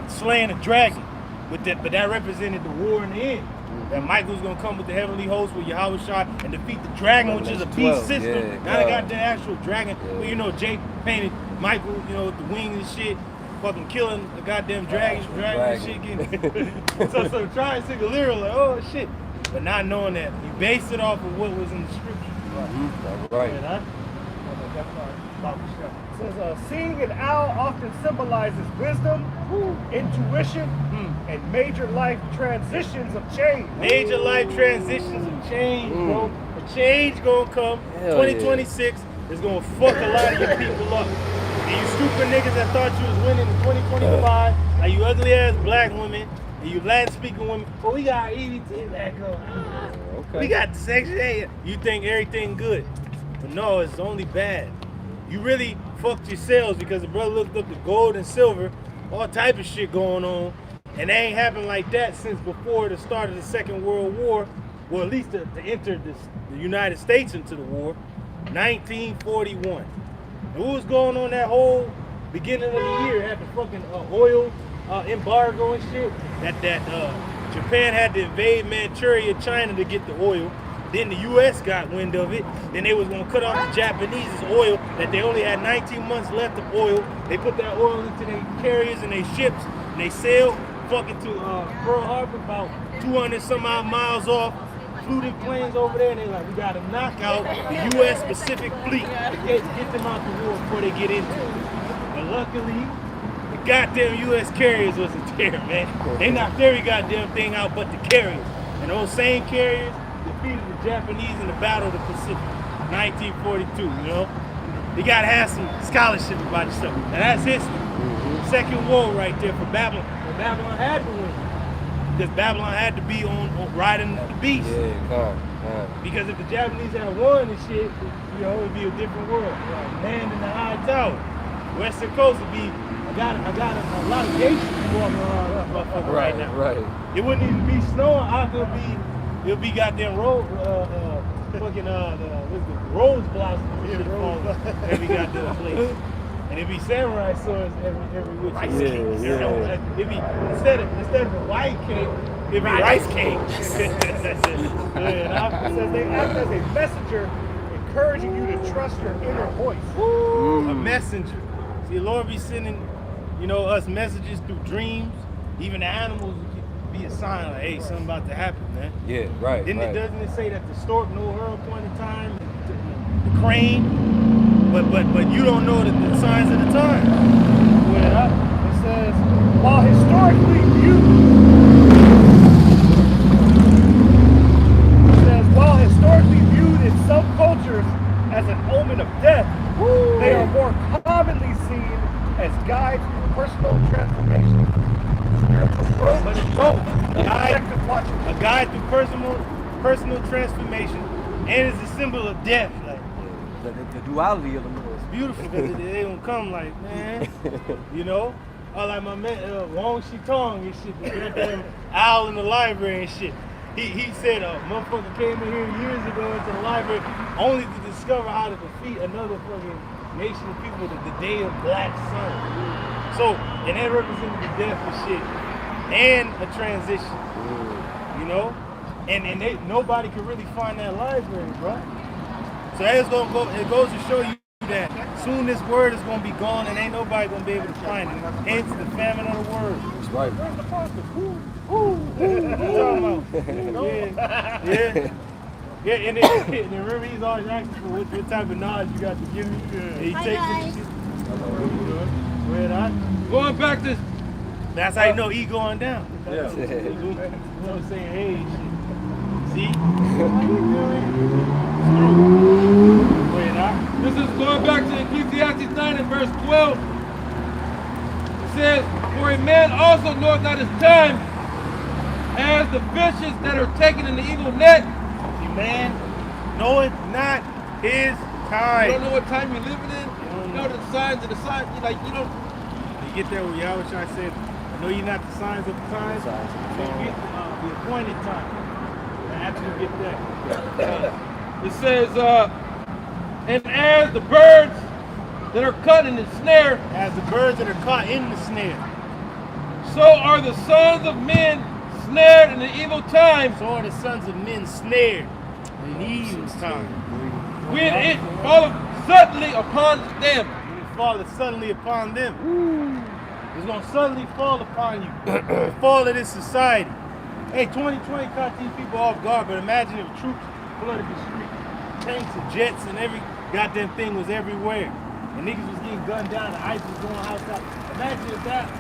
slaying a dragon. But that represented the war in the end. That Michael's gonna come with the heavenly host with Yahushua and defeat the dragon, which is a beast system. Yeah, now they got the actual dragon. Well, you know, Jake painted Michael, you know, with the wings and shit, fucking killing the goddamn dragon and shit. Getting so trying to take a literal, like, oh shit. But not knowing that. You based it off of what was in the scripture. Right. Yeah, It says, seeing an owl often symbolizes wisdom, intuition, and major life transitions of change. Major life transitions of change, bro. A change gonna come. Hell 2026 is gonna fuck a lot of your people up. And you stupid niggas that thought you was winning in 2025, like you ugly ass black women, and you Latin speaking women, but we got EBT back on. We got the Section 8. You think everything good. But no, it's only bad. You really fucked yourselves because the brother looked up the gold and silver, all type of shit going on. And they ain't happened like that since before the start of the Second World War. Well, at least to enter the United States into the war. 1941. And what was going on that whole beginning of the year? Had the fucking oil embargo and shit. That Japan had to invade Manchuria, China to get the oil. Then the U.S. got wind of it. Then they was gonna cut off the Japanese's oil. That they only had 19 months left of oil. They put that oil into their carriers and their ships, and they sailed fucking to Pearl Harbor, about 200 some odd miles off. Flew them planes over there, and they like, we gotta knock out the U.S. Pacific Fleet to get them out the war before they get into it. But luckily, the goddamn U.S. carriers wasn't there, man. They knocked every goddamn thing out but the carriers. And those same carriers defeated the Japanese in the Battle of the Pacific, 1942, you know? You gotta have some scholarship about this stuff. Now that's history. Second war right there for Babylon. But Babylon had to win. Because Babylon had to be on riding the beast. Because if the Japanese had won and shit, you know, it'd be a different world. Man in the high tower. Western coast would be, I got a lot of gates walking around right now. Right. It wouldn't even be snowing. It'll be goddamn rose blossom shit falling every goddamn place. And it'd be samurai swords every which way. It'd be instead of a white cake, it'd be rice cake. It says they act as a messenger, encouraging you to trust your inner voice. A messenger. See, the Lord be sending, you know, us messages through dreams. Even the animals be a sign like, hey, something about to happen, man. Yeah, right. Doesn't it say that the stork know her appointed time, the crane? But you don't know the signs of the time. It says, while historically viewed in some cultures as an omen of death, they are more commonly seen as guides to personal transformation. But it's both. A guide to personal transformation, and it's a symbol of death. Like, The duality of the Lord. it's beautiful because they don't come like, man, you know? Like my man, Wong Shitong and shit, the goddamn owl in the library and shit. He said a motherfucker came in here years ago into the library only to discover how to defeat another fucking nation of people, the day of black sun. So, and that represented the death of shit and a transition, you know? And nobody could really find that library, bro. So that's gonna go, it goes to show you that soon this word is gonna be gone and ain't nobody gonna be able to find it. Hence the famine of the word. That's right. Where's the pastor? What you talking about? Yeah, and then remember he's always asking for what type of knowledge you got to give me. And he takes it. Going back to That's how you know he going down. Yeah. You know what I'm saying? Hey, shit. See? How you doing? This is going back to Ecclesiastes 9 and verse 12. It says, for a man also knoweth not his time, as the fishes that are taken in the eagle net. See, man, knoweth not his time. You don't know what time you're living in. You know the signs of the signs. You get there where Yahweh said, I know you're not the signs of the times. You get the appointed time. After you get that. It says, and as the birds that are caught in the snare, as the birds that are caught in the snare, so are the sons of men snared in the evil time. So are the sons of men snared in the evil time. When it falleth suddenly upon them. When it falleth suddenly upon them. It's going to suddenly fall upon you. The fall of this society. Hey, 2020 caught these people off guard, but imagine if troops flooded the street. Tanks and jets and every goddamn thing was everywhere. And niggas was getting gunned down and ICE was going outside. Imagine if that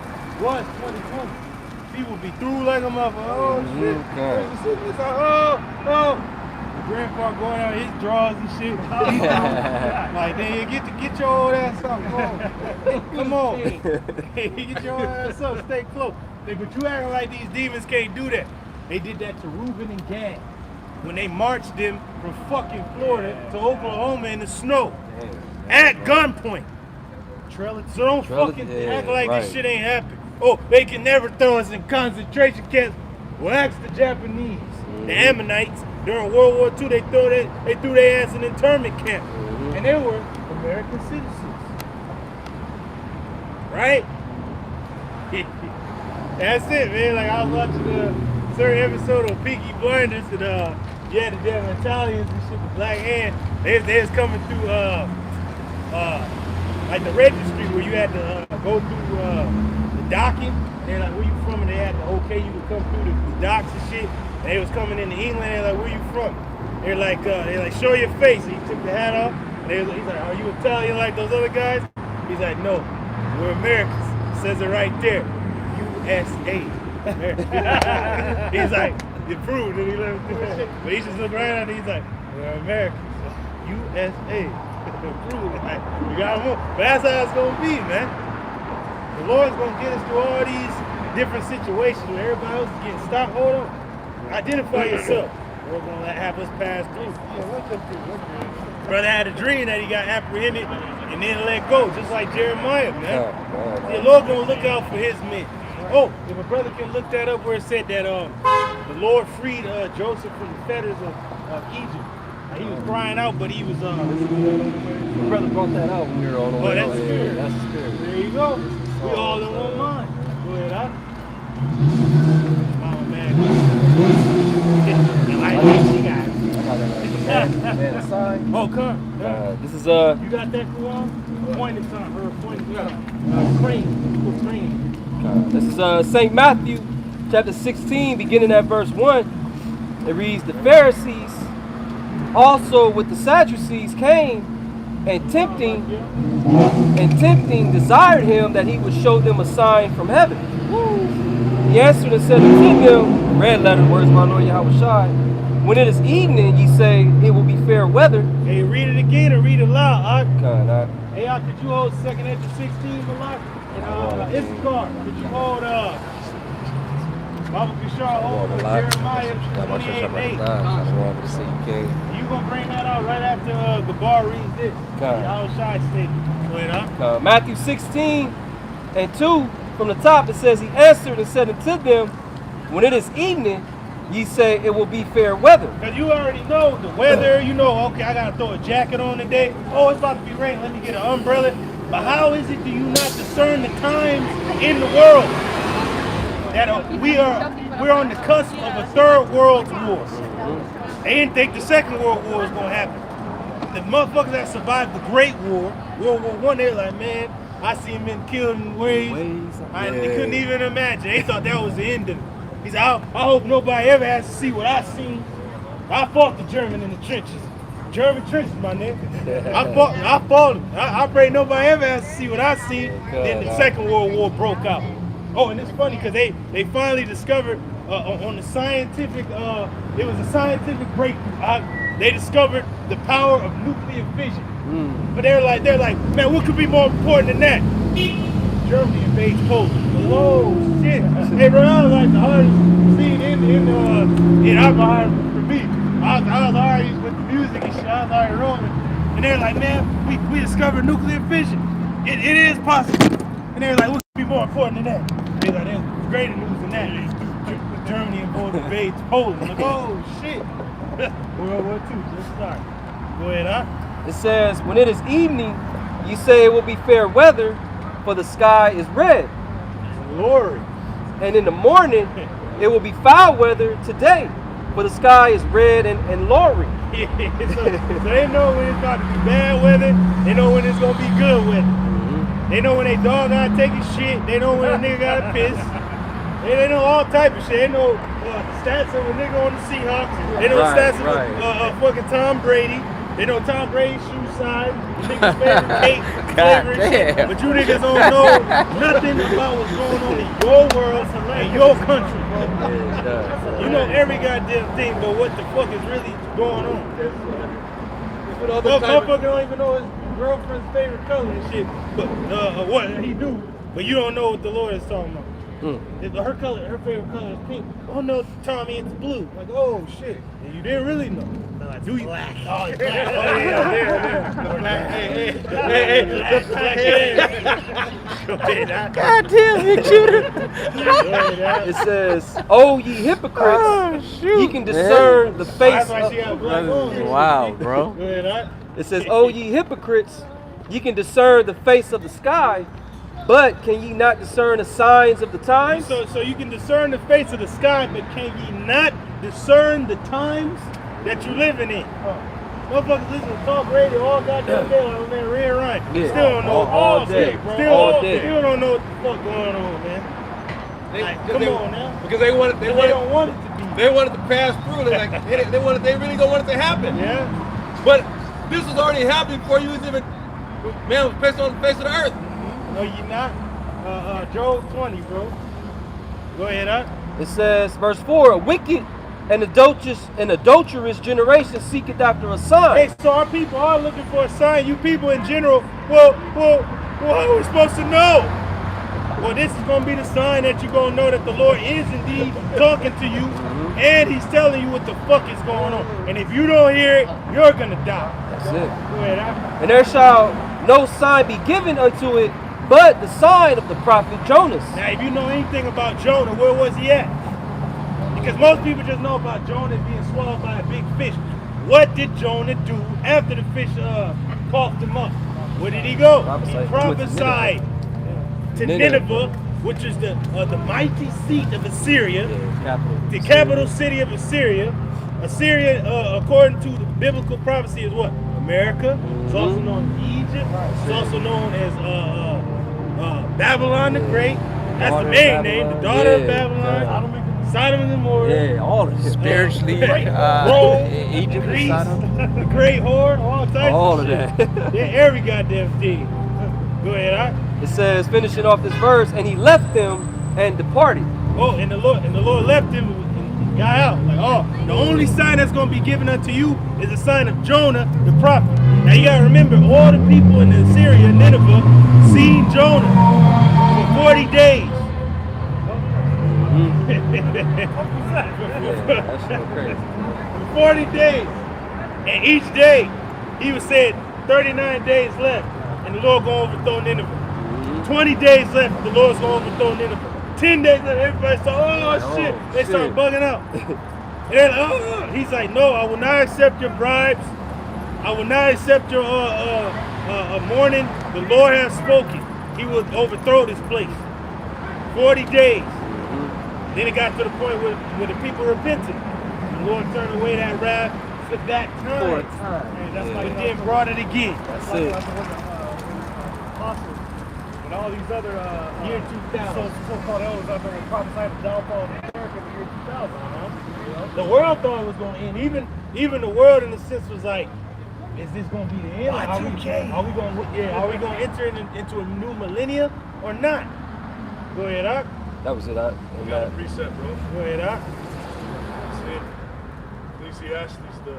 was 2020. People would be through like a motherfucker. Oh shit. It's like, oh. The grandpa going out his drawers and shit. Like, then get your old ass up. Come on. Get your old ass up. Stay close. But you acting like these demons can't do that. They did that to Reuben and Gad when they marched them from fucking Florida to Oklahoma in the snow at gunpoint. So don't fucking act like this shit ain't happening. Oh, they can never throw us in concentration camps. Well, ask the Japanese, the Ammonites during World War II. They threw their ass in internment camp, and they were American citizens. right? That's it, man. Like I was watching a certain episode of Peaky Blinders, and you had the damn Italians and shit, the black hand. They was coming through like the registry where you had to go through the docking. They're like, where you from? And they had to okay you to come through the docks and shit. And they was coming into England. They're like, where you from? They're like, show your face. And he took the hat off. And he's like, are you Italian like those other guys? He's like, no, we're Americans. It says it right there, USA. He's like, you proved it. He left. But he just looked right at it. He's like, we're Americans. USA. Prove it. Like, we got them. But that's how it's gonna be, man. The Lord's gonna get us through all these different situations where everybody else is getting stopped. Hold on. Identify yourself. We're gonna have us pass through. Brother had a dream that he got apprehended and then let go, just like Jeremiah, man. The Lord gonna look out for his men. Oh, if a brother can look that up where it said that the Lord freed Joseph from the fetters of Egypt. He was crying out, but he was The brother brought that out when we were on the way. Oh, that's the spirit. That's the spirit. There you go. We all in one mind. Go ahead, huh? Oh man. Man, a sign. Oh, come. This is You got that Quran? Pointed sign, her pointed sign. Crane. This is St. Matthew, chapter 16, beginning at verse 1. It reads, the Pharisees also with the Sadducees came and tempting desired him that he would show them a sign from heaven. He answered and said unto them, red letter words of my Lord Yahweh Shai, when it is evening, ye say it will be fair weather. Hey, read it again and read it loud. God, hey, could you hold 2nd Ezra 16, Malak? And Issachar, could you hold Baba Bishar hold Jeremiah 28:8? You gonna bring that out right after Gabar reads this. Yahweh Shai statement. Go ahead, huh? Matthew 16 and 2, from the top it says, he answered and said unto them, when it is evening, ye say it will be fair weather. Because you already know the weather, you know, okay, I gotta throw a jacket on today. Oh, it's about to be raining, let me get an umbrella. But how is it do you not discern the times in the world? That we're on the cusp of a third world war. They didn't think the Second World War was gonna happen. The motherfuckers that survived the Great War, World War I, they're like, man, I seen men killed in ways they couldn't even imagine. They thought that was the end of it. He said, I hope nobody ever has to see what I seen. I fought the German in the trenches. German trenches, my nigga. I fought them. I pray nobody ever has to see what I seen. Then the Second World War broke out. Oh, and it's funny because they finally discovered on the scientific, it was a scientific breakthrough. They discovered the power of nuclear fission. But they're like, man, what could be more important than that? Germany invades Poland. Oh shit! Hey, bro, that was like the hardest scene in Alcohol for me. I was already with the music and shit. I was already rolling, and they're like, man, we discovered nuclear fission. It is possible. And they're like, what could be more important than that? They're like, there's greater news than that. Germany invades Poland. Like, oh shit! World War II just started. Go ahead, huh? It says, when it is evening, you say it will be fair weather, for the sky is red. Glory. And in the morning, it will be foul weather today, for the sky is red and lowering. So they know when it's about to be bad weather, they know when it's going to be good weather. They know when they dog out taking shit, they know when a nigga got pissed. They know all type of shit. They know stats of a nigga on the Seahawks. They know stats of fucking Tom Brady. They know Tom Brady's shoe size, niggas' favorite cake flavor and shit. But you niggas don't know nothing about what's going on in your world and your country. You know every goddamn thing, but what the fuck is really going on? Motherfucker don't even know his girlfriend's favorite color and shit. But what he do, but you don't know what the Lord is talking about. Her favorite color is pink. Oh no, Tommy, it's blue. Like, oh shit. And you didn't really know. Do you? Black. Oh, it's black. Oh yeah, black. Hey. God damn it, shooter. It says, oh ye hypocrites, ye can discern the face of... Wow, bro. It says, oh ye hypocrites, ye can discern the face of the sky, But can ye not discern the signs of the times? So you can discern the face of the sky, but can ye not discern the times that you're living in? Motherfuckers listen to talk radio all goddamn day like man Red Ryan. Yeah. Still don't know All day, bro. All day. Still don't know what the fuck going on, man. Come on now. Because they don't want it to be. They wanted to pass through. They really don't want it to happen. Yeah. But this was already happening before you was even man was placed on the face of the earth. No, you not. Job 20, bro. Go ahead, huh? It says, verse 4, a wicked and adulterous generation seeketh after a sign. Hey, so our people are looking for a sign. You people in general, well, how are we supposed to know? Well, this is going to be the sign that you're going to know that the Lord is indeed talking to you, and he's telling you what the fuck is going on. And if you don't hear it, you're going to die. That's it. Go ahead, huh? And there shall no sign be given unto it, but the sign of the prophet Jonas. Now, if you know anything about Jonah, where was he at? Because most people just know about Jonah being swallowed by a big fish. What did Jonah do after the fish coughed him up? Where did he go? He prophesied to Nineveh, which is the mighty seat of Assyria, the capital city of Assyria. Assyria, according to the biblical prophecy, is what? America. It's also known as Egypt. It's also known as Babylon the Great. That's the main name, the daughter of Babylon. Sodom and Gomorrah. Yeah, all of it. Spiritually, Rome, Egypt, Greece, Sodom. the Great Whore, all types All of of shit. that. Yeah, every goddamn thing. Go ahead, huh? It says, finishing off this verse, and he left them and departed. Oh, and the Lord left him and got out. Like, oh, the only sign that's going to be given unto you is the sign of Jonah, the prophet. Now you got to remember, all the people in Assyria, Nineveh, seen Jonah for 40 days. That's so crazy. 40 days. And each day, he was said 39 days left, and the Lord going to overthrow Nineveh. 20 days left, the Lord's going to overthrow Nineveh. 10 days left, everybody started, oh shit. They started bugging out. And then, he's like, no, I will not accept your bribes. I will not accept your mourning. The Lord has spoken. He will overthrow this place. 40 days. Then it got to the point where the people repented. The Lord turned away that wrath for that time. For a time. And that's why he then brought it again. That's Like it. when apostles and all these other Year 2000. so-called elders out there prophesied the downfall of America in the year 2000. You know? The world thought it was going to end. Even the world, in a sense, was like, is this going to be the end? Are we going to enter into a new millennia or not? Go ahead, Doc. That was it. You got a preset, bro. Go ahead, Doc. It's in Ecclesiastes, the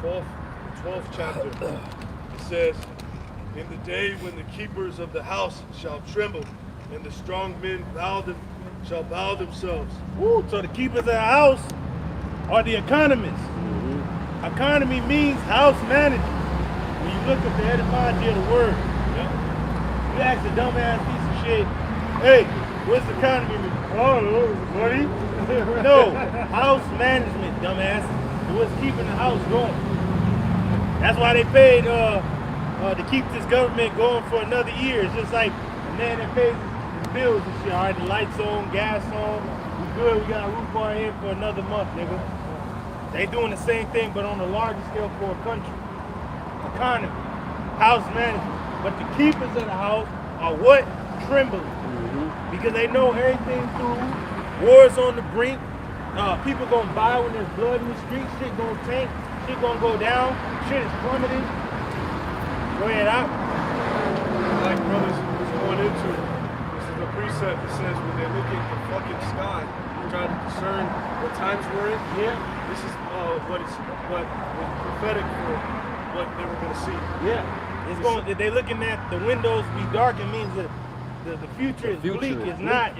12th chapter. It says, in the day when the keepers of the house shall tremble, and the strong men shall bow themselves. Woo, so the keepers of the house are the economists. Economy means house management. When you look at the etymology of the word, you ask a dumbass piece of shit, hey, what's economy mean? Oh, buddy. No, house management, dumbass. It was keeping the house going. That's why they paid to keep this government going for another year. It's just like a man that pays his bills and shit. All right, the lights on, gas on, we good, we got a roof on our head for another month, nigga. They doing the same thing, but on a larger scale for a country. Economy, house management. But the keepers of the house are what? Trembling. Because they know everything through. Wars on the brink. People gonna buy when there's blood in the street. Shit gonna tank. Shit gonna go down. Shit is plummeting. Go ahead, out. Like brothers was going into, this is a precept that says when they look at the fucking sky, trying to discern what times we're in. Yeah. This is what was prophetic for what they were going to see. Yeah. It's going. They looking at the windows be dark. It means that the future is bleak. It's not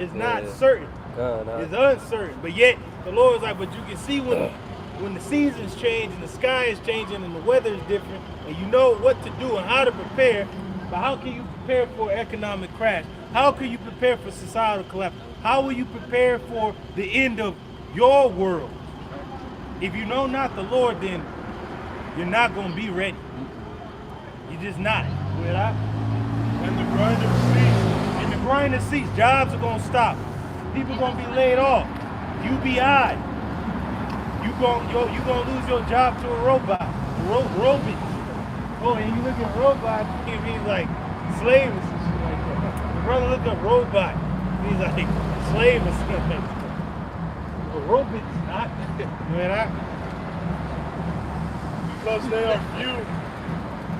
certain. It's uncertain. But yet the Lord is like, but you can see when the seasons change and the sky is changing and the weather is different, and you know what to do and how to prepare. But how can you prepare for economic crash? How can you prepare for societal collapse? How will you prepare for the end of your world? If you know not the Lord, then you're not going to be ready. You're just not. And the grinder ceased, grinding seats. Jobs are gonna stop. People gonna be laid off. UBI. You gonna lose your job to a robot. Robot. Oh, and you look at robots, it means like slaves and shit like that. The brother looked up robot. He's like slave or something. But robots not. Because they are few,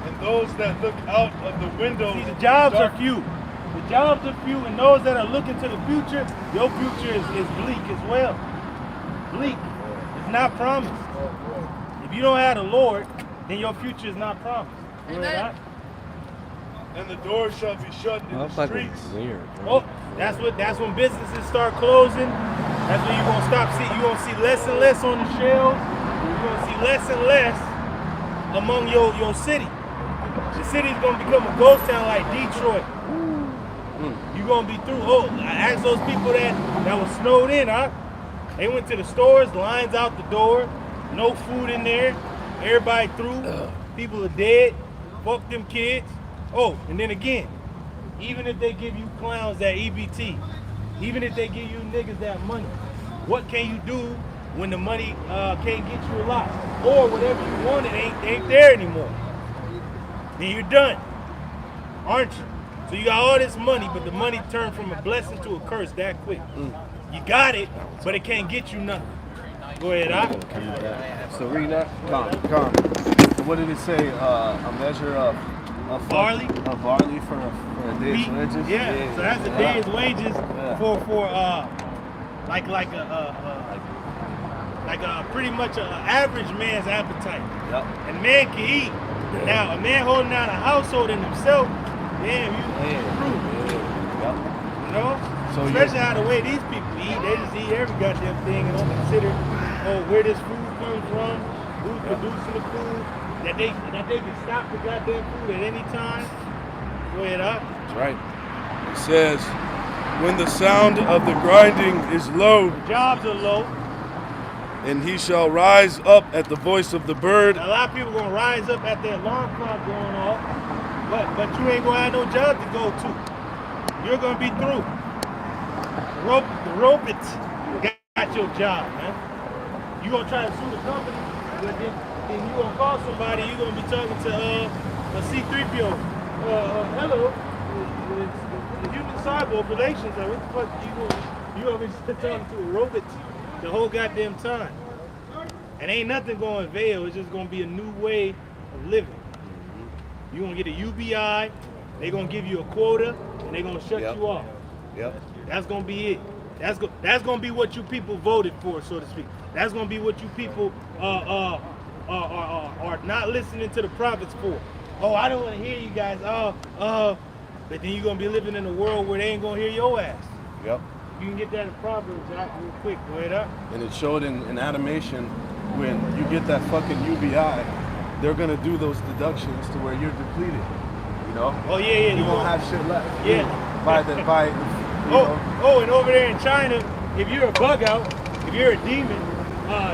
and those that look out of the window. See, the jobs are few. The jobs are few, and those that are looking to the future, your future is bleak as well. Bleak. It's not promised. If you don't have the Lord, then your future is not promised. And the doors shall be shut in the streets. Weird, oh, that's when businesses start closing. That's when you're gonna stop seeing. You're gonna see less and less on the shelves. You're gonna see less and less among your city. The city's gonna become a ghost town like Detroit. You're gonna be through. Oh, I asked those people that was snowed in, huh? They went to the stores, lines out the door, no food in there, everybody through, people are dead, fuck them kids. Oh, and then again, even if they give you clowns that EBT, even if they give you niggas that money, what can you do when the money can't get you a lot? Or whatever you wanted ain't there anymore. Then you're done, aren't you? So you got all this money, but the money turned from a blessing to a curse that quick. You got it, but it can't get you nothing. Go ahead, So read that. Come. What did it say? A measure of barley? Of barley for a day's wages? Yeah, so that's a day's wages for pretty much an average man's appetite. Yep. And man can eat. Now, a man holding down a household in himself, damn, you screwed. Yep. You know? So especially how the way these people eat, they just eat every goddamn thing and don't consider where this food comes from, who's producing the food, that they can stop the goddamn food at any time. Go ahead, That's right. It says, when the sound of the grinding is low, the jobs are low. And he shall rise up at the voice of the bird. A lot of people gonna rise up at their alarm clock going off, but you ain't gonna have no job to go to. You're gonna be through. The robots got your job, man. You gonna try to sue the company, but then you gonna call somebody. You gonna be talking to a C-3PO. Hello, it's the human cyborg relations. Like, what the fuck you gonna be talking to a robot the whole goddamn time? And ain't nothing gonna avail. It's just gonna be a new way of living. You gonna get a UBI. They gonna give you a quota, and they gonna shut you off. Yep. That's gonna be it. That's gonna be what you people voted for, so to speak. That's gonna be what you people are not listening to the prophets for. Oh, I don't want to hear you guys. But then you're gonna be living in a world where they ain't gonna hear your ass. Yep. You can get that in Proverbs real quick. Go ahead up. And it showed in animation when you get that fucking UBI, they're gonna do those deductions to where you're depleted. You know? Oh yeah. You won't have shit left. Yeah. And over there in China, if you're a bug out, if you're a demon,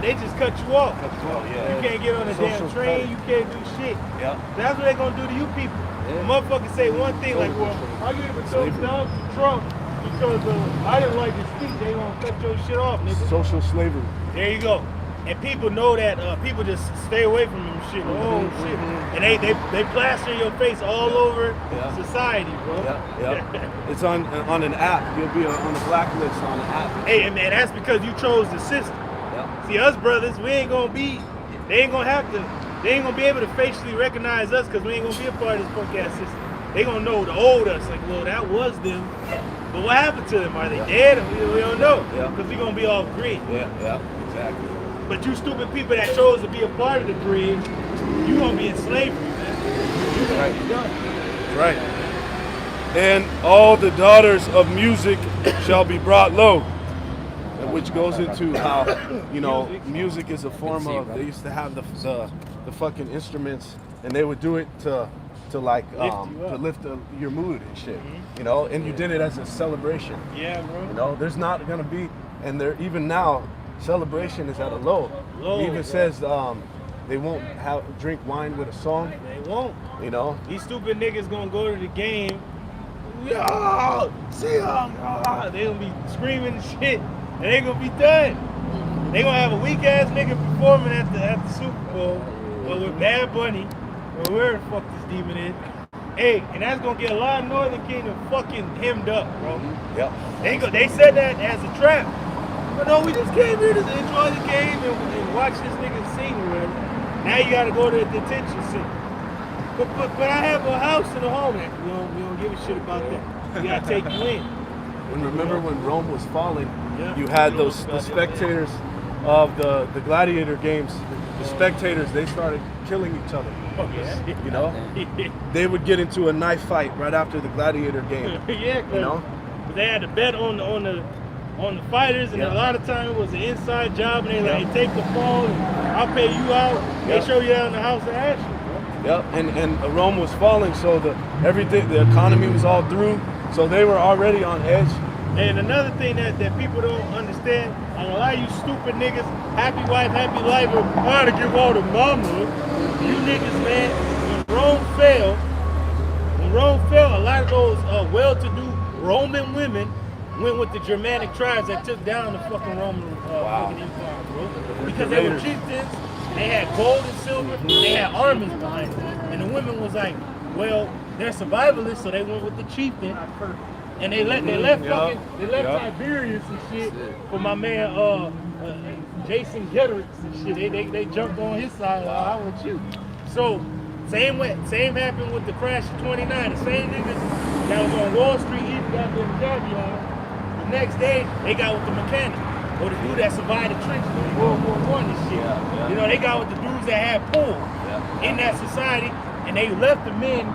they just cut you off. You can't get on a damn train, you can't do shit. Yeah. That's what they're gonna do to you people. The motherfuckers say one thing like, well, I gave a thumbs down to Trump because I didn't like his speech. They gonna cut your shit off, nigga. Social slavery. There you go. And people know that people just stay away from them shit. Oh shit. And they plaster your face all over society, bro. Yeah. It's on an app. You'll be on the blacklist on an app. Hey man, that's because you chose the system. Yeah. See, us brothers, they ain't gonna be able to facially recognize us because we ain't gonna be a part of this punk ass system. They gonna know the old us, like, well, that was them. But what happened to them? Are they dead? We don't know. Because we gonna be off grid. Yeah, exactly. But you stupid people that chose to be a part of the grid, you gonna be in slavery, man. You gonna be done. Right. And all the daughters of music shall be brought low. Which goes into how, music is a form of, they used to have the fucking instruments and they would do it to lift your mood and shit, and you did it as a celebration. Yeah, bro. There's not gonna be, and there even now, celebration is at a low. It even says they won't drink wine with a song. They won't. You know? These stupid niggas gonna go to the game. yo, see y'all. They gonna be screaming and shit, and they gonna be done. They gonna have a weak ass nigga performing at the Super Bowl, but with Bad Bunny, or where the fuck this demon is. Hey, and that's gonna get a lot of Northern Kingdom fucking hemmed up, bro. Yep. They said that as a trap. But no, we just came here to enjoy the game and watch this nigga sing or whatever. Now you gotta go to the detention center. But I have a house and a home. We don't give a shit about that. We gotta take you in. And remember when Rome was falling, Yeah. you had the spectators of the gladiator games. The spectators, they started killing each other. Oh, yeah. You know, they would get into a knife fight right after the gladiator game. Yeah, You know, they had to bet on the fighters, and a lot of times it was an inside job, and they like, hey, take the fall, and I'll pay you out. They show you out in the house of action, bro. yep. And Rome was falling, so the economy was all through, so they were already on edge. And another thing that people don't understand, like a lot of you stupid niggas, happy wife, happy life, or trying to give all the mama. You niggas, man, when Rome fell, a lot of those well-to-do Roman women went with the Germanic tribes that took down the fucking Roman fucking empire, bro. Because they were chieftains, they had gold and silver, they had armies behind them. And the women was like, well, they're survivalists, so they went with the chieftain. And they left Tiberius and shit for my man Jason Gedrix and shit. They jumped on his side. Like, how with you? So same happened with the crash of '29. The same niggas that was on Wall Street eating goddamn caviar. The next day they got with the mechanic or the dude that survived the trenches in World War I and shit. You know, they got with the dudes that had pull in that society, and they left the men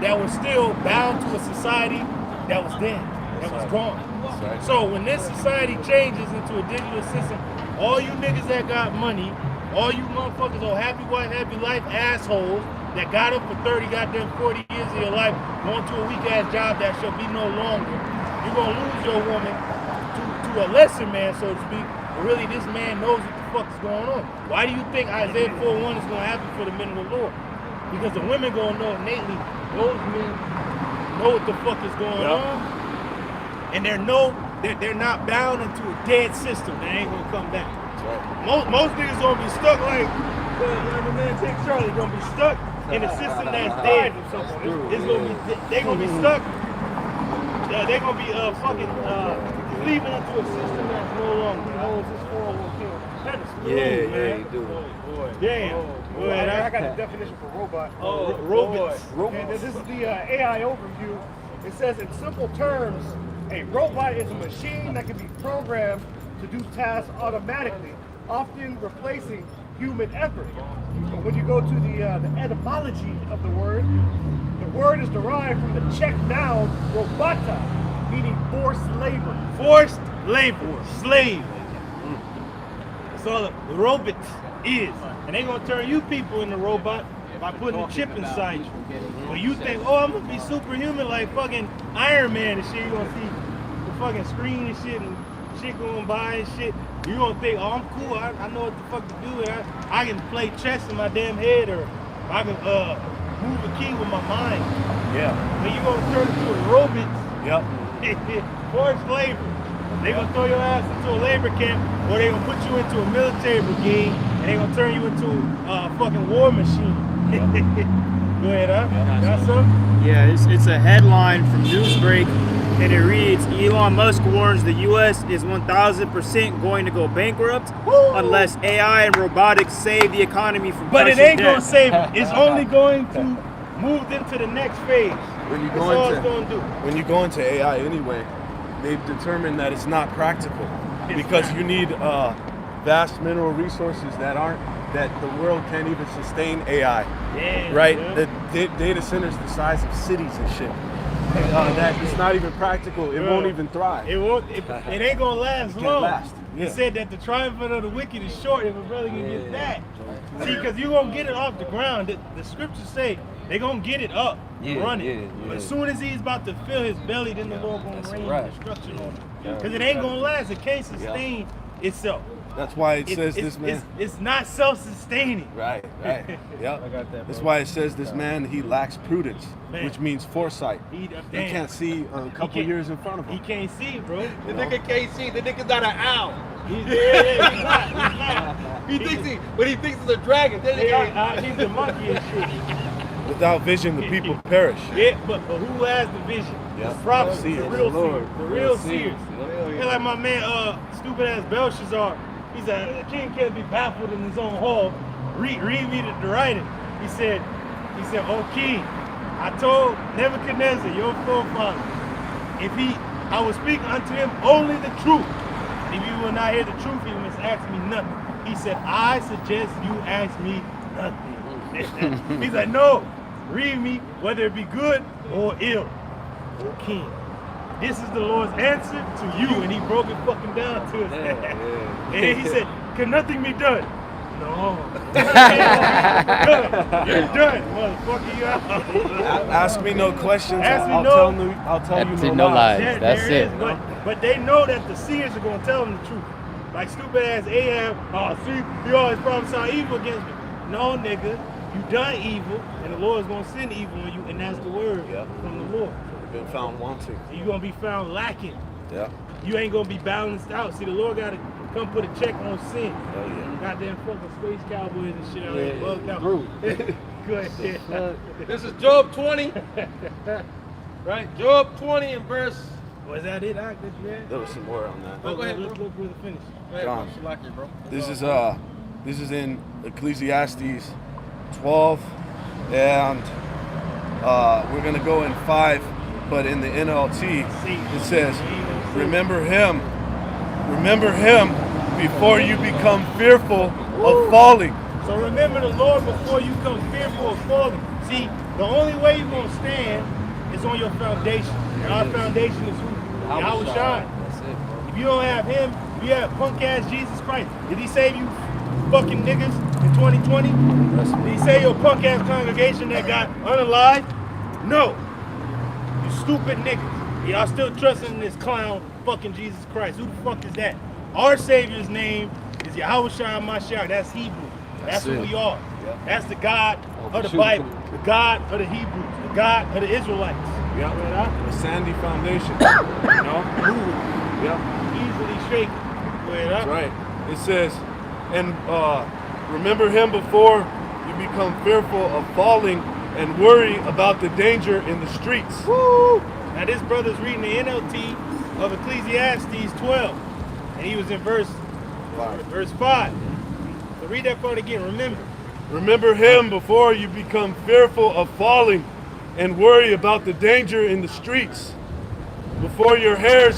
that were still bound to a society that was dead, that was gone. So when this society changes into a digital system, all you niggas that got money, all you motherfuckers on happy wife, happy life assholes that got up for 30 goddamn 40 years of your life going to a weak ass job that shall be no longer, you're gonna lose your woman to a lesser man, so to speak. But really this man knows what the fuck is going on. Why do you think Isaiah 4:1 is gonna happen for the men of the Lord? Because the women gonna know innately those men know what the fuck is going on, and they're not bound into a dead system that ain't gonna come back. Most niggas gonna be stuck like the man Take Charlie gonna be stuck in a system that's dead. They gonna be stuck. They gonna be fucking leaving into a system that's no longer holds his 401k. That is cool, man. you do. Damn. I got the definition for robot. Robots. Okay, this is the AI overview. It says in simple terms, a robot is a machine that can be programmed to do tasks automatically, often replacing human effort. But when you go to the etymology of the word is derived from the Czech noun robota, meaning forced labor. Forced labor. Slave. That's all the robot is. And they gonna turn you people into robot by putting a chip inside you. But you think, oh, I'm gonna be superhuman like fucking Iron Man and shit. You gonna see the fucking screen and shit and shit going by and shit. You gonna think, oh, I'm cool. I know what the fuck to do. I can play chess in my damn head, or I can move a key with my mind. Yeah. But you gonna turn into a robot. Yep. Forced labor. They gonna throw your ass into a labor camp, or they gonna put you into a military brigade, and they gonna turn you into a fucking war machine. Go ahead, huh? Got some? Yeah, it's a headline from Newsbreak, and it reads, Elon Musk warns the U.S. is 1,000% going to go bankrupt unless AI and robotics save the economy from But it crushing ain't gonna debt. save it. It's only going to move them to the next phase. When you That's go all into it's gonna do. when you go into AI anyway, they've determined that it's not practical because you need vast mineral resources that the world can't even sustain AI. Yeah, Right? yeah. The data centers the size of cities and shit. That it's not even practical. It won't even thrive. It won't. It ain't gonna last can't long. last. Yeah. It said that the triumph of the wicked is short. If a brother can get that, see, because you gonna get it off the ground. The scriptures say they gonna get it up, running. But as soon as he's about to fill his belly, then the Lord gonna rain destruction on him. Because it ain't gonna last. It can't sustain itself. That's why it says this man. It's not self-sustaining. Right. Yep. I got that, That's bro. why it says this man, he lacks prudence, Man. which means foresight. He He can't see a couple can't- years in front of He him. can't see, bro. The nigga can't see. The nigga's not an owl. He's not. He thinks it's a dragon. Then they got, He's a monkey and shit. Without vision, the people perish. Yeah, but who has the vision? Yeah. The prophets, Seers. the real Lord. seers, the real Seers. seers. And like my man, stupid ass Belshazzar, he said, a king can't be baffled in his own hall. Read me the writing. He said, "O king, I told Nebuchadnezzar, your forefather, I will speak unto him only the truth. If you will not hear the truth, you must ask me nothing." He said, "I suggest you ask me nothing." He's like, "No, read me, whether it be good or ill, O king. This is the Lord's answer to you." And he broke it fucking down to us. And then he said, "Can nothing be done?" No. You're done, motherfucker. You out. Ask me no questions. Ask me I'll no- tell you That's no it, no lies. lies. That's there it. is, but they know that the seers are going to tell them the truth. Like stupid ass Ahab, see, he always prophesy evil against me. No, nigga, you done evil, and the Lord's going to send evil on you, and that's the word from the Lord. Been found wanting. You're going to be found lacking. Yeah. You ain't going to be balanced out. See, the Lord got to come put a check on sin. Hell yeah. Goddamn fucking space cowboys and shit out there. Bugged out. Go ahead. this is Job 20. Right? Job 20 and verse. Was that it, Doc, that you had? There was some more on that. Oh, go ahead, Let's bro. look for the finish. Go ahead, John. bro. Shalaki, bro. This is in Ecclesiastes 12, and we're gonna go in 5, but in the NLT it says, remember him before you become fearful of falling." So remember the Lord before you come fearful of falling. See, the only way you're going to stand is on your foundation. And our foundation is who? Yahweh Shai. That's it, bro. If you don't have him, you have punk ass Jesus Christ. Did he save you fucking niggas in 2020? Did he save your punk ass congregation that got unalived? No. You stupid niggas. Y'all still trusting in this clown fucking Jesus Christ. Who the fuck is that? Our Savior's name is Yahweh Shai Mashiach. That's Hebrew. That's who we are. That's the God of the Bible. The God of the Hebrews. The God of the Israelites. Yeah. A sandy foundation. Yeah. Easily shaken. That's right. It says, and remember him before you become fearful of falling and worry about the danger in the streets. Woo! Now this brother's reading the NLT of Ecclesiastes 12. And he was in verse 5. So read that part again. Remember him before you become fearful of falling and worry about the danger in the streets. Before your hair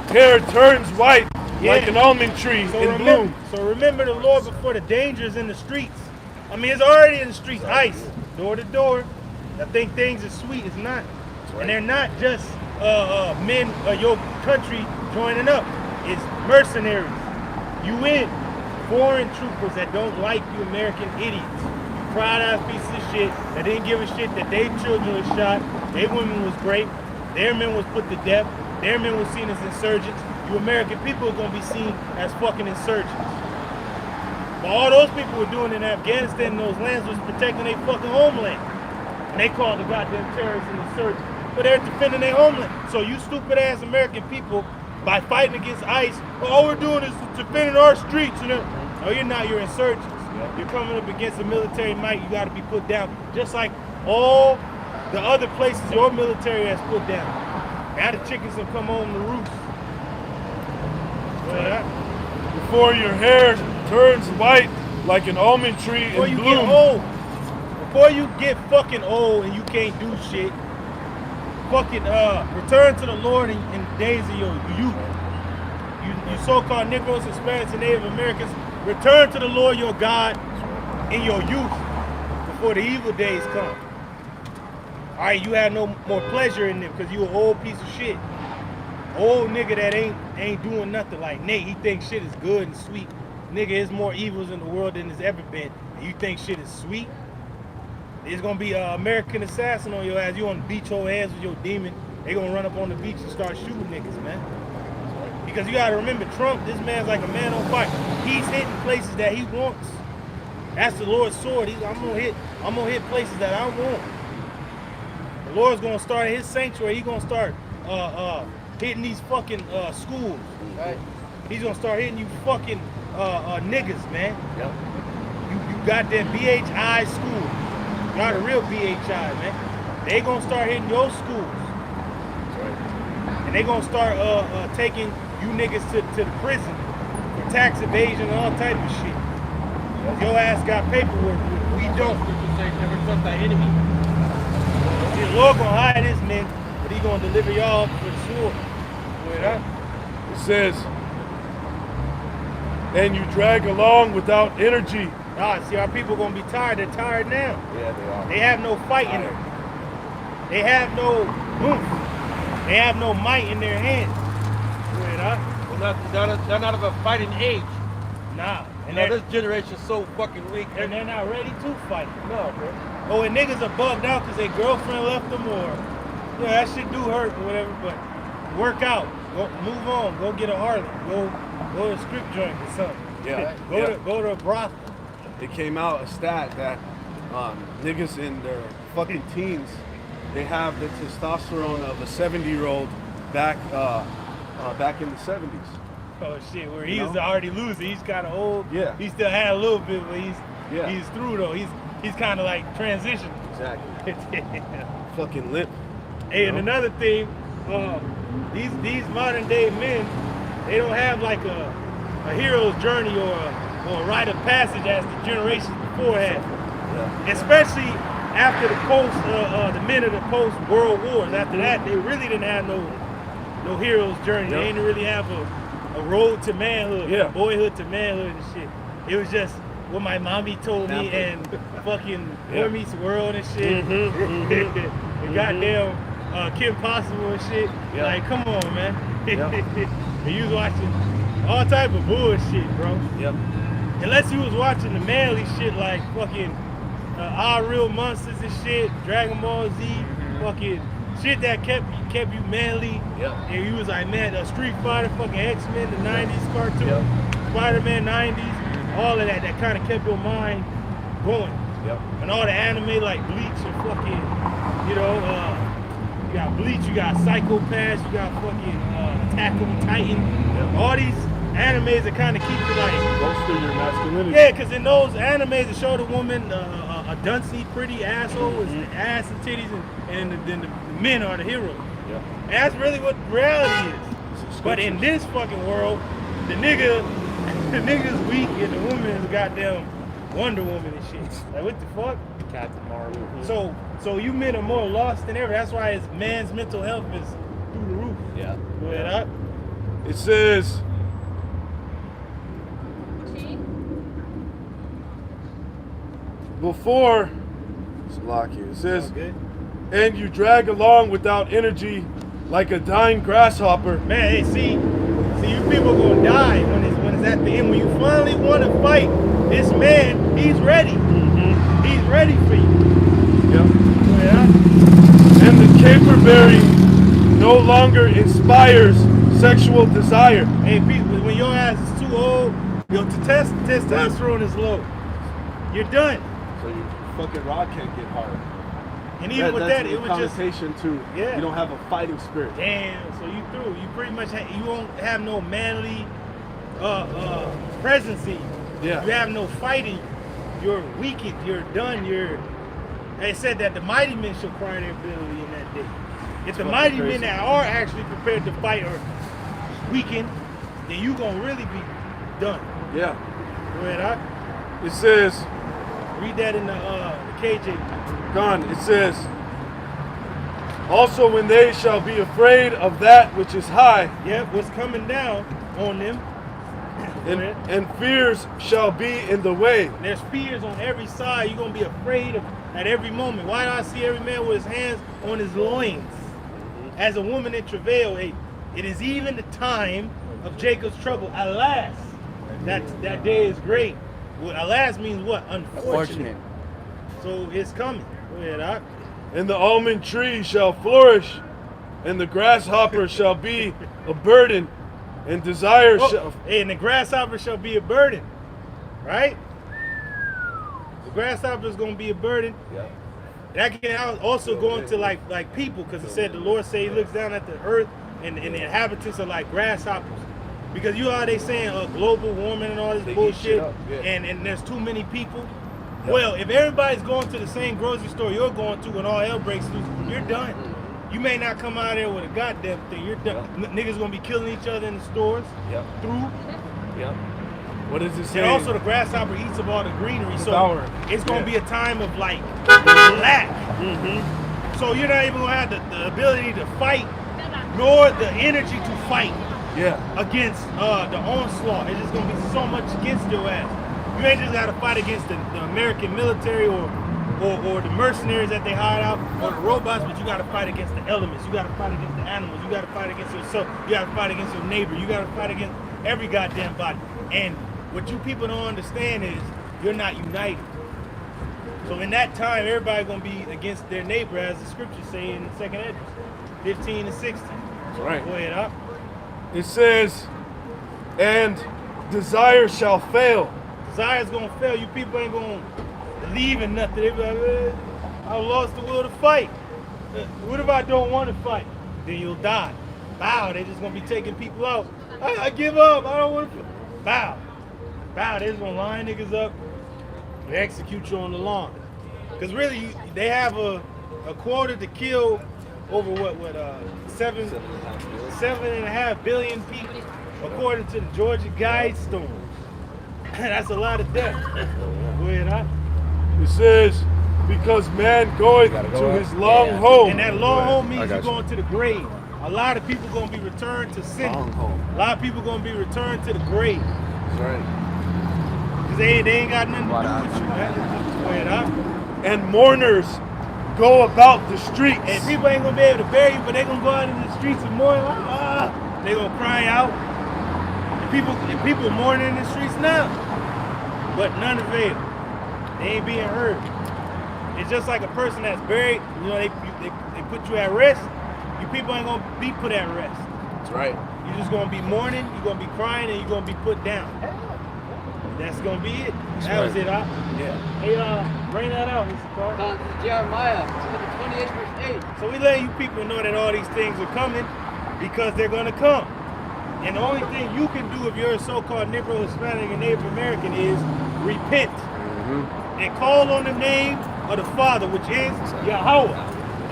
turns white like an almond tree in bloom. So remember the Lord before the dangers in the streets. I mean, it's already in the streets, ice, door to door. I think things are sweet. It's not. And they're not just men of your country joining up. It's mercenaries. UN, foreign troopers that don't like you American idiots. You proud-ass pieces of shit that didn't give a shit that their children was shot, their women was raped, their men was put to death, their men was seen as insurgents. You American people are going to be seen as fucking insurgents. But all those people were doing in Afghanistan and those lands was protecting their fucking homeland. And they called the goddamn terrorists and insurgents. But they're defending their homeland. So you stupid-ass American people, by fighting against ICE, all we're doing is defending our streets. No, you're not. You're insurgents. You're coming up against a military might. You got to be put down. Just like all the other places your military has put down. Now the chickens have come home to roost. Before your hair turns white like an almond tree Before in you bloom. get old. Before you get fucking old and you can't do shit, fucking return to the Lord in the days of your youth. You so-called Negroes, Hispanics, and Native Americans, return to the Lord your God in your youth before the evil days come. All right, you have no more pleasure in them because you an old piece of shit. Old nigga that ain't doing nothing like Nate. He thinks shit is good and sweet. Nigga, there's more evils in the world than there's ever been. And you think shit is sweet? There's gonna be an American assassin on your ass. You on the beach, hold hands with your demon. They gonna run up on the beach and start shooting niggas, man. Because you gotta remember, Trump, this man's like a man on fire. He's hitting places that he wants. That's the Lord's sword. I'm gonna hit places that I want. The Lord's gonna start his sanctuary. He's gonna start hitting these fucking schools. Right? He's gonna start hitting you fucking niggas, man. Yep. You got that BHI school. Y'all the real BHI, man. They gonna start hitting your schools. And they gonna start taking you niggas to the prison for tax evasion and all type of shit. Your ass got paperwork. We don't. Never trust thy enemy. The Lord gonna hide his men, but he gonna deliver y'all for the sword. It says, and you drag along without energy. See, our people gonna be tired. They're tired now. Yeah, they are. They have no fight in them. They have no oomph. They have no might in their hands. They're not of a fighting age. Nah. And now this generation's so fucking weak. And they're not ready to fight. No, bro. Oh, and niggas are bugged out because their girlfriend left them or, that shit do hurt or whatever, but work out. Go, move on. Go get a Harley. Go to a strip joint or something. Yeah. Go to a brothel. It came out a stat that niggas in their fucking teens, they have the testosterone of a 70-year-old back in the 70s. Oh shit, where he was already losing. He's kind of old. Yeah. He still had a little bit, but he's through though. He's kind of like transitioning. Exactly. Fucking limp. Hey, and another thing, these modern day men, they don't have like a hero's journey or a rite of passage as the generations before had. Yeah. Especially after the men of the post World Wars. After that, they really didn't have no hero's journey. They didn't really have a road to manhood, boyhood to manhood and shit. It was just what my mommy told me and fucking Boy Meets World and shit. And goddamn Kim Possible and shit. Yeah. Like, come on, man. And you was watching all type of bullshit, bro. Yep. Unless you was watching the manly shit like fucking Our Real Monsters and shit, Dragon Ball Z, fucking shit that kept you manly. Yep. And you was like, man, Street Fighter, fucking X-Men, the 90s cartoon, Spider-Man 90s, all of that kind of kept your mind going. Yep. And all the anime like Bleach and fucking, you got Bleach, you got Psycho-Pass, you got fucking Attack on Titan. Yep. All these animes that kind of keep you like bolster your masculinity. Yeah, because in those animes that show the woman a duncy, pretty asshole with ass and titties, and then the men are the heroes. Yeah. And that's really what reality is. But in this fucking world, the nigga's weak and the woman is goddamn Wonder Woman and shit. Like, what the fuck? Captain Marvel. So you men are more lost than ever. That's why his man's mental health is through the roof. Yeah. Go ahead, up. It says, before, it says, and you drag along without energy like a dying grasshopper. Man, hey, see, you people gonna die when it's at the end. When you finally want to fight, this man, he's ready. Mm-hmm. He's ready for you. Yep. Yeah. And the caperberry no longer inspires sexual desire. Hey, people, when your ass is too old, your testosterone is low. You're done. So your fucking rod can't get hard. And even with that, it was just connotation to you don't have a fighting spirit. Damn, so you through. You pretty much you won't have no manly presence in you. Yeah. You have no fighting. You're weakened. You're done. They said that the mighty men shall cry their bitterly in that day. If the mighty men that are actually prepared to fight are weakened, then you gonna really be done. Yeah. Go ahead, It says, read that in the KJ. Gone. It says, also when they shall be afraid of that which is high. Yep, what's coming down on them. And fears shall be in the way. There's fears on every side. You're going to be afraid of at every moment. Why do I see every man with his hands on his loins? As a woman in travail, it is even the time of Jacob's trouble. Alas, that day is great. Well, alas means what? Unfortunate. So it's coming. Go ahead, Doc. And the almond tree shall flourish, and the grasshopper shall be a burden, And desire shall. And the grasshopper shall be a burden, right? The grasshopper is going to be a burden. Yeah. That can also go into like people, because it said the Lord said He looks down at the earth and the inhabitants are like grasshoppers. Because you know how they saying global warming and all this bullshit, and there's too many people. Yep. Well, if everybody's going to the same grocery store you're going to when all hell breaks loose, you're done. You may not come out there with a goddamn thing. You're done. Niggas gonna be killing each other in the stores. Yep. Through. Yep. What does it say? And also the grasshopper eats up all the greenery, so it's gonna be a time of like lack. So you're not even gonna have the ability to fight, nor the energy to fight. Against the onslaught. It's just gonna be so much against your ass. You ain't just gotta fight against the American military or the mercenaries that they hide out, or the robots, but you gotta fight against the elements. You gotta fight against the animals. You gotta fight against yourself. You gotta fight against your neighbor. You gotta fight against every goddamn body. And what you people don't understand is you're not united. So in that time, everybody gonna be against their neighbor, as the scriptures say in the 2nd Esdras, 15 and 16. That's right. Go ahead, up. It says, and desire shall fail. Desire's gonna fail. You people ain't gonna believe in nothing. They be like, I lost the will to fight. What if I don't want to fight? Then you'll die. Bow. They're just gonna be taking people out. I give up. I don't want to. Bow. Bow. They're just gonna line niggas up and execute you on the lawn. Because really, they have a quota to kill over what 7.5 billion people, according to the Georgia Guidestone. That's a lot of death. Go ahead, huh? It says, because man goeth to his long home. And that long home means you're going to the grave. A lot of people going to be returned to sin. A lot of people going to be returned to the grave. That's right. Because they ain't got nothing to do with you, man. Go ahead, huh? And mourners go about the streets. And people ain't going to be able to bury you, but they going to go out in the streets and mourn. They going to cry out. And people mourning in the streets now. But none avail. They ain't being heard. It's just like a person that's buried. You know, they put you at rest. You people ain't gonna be put at rest. That's right. You're just gonna be mourning. You're gonna be crying, and you're gonna be put down. That's gonna be it. That was it, huh? Yeah. Hey, bring that out, Mr. Carter. Jeremiah, chapter 28, verse 8. So we letting you people know that all these things are coming because they're gonna come. And the only thing you can do if you're a so-called Negro, Hispanic, and Native American is repent and call on the name of the Father, which is Yahweh,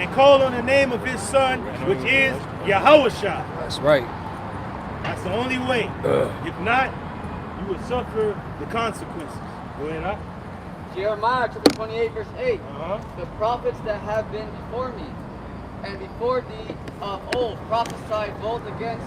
and call on the name of His Son, which is Yahushua. That's right. That's the only way. If not, you will suffer the consequences. Go ahead, huh? Jeremiah chapter 28, verse 8. Uh-huh. The prophets that have been before me and before thee of old prophesied both against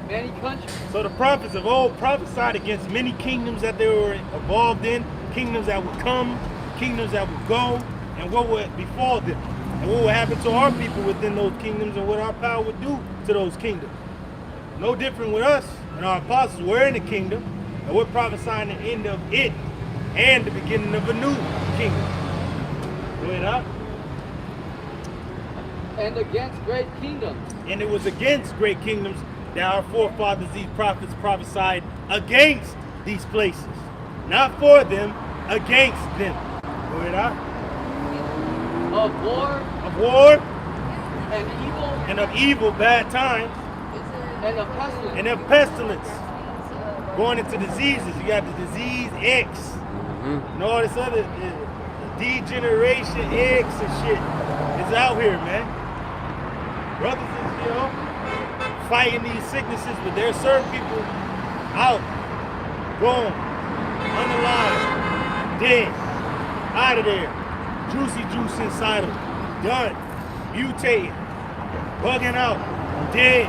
many countries. So the prophets of old prophesied against many kingdoms that they were involved in, kingdoms that would come, kingdoms that would go, and what would befall them, and what would happen to our people within those kingdoms, and what our power would do to those kingdoms. No different with us and our apostles. We're in the kingdom, and we're prophesying the end of it and the beginning of a new kingdom. Go ahead, up. And against great kingdoms. And it was against great kingdoms that our forefathers, these prophets, prophesied against these places. Not for them, against them. Go ahead, up. Of war. Of war. And evil. And of evil, bad times. And of pestilence. And of pestilence. Going into diseases. You got the disease X. And all this other degeneration X and shit is out here, man. Brothers is, you know, fighting these sicknesses, but there are certain people out, gone, unalive, dead, out of there, juicy juice inside them, done, mutating, bugging out, dead.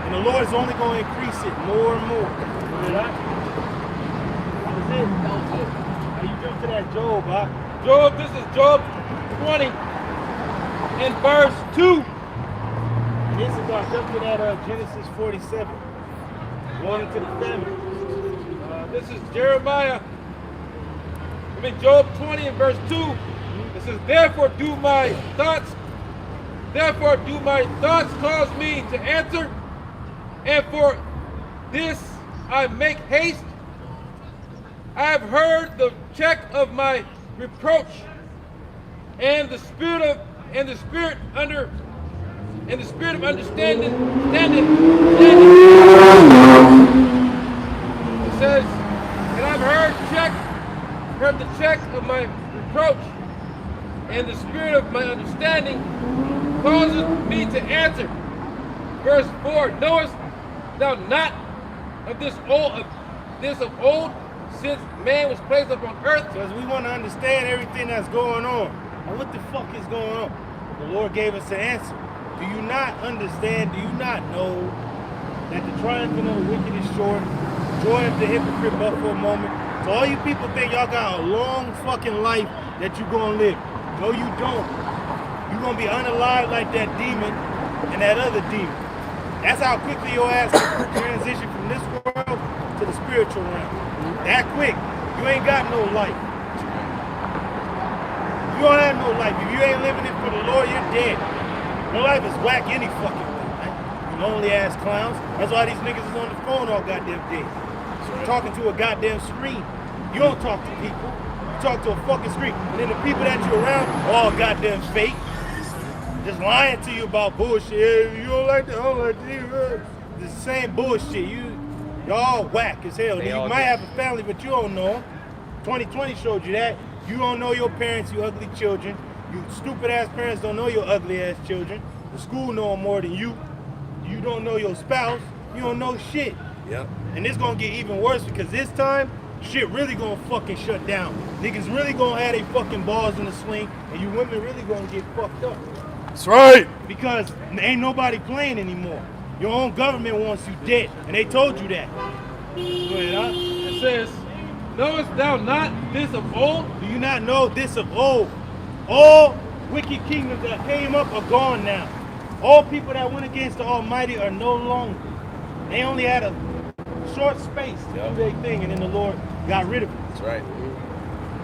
And the Lord is only going to increase it more and more. That was it. Now you jump to that Job, huh? Job, this is Job 20 and verse 2. And this is going to jump to that Genesis 47. Going into the famine. This is Job 20 and verse 2. It says, therefore do my thoughts cause me to answer, and for this I make haste. I have heard the check of my reproach, and the spirit of understanding. It says, and I've heard the check of my reproach, and the spirit of my understanding causes me to answer. Verse 4, knowest thou not of this of old, since man was placed upon earth? Because we want to understand everything that's going on. And what the fuck is going on? The Lord gave us an answer. Do you not understand? Do you not know that the triumph of the wicked is short? Joy of the hypocrite but for a moment. So all you people think y'all got a long fucking life that you gonna live. No, you don't. You gonna be unalive like that demon and that other demon. That's how quickly your ass can transition from this world to the spiritual realm. That quick. You ain't got no life. You don't have no life. If you ain't living it for the Lord, you're dead. Your life is whack any fucking way, man. You lonely ass clowns. That's why these niggas is on the phone all goddamn day. Talking to a goddamn screen. You don't talk to people. You talk to a fucking screen. And then the people that you're around are all goddamn fake. Just lying to you about bullshit. Yeah, you don't like that, I don't like that. It's the same bullshit. Y'all whack as hell. You might have a family, but you don't know them. 2020 showed you that. You don't know your parents, you ugly children. You stupid ass parents don't know your ugly ass children. The school know them more than you. You don't know your spouse. You don't know shit. Yep. And it's gonna get even worse because this time, shit really gonna fucking shut down. Niggas really gonna have their fucking balls in the swing, and you women really gonna get fucked up. That's right. Because ain't nobody playing anymore. Your own government wants you dead, and they told you that. Go ahead, huh? It says, knowest thou not this of old? Do you not know this of old? All wicked kingdoms that came up are gone now. All people that went against the Almighty are no longer. They only had a short space to do their thing, and then the Lord got rid of it. That's right.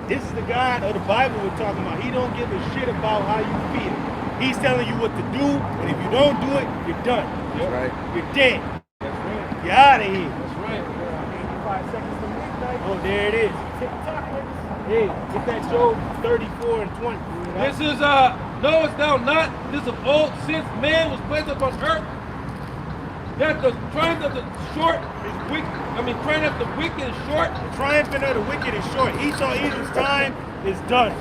This is the God of the Bible we're talking about. He don't give a shit about how you feel. He's telling you what to do, and if you don't do it, you're done. That's right. You're dead. That's right. You're out of here. That's right. 85 seconds to midnight. Oh, there it is. TikTok, niggas. Hey, get that Job 34 and 20. This is knowest thou not this of old, since man was placed upon earth, that the triumph of the short is wicked. Triumph of the wicked is short. The triumphant of the wicked is short. Esau Edom's time is done.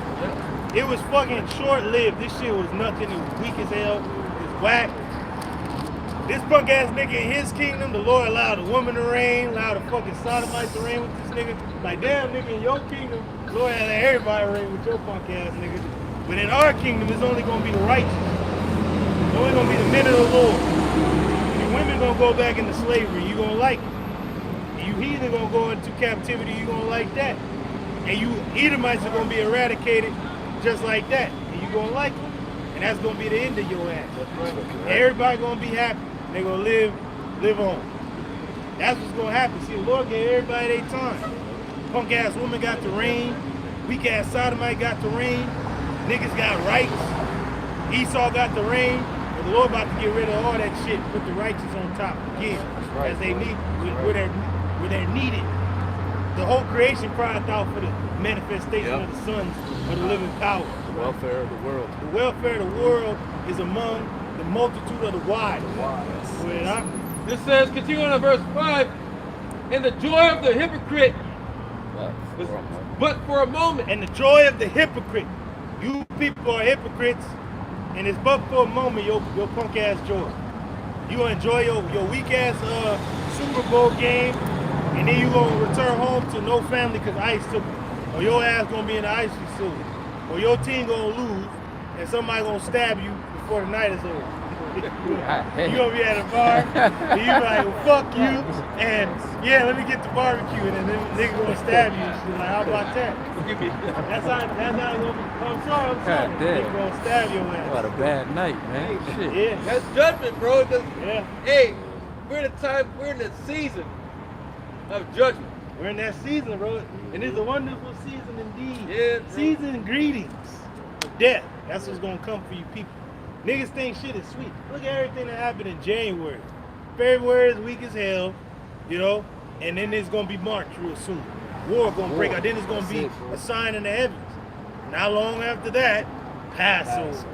It was fucking short-lived. This shit was nothing. It was weak as hell. It was whack. This punk ass nigga in his kingdom, the Lord allowed a woman to reign, allowed a fucking sodomite to reign with this nigga. Like, damn, nigga, in your kingdom, the Lord had everybody reign with your punk ass nigga. But in our kingdom, it's only gonna be the righteous. It's only gonna be the men of the Lord. And women gonna go back into slavery. You gonna like it. And you heathen gonna go into captivity. You gonna like that. And you Edomites are gonna be eradicated just like that. And you gonna like it. And that's gonna be the end of your ass. Everybody gonna be happy. They gonna live on. That's what's gonna happen. See, the Lord gave everybody their time. Punk ass woman got the reign. Weak ass sodomite got the reign. Niggas got rights. Esau got the reign. But the Lord about to get rid of all that shit. Put the righteous on top again, as they need, where they're needed. The whole creation cried out for the manifestation of the sons of the living power. The welfare of the world. The welfare of the world is among the multitude of the wise. This says, continuing on verse 5, and the joy of the hypocrite was but for a moment. And the joy of the hypocrite. You people are hypocrites, and it's but for a moment your punk ass joy. You enjoy your weak ass Super Bowl game, and then you gonna return home to no family because ice took you. Or your ass gonna be in the ice facility. Or your team gonna lose, and somebody gonna stab you before the night is over. You gonna be at a bar, and you be like, well, fuck you, and yeah, let me get the barbecue, and then nigga gonna stab you. She's like, how about that? That's how it's gonna be. I'm sorry. Nigga gonna stab your ass. What a bad night, man. Shit. Yeah. That's judgment, bro. Yeah. Hey, we're in the season of judgment. We're in that season, bro, and it's a wonderful season indeed. Yeah, bro. Season greetings of death. That's what's gonna come for you people. Niggas think shit is sweet. Look at everything that happened in January. February is weak as hell. you know, and then there's gonna be March real soon. War gonna break out. Then it's gonna be a sign in the heavens. Not long after that, Passover.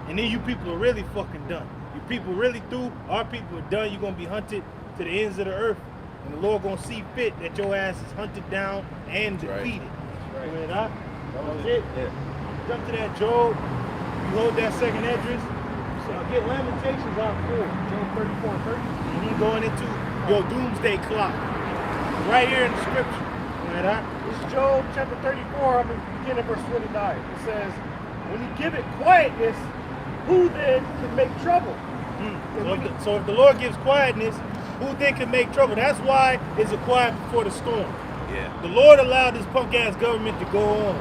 And then you people are really fucking done. You people really through. Our people are done. You're gonna be hunted to the ends of the earth. And the Lord gonna see fit that your ass is hunted down and defeated. Right. That's it. Yeah. Jump to that Job. You hold that second address. So get Lamentations out 4. Job 34 and 30. And you going into your doomsday clock. Right here in the scripture. Right. This is Job chapter 34. I'm going to begin at verse 29. It says, when you give it quietness, who then can make trouble? So if the Lord gives quietness, who then can make trouble? That's why it's a quiet before the storm. Yeah. The Lord allowed this punk ass government to go on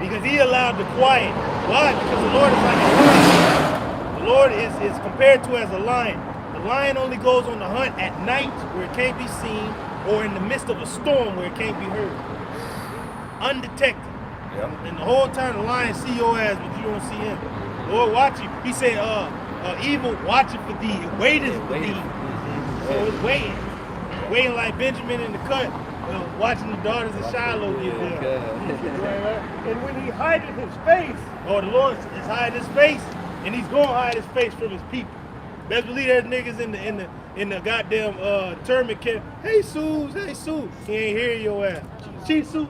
because He allowed the quiet. Why? Because the Lord is like a lion. The Lord is compared to as a lion. The lion only goes on the hunt at night where it can't be seen, or in the midst of a storm where it can't be heard, undetected. Yep. And the whole time the lion see your ass, but you don't see him. The Lord watch you. He said, evil watching for thee, it waiteth for thee. So it's waiting. Waiting like Benjamin in the cut, watching the daughters of Shiloh get there. And when He hideth His face, the Lord is hiding His face, and He's gonna hide His face from His people. Best believe there's niggas in the goddamn tournament camp. Hey Sue, hey Sue. He ain't hear your ass. Chisu,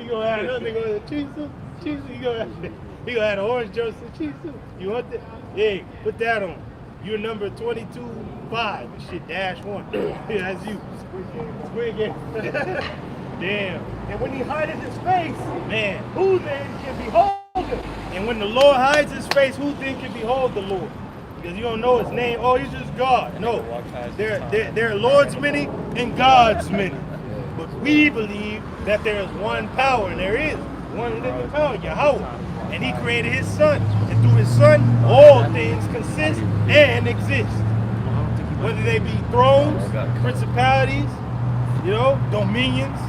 you gonna have another nigga. Chisu, you gonna have the orange jersey. Chisu, you want that? Yeah, put that on. You're number 22-5. Shit, -1. Yeah, that's you. Squid game. Damn. And when He hideth His face, man, who then can behold Him? And when the Lord hides His face, who then can behold the Lord? Because you don't know His name. Oh, He's just God. No, there are Lords many and gods many. But we believe that there is one power, and there is one living power, Yahweh. And He created His Son. And through His Son, all things consist and exist. Whether they be thrones, principalities, dominions,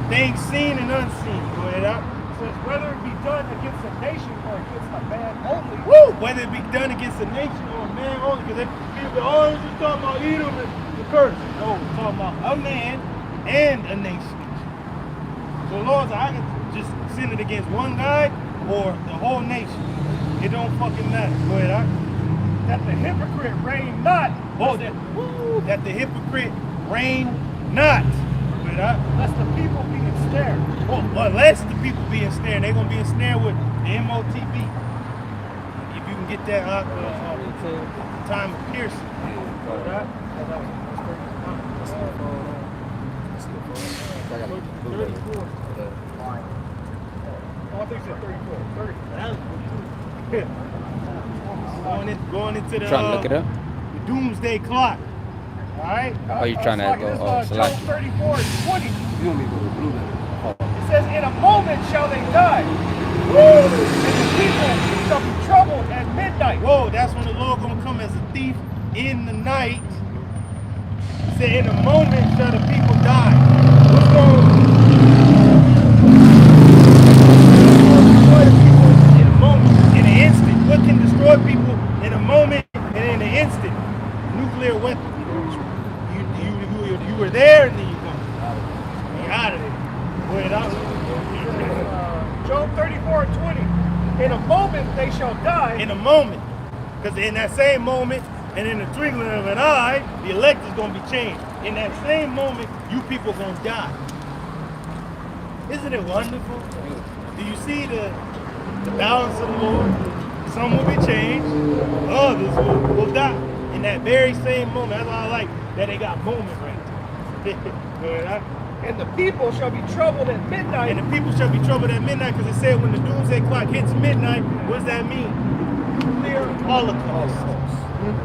things seen and unseen. Go ahead out. It says, whether it be done against a nation or against a man only. Woo! Whether it be done against a nation or a man only. Because people always just talking about Edom and the curse. No, we're talking about a man and a nation. So Lord, I can just send it against one guy or the whole nation. It don't fucking matter. Go ahead, huh? That the hypocrite reign not. That the hypocrite reign not. Go ahead, huh? Lest the people be ensnared. Lest the people be ensnared. They're gonna be ensnared with the MOTB. If you can get that out the time of piercing. Go ahead, huh? 34. I think it's 34. 30. Going into the, trying to look it up? The doomsday clock. All right? Oh, you're trying to go Job 34 and 20. You want me to go with blue then? It says, in a moment shall they die. Woo! And the people shall be troubled at midnight. Whoa, that's when the Lord gonna come as a thief in the night. He said, in a moment shall the people die. What's going on? In a moment, in an instant. What can destroy people in a moment and in an instant? Nuclear weapon. You were there and then you're gone. You're out of there. Wait, Job 34 and 20. In a moment they shall die. In a moment. Because in that same moment, and in the twinkling of an eye, the elect is going to be changed. In that same moment, you people are going to die. Isn't it wonderful? Do you see the balance of the Lord? Some will be changed, others will die. In that very same moment. That's why I like that they got moment right there. And the people shall be troubled at midnight. And the people shall be troubled at midnight, because it said when the doomsday clock hits midnight, what does that mean? Nuclear holocaust.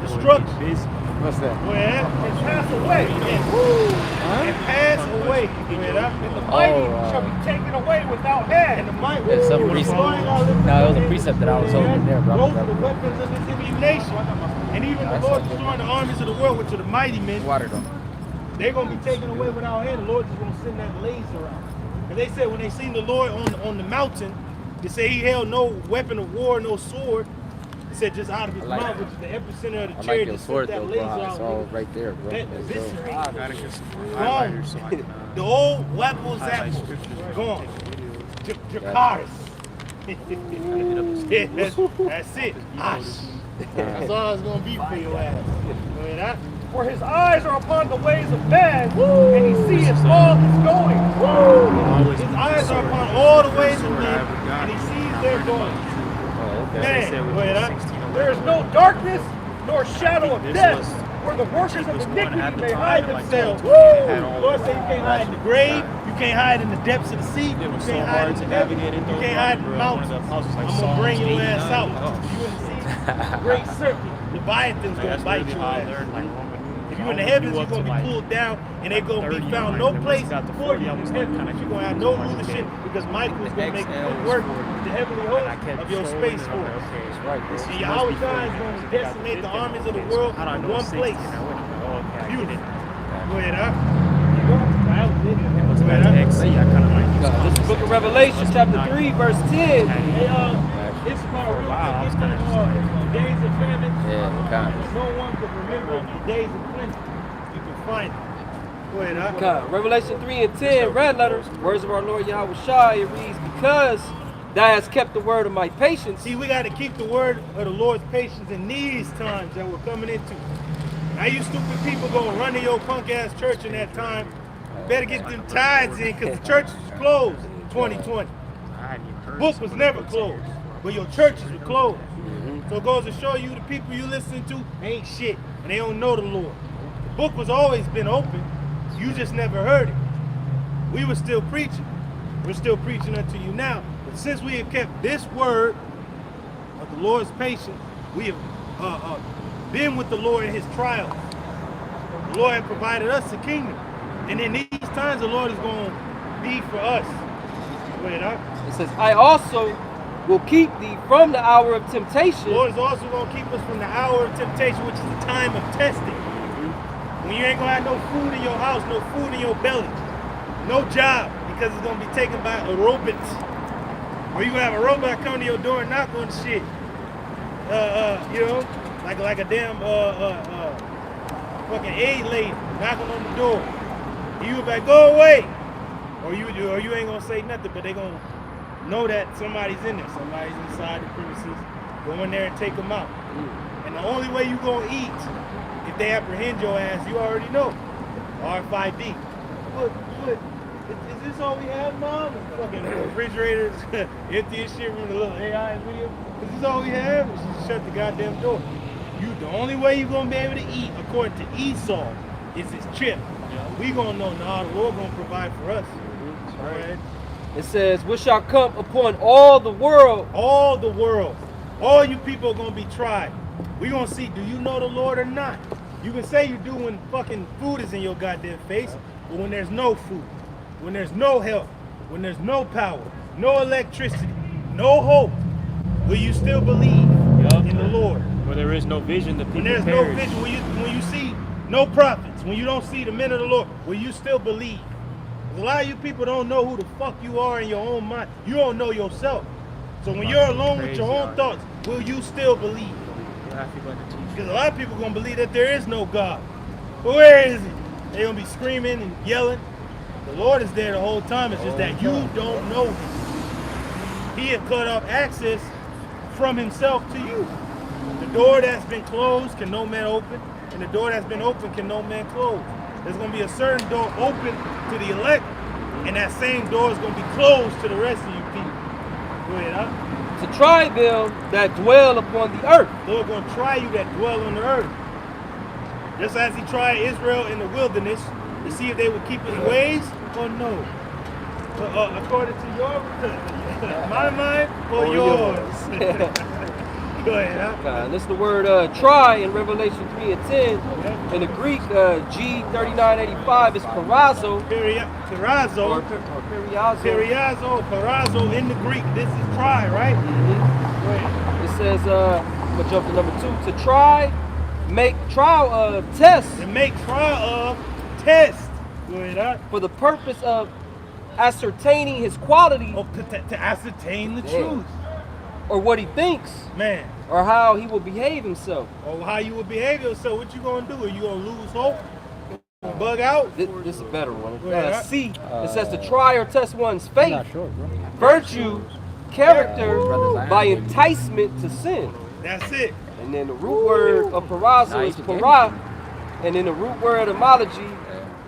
Destruction. What's that? Well, and pass away. And pass away. And the mighty shall be taken away without hand. And the mighty. It's some precept. No, it was a precept that I was holding there, bro. Those are the weapons of this indignation. And even the Lord destroying the armies of the world, which are the mighty men. Water though. They're going to be taken away without hand. The Lord is going to send that laser out. And they said when they seen the Lord on the mountain, they say He held no weapon of war, no sword. He said just out of his I like mouth, it. which is the epicenter of the I like chariot, your just sword sent though, that laser bro. It's out. all right there, bro. That Let's go. eviscerate. I gotta get some Gone. highlighters so I can The old weapons highlight apple. scriptures. Gone. Take videos. Jakaris. Hit up the Yeah, that's it. Ash. That's all it's gonna be for your ass. I mean, For his eyes are upon the ways of man, and he seeth all his going. his eyes are upon all the ways of men, and he sees their going. Man, There is no darkness nor shadow of death where the workers of iniquity may hide themselves. Lord said you can't hide in the grave, you can't hide in the depths of the sea, you can't hide in the heaven, you can't hide in the mountains. I'm gonna bring your ass out. You in the sea, great serpent, Leviathan's gonna bite your ass. If you're in the heavens, you're going to be pulled down, and they're going to be found no place for you in heaven. You're going to have no rulership because Michael's going to make quick work with the heavenly host of your space force. And Yahweh God is going to decimate the armies of the world in one place. Beautiful. Go ahead, huh? This is the book of Revelation, chapter 3, verse 10. It's called days of famine. Yeah, kind of. No one could remember the days of plenty. You can find it. Go ahead, huh? Revelation 3 and 10, red letters, words of our Lord Yahweh Shai, it reads, because thou hast kept the word of my patience. See, we got to keep the word of the Lord's patience in these times that we're coming into. Now you stupid people gonna run to your punk ass church in that time. You better get them tithes in because the church was closed in 2020. The book was never closed, but your churches were closed. So it goes to show you the people you listen to ain't shit and they don't know the Lord. The book was always been open. You just never heard it. We were still preaching. We're still preaching unto you now. But since we have kept this word of the Lord's patience, we have been with the Lord in his trials. The Lord has provided us a kingdom. And in these times, the Lord is going to be for us. Go ahead, huh? It says, I also will keep thee from the hour of temptation. The Lord is also going to keep us from the hour of temptation, which is the time of testing. When you ain't going to have no food in your house, no food in your belly, no job, because it's going to be taken by a robot. Or you going to have a robot come to your door and knock on the shit. You know, like a damn fucking aid lady knocking on the door. You would be like, go away. Or you ain't going to say nothing, but they going to know that somebody's in there. Somebody's inside the premises. Go in there and take them out. And the only way you going to eat, if they apprehend your ass, you already know. RFID. Look, is this all we have, Mom? Fucking refrigerators empty as shit from the little AI video. Is this all we have? Just shut the goddamn door. The only way you're going to be able to eat, according to Esau, is this chip. We going to know, nah, the Lord going to provide for us. All right. It says, which shall come upon all the world. All the world. All you people are going to be tried. We're going to see, do you know the Lord or not? You can say you do when fucking food is in your goddamn face, but when there's no food, when there's no health, when there's no power, no electricity, no hope, will you still believe in the Lord? Where there is no vision, the people When there's perish. no vision, when you see no prophets, when you don't see the men of the Lord, will you still believe? A lot of you people don't know who the fuck you are in your own mind. You don't know yourself. So when you're alone with your own thoughts, will you still believe? Because a lot of people are going to believe that there is no God. But where is he? They're going to be screaming and yelling. The Lord is there the whole time. It's just that you don't know him. He has cut off access from himself to you. The door that's been closed can no man open, and the door that's been open can no man close. There's going to be a certain door open to the elect, and that same door is going to be closed to the rest of you people. Go ahead, huh? To try them that dwell upon the earth. The Lord going to try you that dwell on the earth. Just as he tried Israel in the wilderness to see if they would keep his ways or no. According to your my mind or yours. Go ahead, huh? This is the word try in Revelation 3 and 10. In the Greek, G3985 is parazo. Parazo. Or periazo. Parazo in the Greek. This is try, right? Go ahead. It says, I'm going to jump to number 2. To try, make trial of test. To make trial of test. Go ahead, huh? For the purpose of ascertaining his quality. To ascertain the truth. or what he thinks, Man. or how he will behave himself. Or how you will behave yourself. What you gonna do? Are you gonna lose hope? Bug out? This is a better one. Go ahead. C, it says to try or test one's faith, Not sure, bro. virtue, character, by enticement to sin. That's it. And then the root word of parazo is para. And in the root word etymology,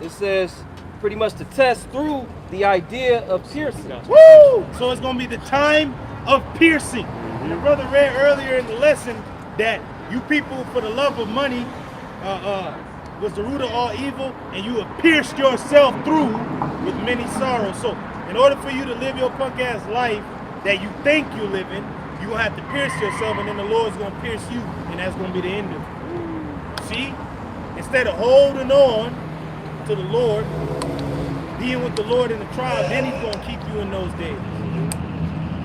it says pretty much to test through the idea of piercing. Woo! So it's gonna be the time of piercing. And the brother read earlier in the lesson that you people, for the love of money, was the root of all evil, and you have pierced yourself through with many sorrows. So in order for you to live your punk ass life that you think you're living, you're gonna have to pierce yourself, and then the Lord's gonna pierce you, and that's gonna be the end of it. See? Instead of holding on to the Lord, being with the Lord in the trial, then he's gonna keep you in those days.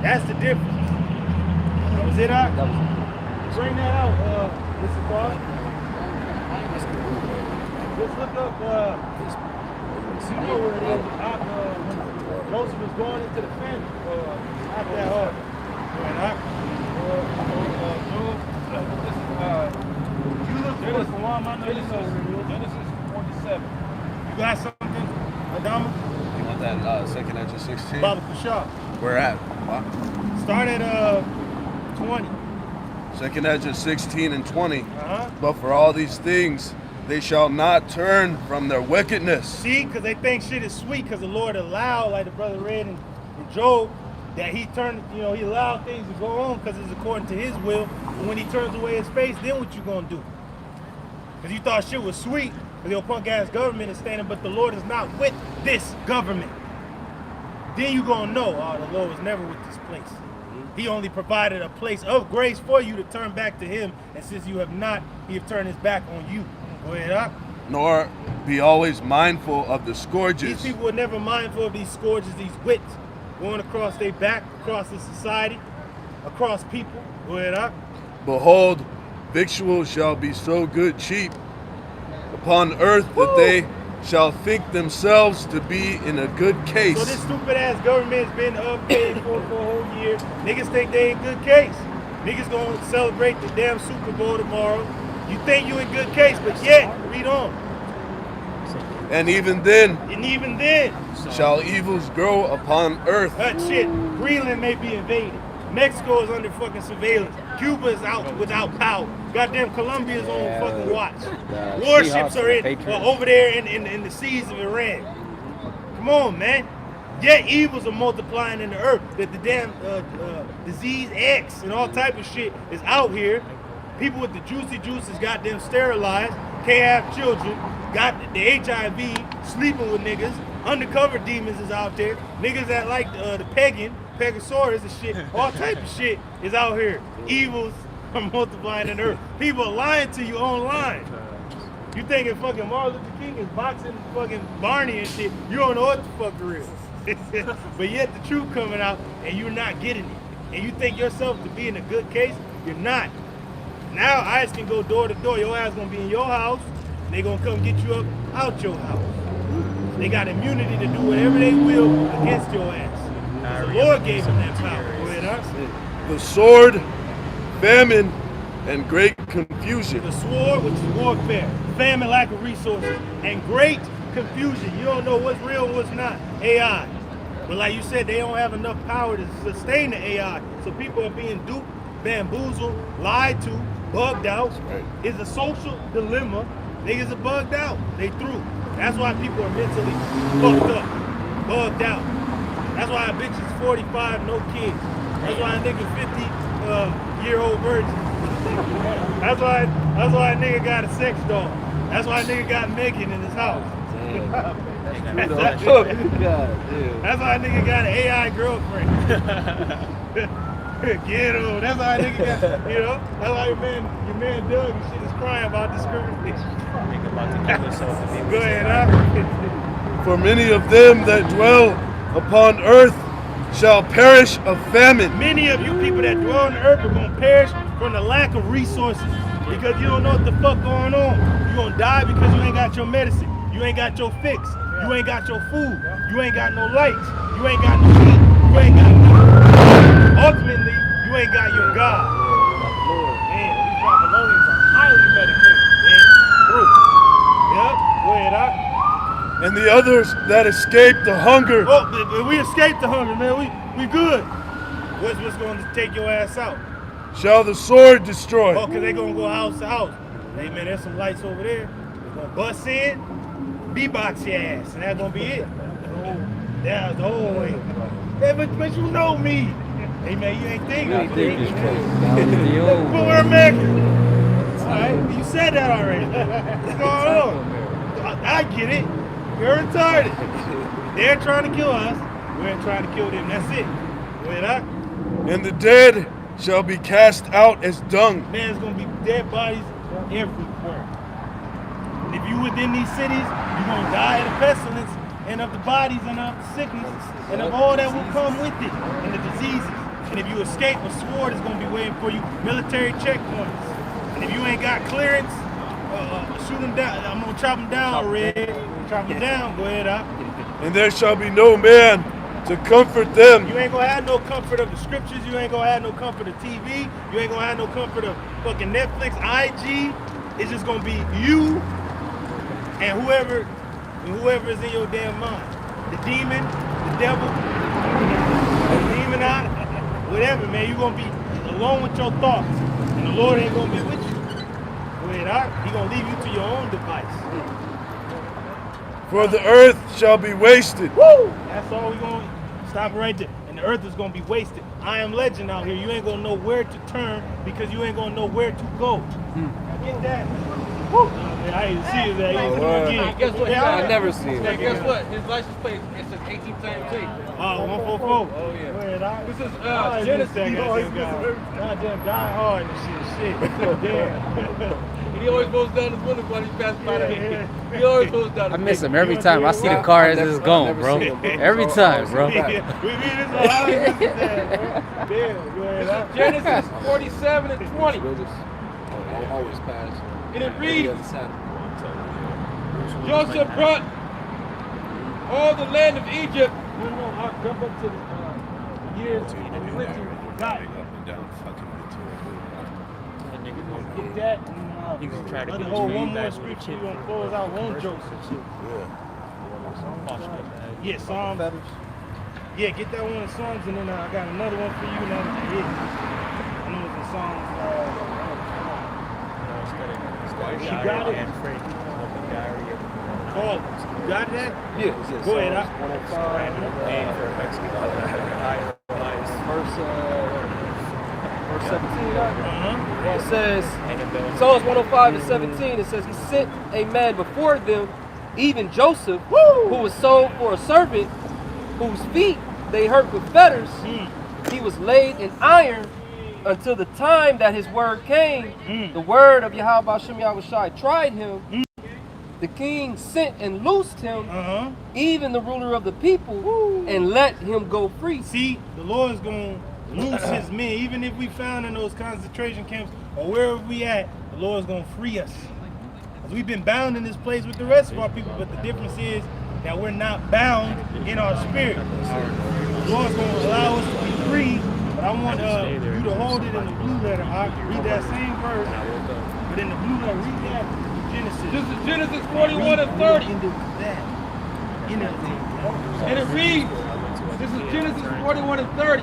That's the difference. Was it out? Bring that out, Mr. Clark. Let's look up, you know where it is, when Joseph was going into the famine, out that hard. You look for it for one, I know you know where it is. Genesis 47. You got something, Adama? You want that second edge of 16? Baba Kushab. Where at? Start at 20. Second edge of 16 and 20. Uh-huh. But for all these things, they shall not turn from their wickedness. See, because they think shit is sweet, because the Lord allowed, like the brother read in Job, that he turned, he allowed things to go on because it's according to his will. And when he turns away his face, then what you gonna do? Because you thought shit was sweet, because your punk ass government is standing, but the Lord is not with this government. Then you gonna know, the Lord was never with this place. He only provided a place of grace for you to turn back to him, and since you have not, he have turned his back on you. Go ahead, up. Nor be always mindful of the scourges. These people were never mindful of these scourges, these whips, going across their back, across the society, across people. Go ahead, up. Behold, victuals shall be so good cheap upon earth that they shall think themselves to be in a good case. So this stupid ass government's been updated for a whole year. Niggas think they in good case. Niggas gonna celebrate the damn Super Bowl tomorrow. You think you in good case, but yet, read on. And even then, shall evils grow upon earth. That shit, Greenland may be invaded. Mexico is under fucking surveillance. Cuba is out without power. Goddamn Colombia's on fucking watch. Warships are over there in the seas of Iran. Come on, man. Yet evils are multiplying in the earth. That the damn disease X and all type of shit is out here. People with the juicy juices got them sterilized, can't have children, got the HIV, sleeping with niggas, undercover demons is out there, niggas that like the Pegasaurus and shit, all type of shit is out here. Evils are multiplying in the earth. People are lying to you online. You thinking fucking Martin Luther King is boxing fucking Barney and shit, you don't know what the fuck it is. But yet the truth coming out and you're not getting it. And you think yourself to be in a good case, you're not. Now ICE can go door to door. Your ass gonna be in your house, and they gonna come get you up out your house. They got immunity to do whatever they will against your ass. The Lord gave them that power. Go ahead, huh? The sword, famine, and great confusion. The sword, which is warfare, famine, lack of resources, and great confusion. You don't know what's real and what's not. AI. But like you said, they don't have enough power to sustain the AI. So people are being duped, bamboozled, lied to, bugged out. It's a social dilemma. Niggas are bugged out. They through. That's why people are mentally fucked up, bugged out. That's why a bitch is 45, no kids. That's why a nigga 50-year-old virgin. That's why a nigga got a sex doll. That's why a nigga got Megan in his house. That's why a nigga got an AI girlfriend. Get him. That's why a nigga got, that's why your man Doug and shit is crying about discrimination. Nigga about to kill himself. Go ahead, huh? For many of them that dwell upon earth shall perish of famine. Many of you people that dwell on the earth are going to perish from the lack of resources because you don't know what the fuck going on. You're going to die because you ain't got your medicine. You ain't got your fix. You ain't got your food. You ain't got no lights. You ain't got no heat. You ain't got no... Ultimately, you ain't got others that escaped the hunger Oh, we escaped the hunger, man. We good. What's going to take your ass out? shall the sword destroy. Oh, because they're going to go house to house. Hey, man, there's some lights over there. They're going to bust in, B-box your ass, and that's going to be it. That's the whole way. Hey, but you know me. Hey, man, you ain't thinking. You ain't thinking straight. That was the old But we're American. All right, you said that already. What's going on? I get it. You're retarded. They're trying to kill us. We're trying to kill them. That's it. Wait up. And the dead shall be cast out as dung. Man, there's going to be dead bodies everywhere. And if you within these cities, you're going to die of the pestilence and of the bodies and of the sickness and of all that will come with it and the diseases. And if you escape, a sword is going to be waiting for you. Military checkpoints. And if you ain't got clearance, shoot them down. I'm going to chop them down, Red. Chop them down. Go ahead, up. And there shall be no man to comfort them. You ain't gonna have no comfort of the scriptures. You ain't gonna have no comfort of TV. You ain't gonna have no comfort of fucking Netflix, IG. It's just gonna be you and whoever is in your damn mind. The demon, the devil, the demon out, whatever, man. You gonna be alone with your thoughts, and the Lord ain't gonna be with you. Wait, He gonna leave you to your own device. For the earth shall be wasted. Woo! That's all we gonna stop right there. And the earth is gonna be wasted. I am legend out here. You ain't gonna know where to turn because you ain't gonna know where to go. Get that? Woo! Man, I didn't see his ass. Hey, guess what? Yeah, I never seen Hey, it. guess what? His license plate, it says 18 times 8. 144. Oh, yeah. This This is Genesis. Genesis. Goddamn die hard and shit. Damn. He always goes down his window while he's passing by that. He always goes down. I miss him every time I see the car as it's going, bro. Every time, bro. We mean this a lot of Damn, go ahead. Genesis 47 and 20. Always pass. And it reads, Joseph brought all the land of Egypt. No, I'll jump up to the years of plenty. Got it. Get that. You can try to Let's get hold his one more feedback scripture. You gonna close out one Joseph. Yeah, Psalms. Yeah, get that one in Psalms, and then I got another one for you. Now that you hit. I know it's in Psalms. You got it. Call it. You got that? Yeah. Go ahead. Verse 17. It says, Psalms 105 and 17, it says, He sent a man before them, even Joseph, who was sold for a servant, whose feet they hurt with fetters. He was laid in iron until the time that his word came. The word of Yahweh Shem Yahushai tried him. The king sent and loosed him, even the ruler of the people, and let him go free. See, the Lord is going to loose his men. Even if we found in those concentration camps or wherever we at, the Lord is going to free us. Because we've been bound in this place with the rest of our people, but the difference is that we're not bound in our spirit. The Lord's going to allow us to be free, but I want you to hold it in the blue letter. I can read that same verse, but in the blue letter, read that Genesis. This is Genesis 41 and 30. And it reads, this is Genesis 41 and 30.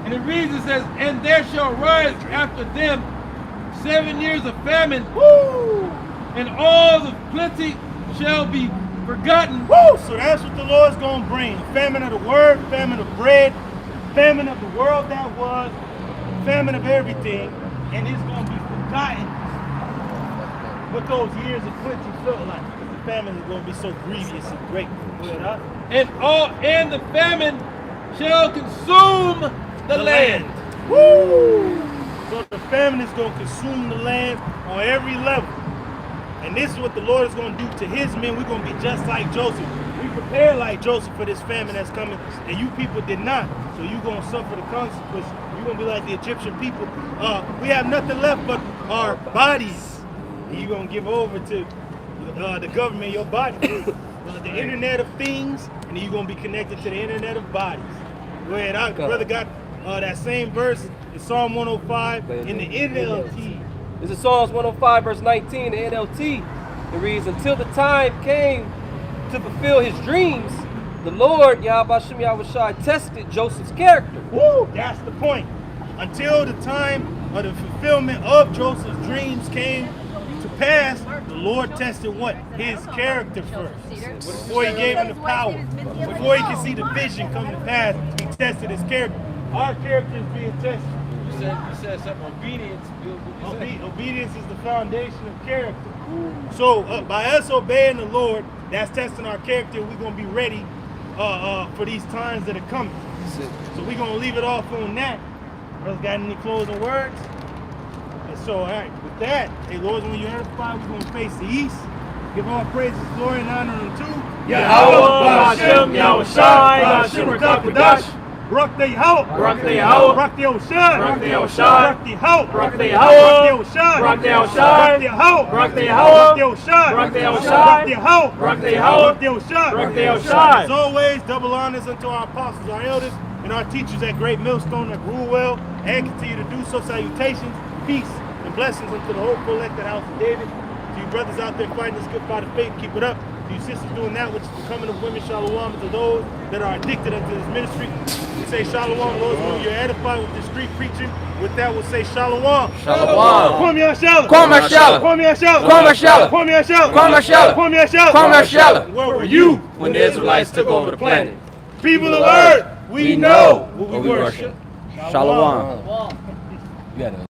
And it reads, it says, and there shall rise after them 7 years of famine, and all the plenty shall be forgotten. So that's what the Lord's going to bring. Famine of the word, famine of bread, famine of the world that was, famine of everything, and it's going to be forgotten what those years of plenty felt like. The famine is going to be so grievous and great. And the famine shall consume the land. So the famine is going to consume the land on every level. And this is what the Lord is going to do to his men. We're going to be just like Joseph. We prepared like Joseph for this famine that's coming, and you people did not. So you're going to suffer the consequences. You're going to be like the Egyptian people. We have nothing left but our bodies. And you're going to give over to the government, your body. The Internet of Things, and then you're going to be connected to the Internet of Bodies. Go ahead. Our brother got that same verse in Psalm 105 in the NLT. This is Psalms 105 verse 19, the NLT. It reads, until the time came to fulfill his dreams, the Lord, Yahweh Shem Yahushai, tested Joseph's character. Woo! That's the point. Until the time of the fulfillment of Joseph's dreams came to pass, the Lord tested what? His character first. Before he gave him the power. Before he could see the vision come to pass, he tested his character. Our character is being tested. You said something. Obedience. Obedience is the foundation of character. So by us obeying the Lord, that's testing our character. We're going to be ready for these times that are coming. So we're going to leave it off on that. Brothers got any closing words? And so, all right, with that, hey, Lord, when you edify, we're going to face the east. Give all praises, glory, and honor unto Yahweh, Hashem, Yahushai, Hashem, Rakakadash. Barak the Yahweh. Barak the Yahweh. Barak the Yahushai. Barak the Yahushai. Barak the Yahweh. Barak the Yahweh. Barak the Yahushai. Barak the Yahweh. Barak the Barak Yahweh. the Yahweh. Barak the Yahushai. Barak the Yahweh. Barak the Yahweh. Barak the Yahweh. Barak the Yahushai. Barak the Yahushai. As always, double honors unto our apostles, our elders, and our teachers at Great Millstone that grew well and continue to do so. Salutations, peace, and blessings unto the whole collected house of David. To you brothers out there fighting this good fight of faith, keep it up. To you sisters doing that which is becoming of women, shalom. To those that are addicted unto this ministry, we say shalom. Those who you're edified with the street preaching, with that we'll say shalom. Shalom. Kwame Ashala. Kwame Ashala. Kwame Ashala. Kwame Ashala. Kwame Ashala. Kwame Ashala. Kwame Ashala. Kwame Ashala. Where were you When the Israelites took over the planet? People of earth, we know what we what we worship. Shalom. You gotta